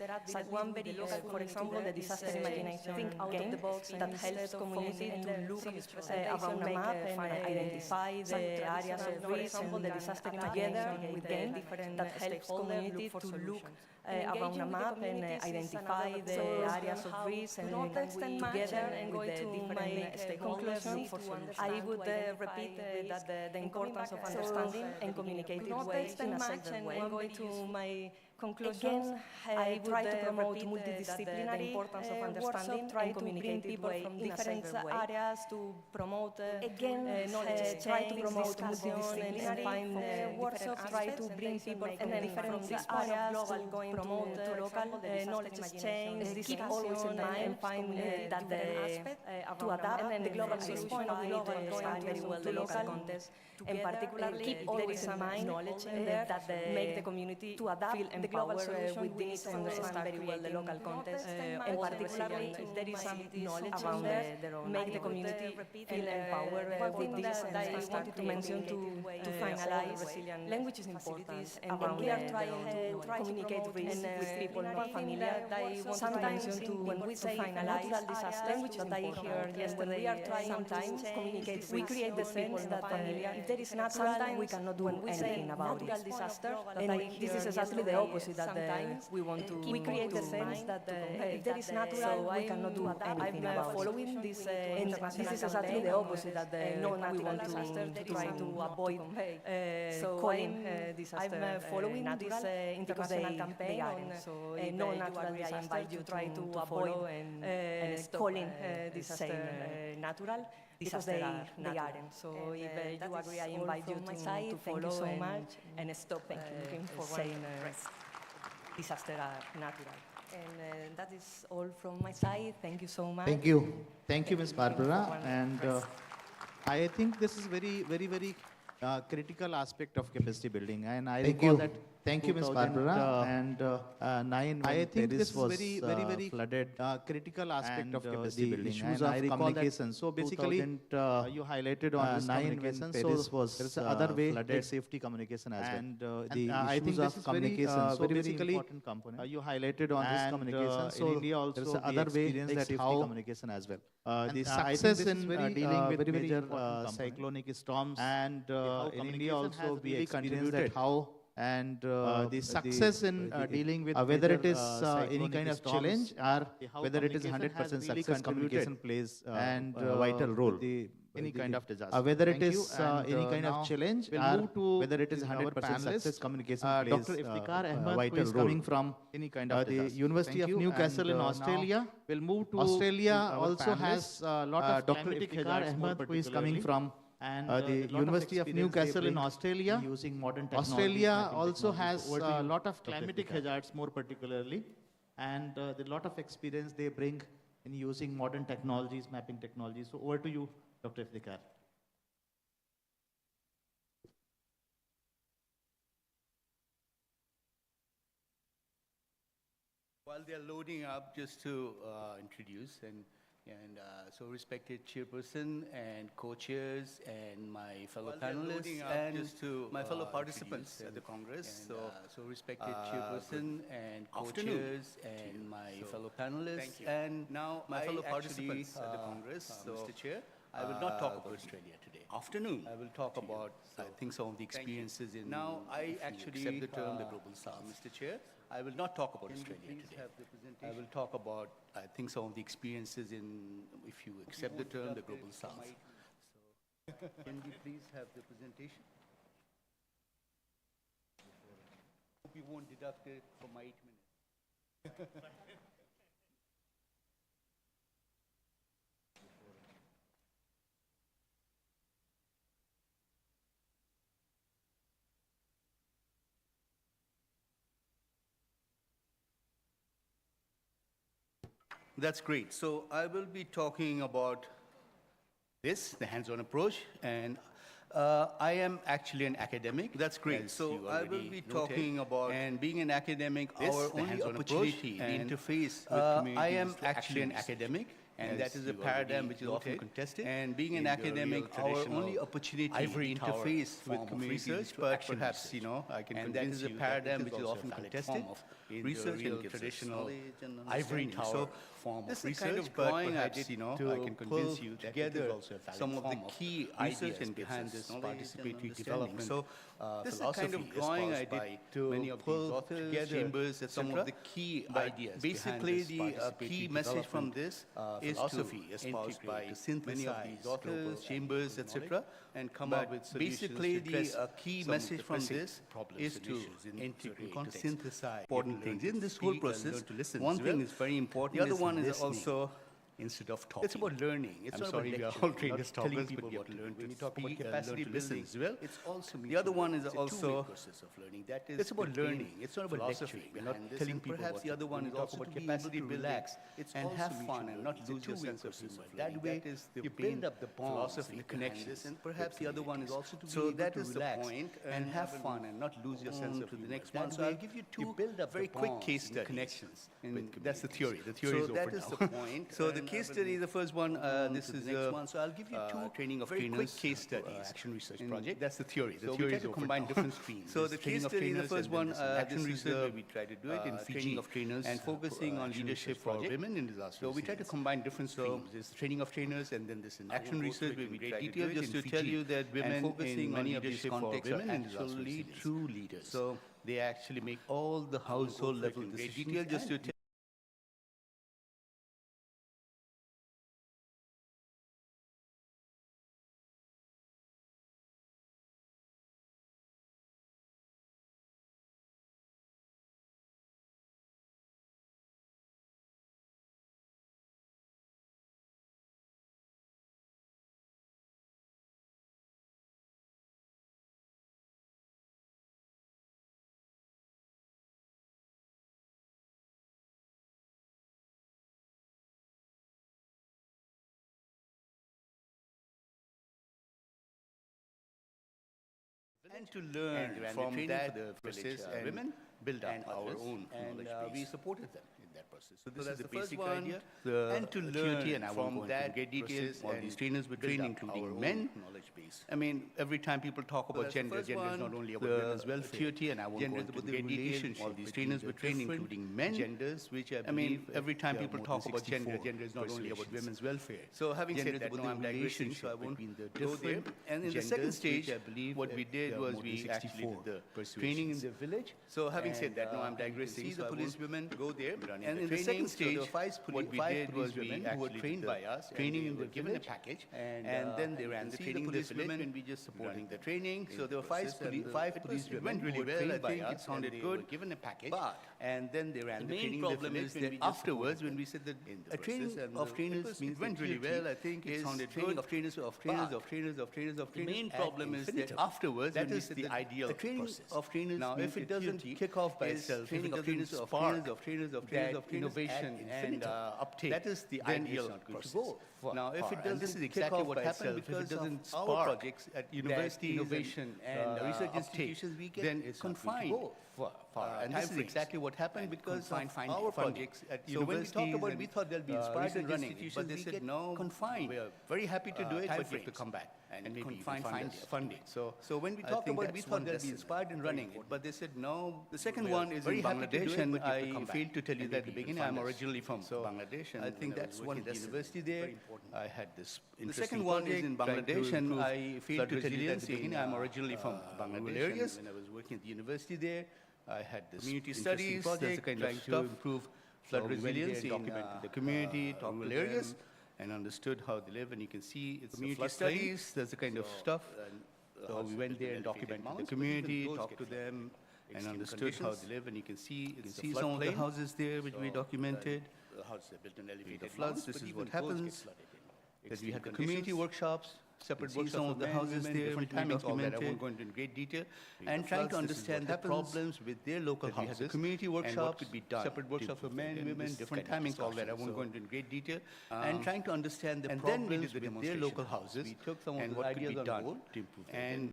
One very, for example, the disaster imagination think out of the box that helps community to look around a map and identify the areas of risk and the disaster together with the different that helps community to look around a map and identify the areas of risk and together and with the different stakeholders. I would repeat that the importance of understanding and communicating way in a certain way. Going to my conclusions, I try to promote multidisciplinary importance of understanding and communicating people from different areas to promote knowledge. Try to promote multidisciplinary and find workshops. Try to bring people from different areas to promote local knowledge exchange. Keep always in mind and find that to adapt and the global solution of the global understand very well the local context. And particularly, keep always in mind knowledge that make the community to adapt feel empowered with this to understand very well the local context. And particularly, if there is some knowledge around their own, make the community feel empowered with this. And I wanted to mention to finalize, language is important. And when we are trying to communicate with people not familiar, I want to mention to when we say natural disaster, language is important. When we are trying sometimes communicate, we create the sense that if there is natural, we cannot do anything about it. Disaster, and this is exactly the opposite that we want to. We create the sense that if there is natural, we cannot do anything about it. Following this, and this is exactly the opposite that we want to try to avoid. Calling disaster. I'm following this international campaign on non-natural disaster. I invite you to try to follow and calling disaster natural. Because they aren't. So if you agree, I invite you to follow so much and stop looking for saying disaster are natural. And that is all from my side. Thank you so much. Thank you. Thank you, Ms. Barbara. And I think this is very critical aspect of capacity building. And I recall that. Thank you, Ms. Barbara. And I think this was very flooded. Critical aspect of capacity building. Issues of communication. So basically, you highlighted on this communication. So there's another way, like safety communication as well. And the issues of communication. So basically, you highlighted on this communication. So in India also, there's another way, like safety communication as well. The success in dealing with major cyclonic storms, and in India also we experienced that how, and the success in dealing with whether it is any kind of challenge or whether it is 100% success, communication plays a vital role. Any kind of disaster. Whether it is any kind of challenge or whether it is 100% success, communication plays Dr. Iftikhar Ahmed, vital role. Coming from any kind of the University of Newcastle in Australia, will move to Australia. Also has a lot of Dr. Iftikhar Ahmed, who is coming from the University of Newcastle in Australia, using modern technology. Australia also has a lot of climatic hazards, more particularly, and the lot of experience they bring in using modern technologies, mapping technologies. So over to you, Dr. Iftikhar. While they're loading up, just to introduce and so respected chairperson and co-chairs and my fellow panelists and my fellow participants at the Congress. So respected chairperson and co-chairs and my fellow panelists and now my fellow participants at the Congress. So Mr. Chair, I will not talk about Australia today. Afternoon. I will talk about, I think, some of the experiences in, now I actually accept the term the Global South. Mr. Chair, I will not talk about Australia today. I will talk about, I think, some of the experiences in, if you accept the term, the Global South. So, can we please have the presentation? Hope you won't deduct it for my 8 minutes. That's great. So I will be talking about this, the hands-on approach, and I am actually an academic. That's great. So I will be talking about, and being an academic, our only opportunity, the interface with communities. I am actually an academic, And that is a paradigm which is often contested. And being an academic, our only opportunity to interface with community research, but perhaps, I can convince you that is a paradigm which is often contested. Research and traditional ivory tower form of research, but perhaps, I can convince you together some of the key ideas behind this participatory development. So this is the kind of drawing I did to many of these authors, together chambers, some of the key ideas. Basically, the key message from this is philosophy espoused by many of these authors, chambers, etc., and come up with solutions. Basically, the key message from this is to integrate, to synthesize important things in this whole process. One thing is very important. The other one is also instead of talking. It's about learning. It's not sorry, we are all trained as talkers, but we have to learn when you talk about capacity building as well. It's also the other one is also process of learning. That is it's about learning. It's not about lecturing. We're not telling people. Perhaps the other one is also about capacity building and have fun and not lose your sense of humor. That way, you build up the bonds, the connections, and perhaps the other one is also to be able to relax and have fun and not lose your sense of humor. The next one. So I'll give you two very quick case studies. Connections. That's the theory. The theory is over now. So that is the point. So the case study, the first one, this is the next one. So I'll give you two training of very quick case studies. Action research project. That's the theory. The theory is to combine different streams. So the case study, the first one, action research, we try to do it in Fiji of trainers and focusing on leadership for women in disaster. So we try to combine different streams. There's training of trainers, and then this action research where we try to do it just to tell you that women in many of these contexts are actually true leaders. So they actually make all the household level decisions. Just to tell and to learn from that process and women build up our own knowledge base. We supported them in that process. So this is the basic idea. And to learn from that great details. All these trainers were trained, including men. Knowledge base. I mean, every time people talk about gender, gender is not only about women's welfare. And I won't go into the relationship. All these trainers were trained, including men. Genders, which I mean, every time people talk about gender, gender is not only about women's welfare. So having said that, no, I'm digressing, so I won't go there. And in the second stage, I believe what we did was we actually did the training in the village. So having said that, no, I'm digressing. See the police women go there, and in the second stage, what we did was we who were trained by us, training in the given a package, and then they ran the training in the village, and we just supporting the training. So there were five police women went really well. I think it sounded good. Given a package, and then they ran the training in the village. That afterwards, when we said that a training of trainers means went really well, I think it sounded good. Of trainers. The main problem is that afterwards, that is the ideal process. Of trainers. Now, if it doesn't kick off by itself, if it doesn't spark that innovation and uptake, that is the ideal process. Now, if it doesn't, this is exactly what happened because it doesn't spark projects at universities, innovation and research institutions, we get confined. And this is exactly what happened because our projects at universities. So when we talked about it, we thought they'll be inspired and running, but they said no, confined. We are very happy to do it, but you have to come back and maybe find funding. So when we talked about it, we thought they'll be inspired and running, but they said no. The second one is in Bangladesh, and I failed to tell you that at the beginning. I'm originally from Bangladesh, and I think that's one university there. I had this. The second one is in Bangladesh, and I failed to tell you that at the beginning. I'm originally from Bangladesh areas. When I was working at the university there, I had this community studies project trying to improve flood resilience in the community, rural areas, and understood how they live. And you can see it's community studies. That's the kind of stuff. So we went there and documented the community, talked to them, and understood how they live. And you can see some of the houses there which we documented. The houses are built on elevated floods. This is what happens. That we had the community workshops. Separate workshops some of the houses there, different timings, all that I won't go into in great detail, and trying to understand the problems with their local houses. Community workshops could be done. Separate workshops for men, women, different timings, all that I won't go into in great detail, and trying to understand the problems with their local houses. We took some of the ideas on board to improve. And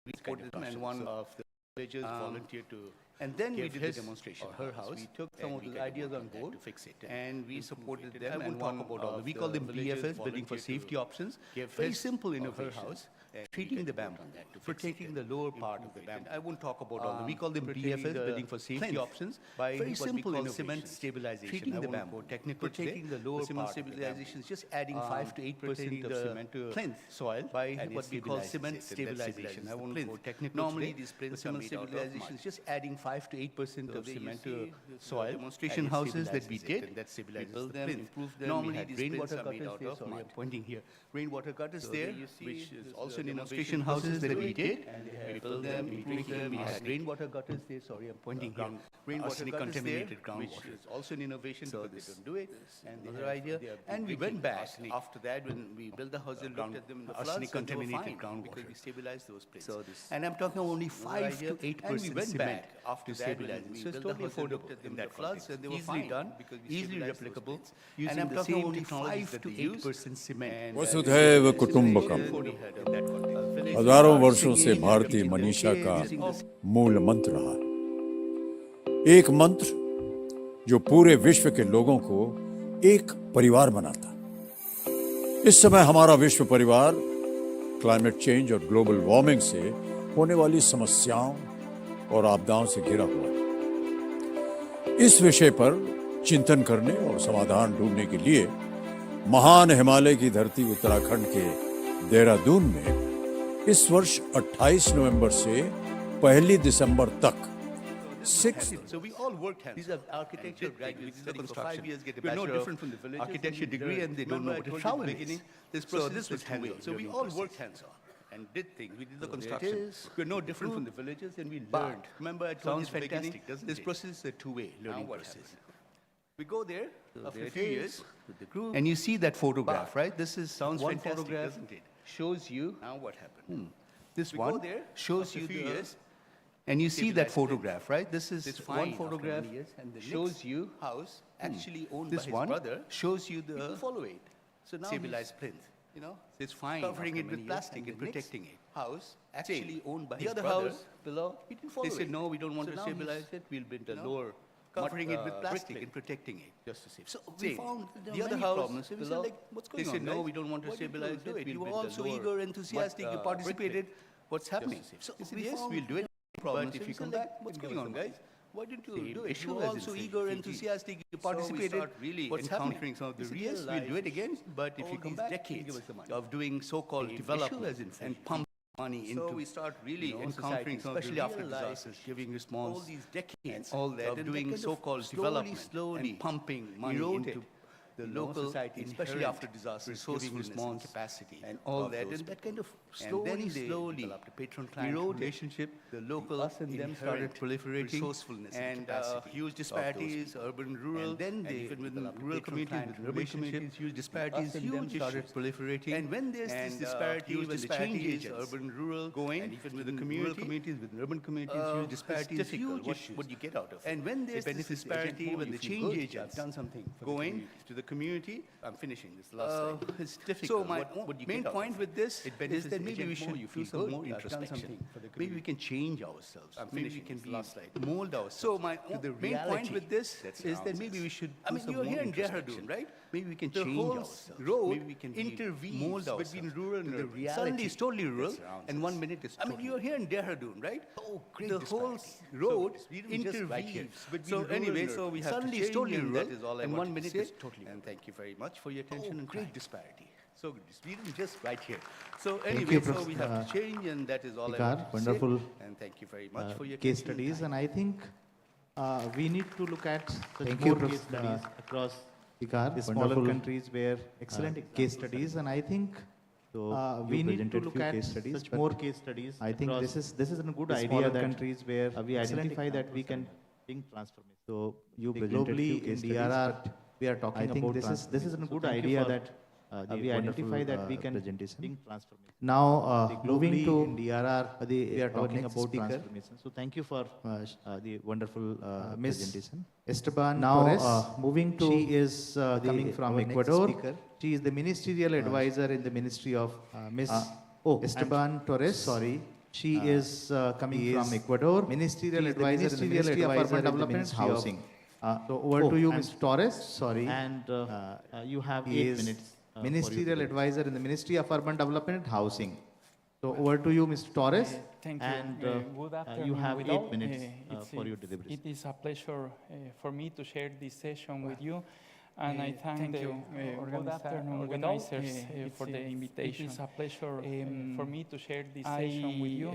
we supported them, and one of the villagers volunteered to And then we did the demonstration or her house. We took some of the ideas on board to fix it, and we supported them. I won't talk about all. We call them BFS, Building for Safety Options. Very simple innovations. Treating the bamboo, protecting the lower part of the bamboo. I won't talk about all. We call them BFS, Building for Safety Options. Very simple cement stabilization. Treating the bamboo, protecting the lower part. Cement stabilization is just adding 5 to 8% of cement to plinth soil by what we call cement stabilization. I won't go technical. Normally, these plinths cement stabilization is just adding 5 to 8% of cement to soil. Demonstration houses that we did, we built them, improved them. Normally, these rainwater cutters there. Sorry, I'm pointing here. Rainwater cutters there, which is also demonstration houses that we did. We built them, improved them. We had rainwater gutters there. Sorry, I'm pointing here. Rainwater gutters there, which is also an innovation because they don't do it. And the other idea. And we went back after that when we built the houses, looked at them in the floods, contaminated groundwater because we stabilized those places. And I'm talking only 5 to 8%. And we went back after stabilizing. So it's totally affordable in that floods, and they were easily done, easily replicable. And I'm talking only 5 to 8% cement. वसुधैव कुटुंबकम हजारों वर्षों से भारतीय मनीषा का मूल मंत्र रहा है। एक मंत्र जो पूरे विश्व के लोगों को एक परिवार बनाता। इस समय हमारा विश्व परिवार क्लाइमेट चेंज और ग्लोबल वार्मिंग से होने वाली समस्याओं और आपदाओं से घिरा हुआ है। इस विषय पर चिंतन करने और समाधान ढूंढने के लिए महान हिमालय की धरती उत्तराखंड के देहरादून में इस वर्ष 28 नवंबर से 1 दिसंबर तक So we all worked hands. These are architecture graduates. For 5 years get a bachelor of architecture degree, and they don't know what a shower is. So this was handled. So we all worked hands-on and did things. We did the construction. We're no different from the villagers, and we learned. Remember, I told you at the beginning, this process is a two-way learning process. We go there after a few years with the group, and you see that photograph, right? This is one photograph, doesn't it? Shows you now what happened. This one shows you the years, and you see that photograph, right? This is one photograph, and shows you house actually owned by his brother. Shows you the follow it. So now stabilized plinth, you know, it's fine. Covering it with plastic and protecting it. House actually owned by his brother. The other house below, he didn't follow it. They said no, we don't want to stabilize it. We'll build a lower. Covering it with plastic and protecting it, just to save. So we found the other house below. Like, what's going on? They said, no, we don't want to stabilize it. You were also eager, enthusiastic, you participated. What's happening? So yes, we'll do it. But if you come back, what's going on, guys? Why didn't you do it? You were also eager, enthusiastic, you participated. What's encountering some of the real, we'll do it again. But if you come back, decades of doing so-called development and pump money into, so we start really encountering, especially after disasters, giving response, all these decades, all that, of doing so-called development and pumping money into the local society, especially after disasters, giving response capacity and all that, and that kind of slowly developed a patron-client relationship. The local us and them started proliferating, resourcefulness and huge disparities, urban, rural, and then they even within rural communities, with urban communities, huge disparities, huge started proliferating. And when there's this disparity, when the change agents, urban, rural, going, and even within rural communities, with urban communities, huge disparities, huge issues. What do you get out of it? And when there's this disparity, when the change agents done something going to the community, I'm finishing this last slide. It's difficult. So my main point with this is that maybe we should do some more introspection. Maybe we can change ourselves. Maybe we can be mold ourselves. So my main point with this is that maybe we should. I mean, you're here in Dehradun, right? Maybe we can change ourselves. Road maybe we can intervene between rural and the reality. Suddenly it's totally rural, and 1 minute is. I mean, you're here in Dehradun, right? Oh, great! The whole road intervenes. So anyway, so we have suddenly it's totally rural, and 1 minute is totally. And thank you very much for your attention and great disparity. So Sweden just right here. So anyway, so we have to change, and that is all I want to wonderful say. And thank you very much for your case studies. And I think we need to look at more case studies across the smaller countries where excellent case studies. And I think we need to look at such more case studies. I think this is a good idea that countries where we identify that we can bring transformation. So you globally in DRR. We are talking about this is a good idea that we identify that we can bring transformation. Now, moving to DRR, we are talking about transformation. So thank you for the wonderful presentation. Esteban Torres, moving to, she is coming from Ecuador. She is the ministerial advisor in the Ministry of Esteban Torres. Sorry. She is coming from Ecuador. Ministerial advisor in the Ministry of Urban Development and Housing. So over to you, Mr. Torres. Sorry. And you have 8 minutes. Ministerial advisor in the Ministry of Urban Development and Housing. So over to you, Mr. Torres. Thank you. And Good afternoon. you have with 8 all. minutes for your delivery. It is a pleasure for me to share this session with you. And I thank the organizers for the invitation. It is a pleasure for me to share this session with you.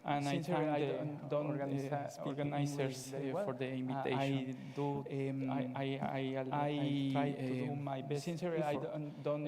And I thank the organizers for the invitation. I try to do my best. Sincerely, I don't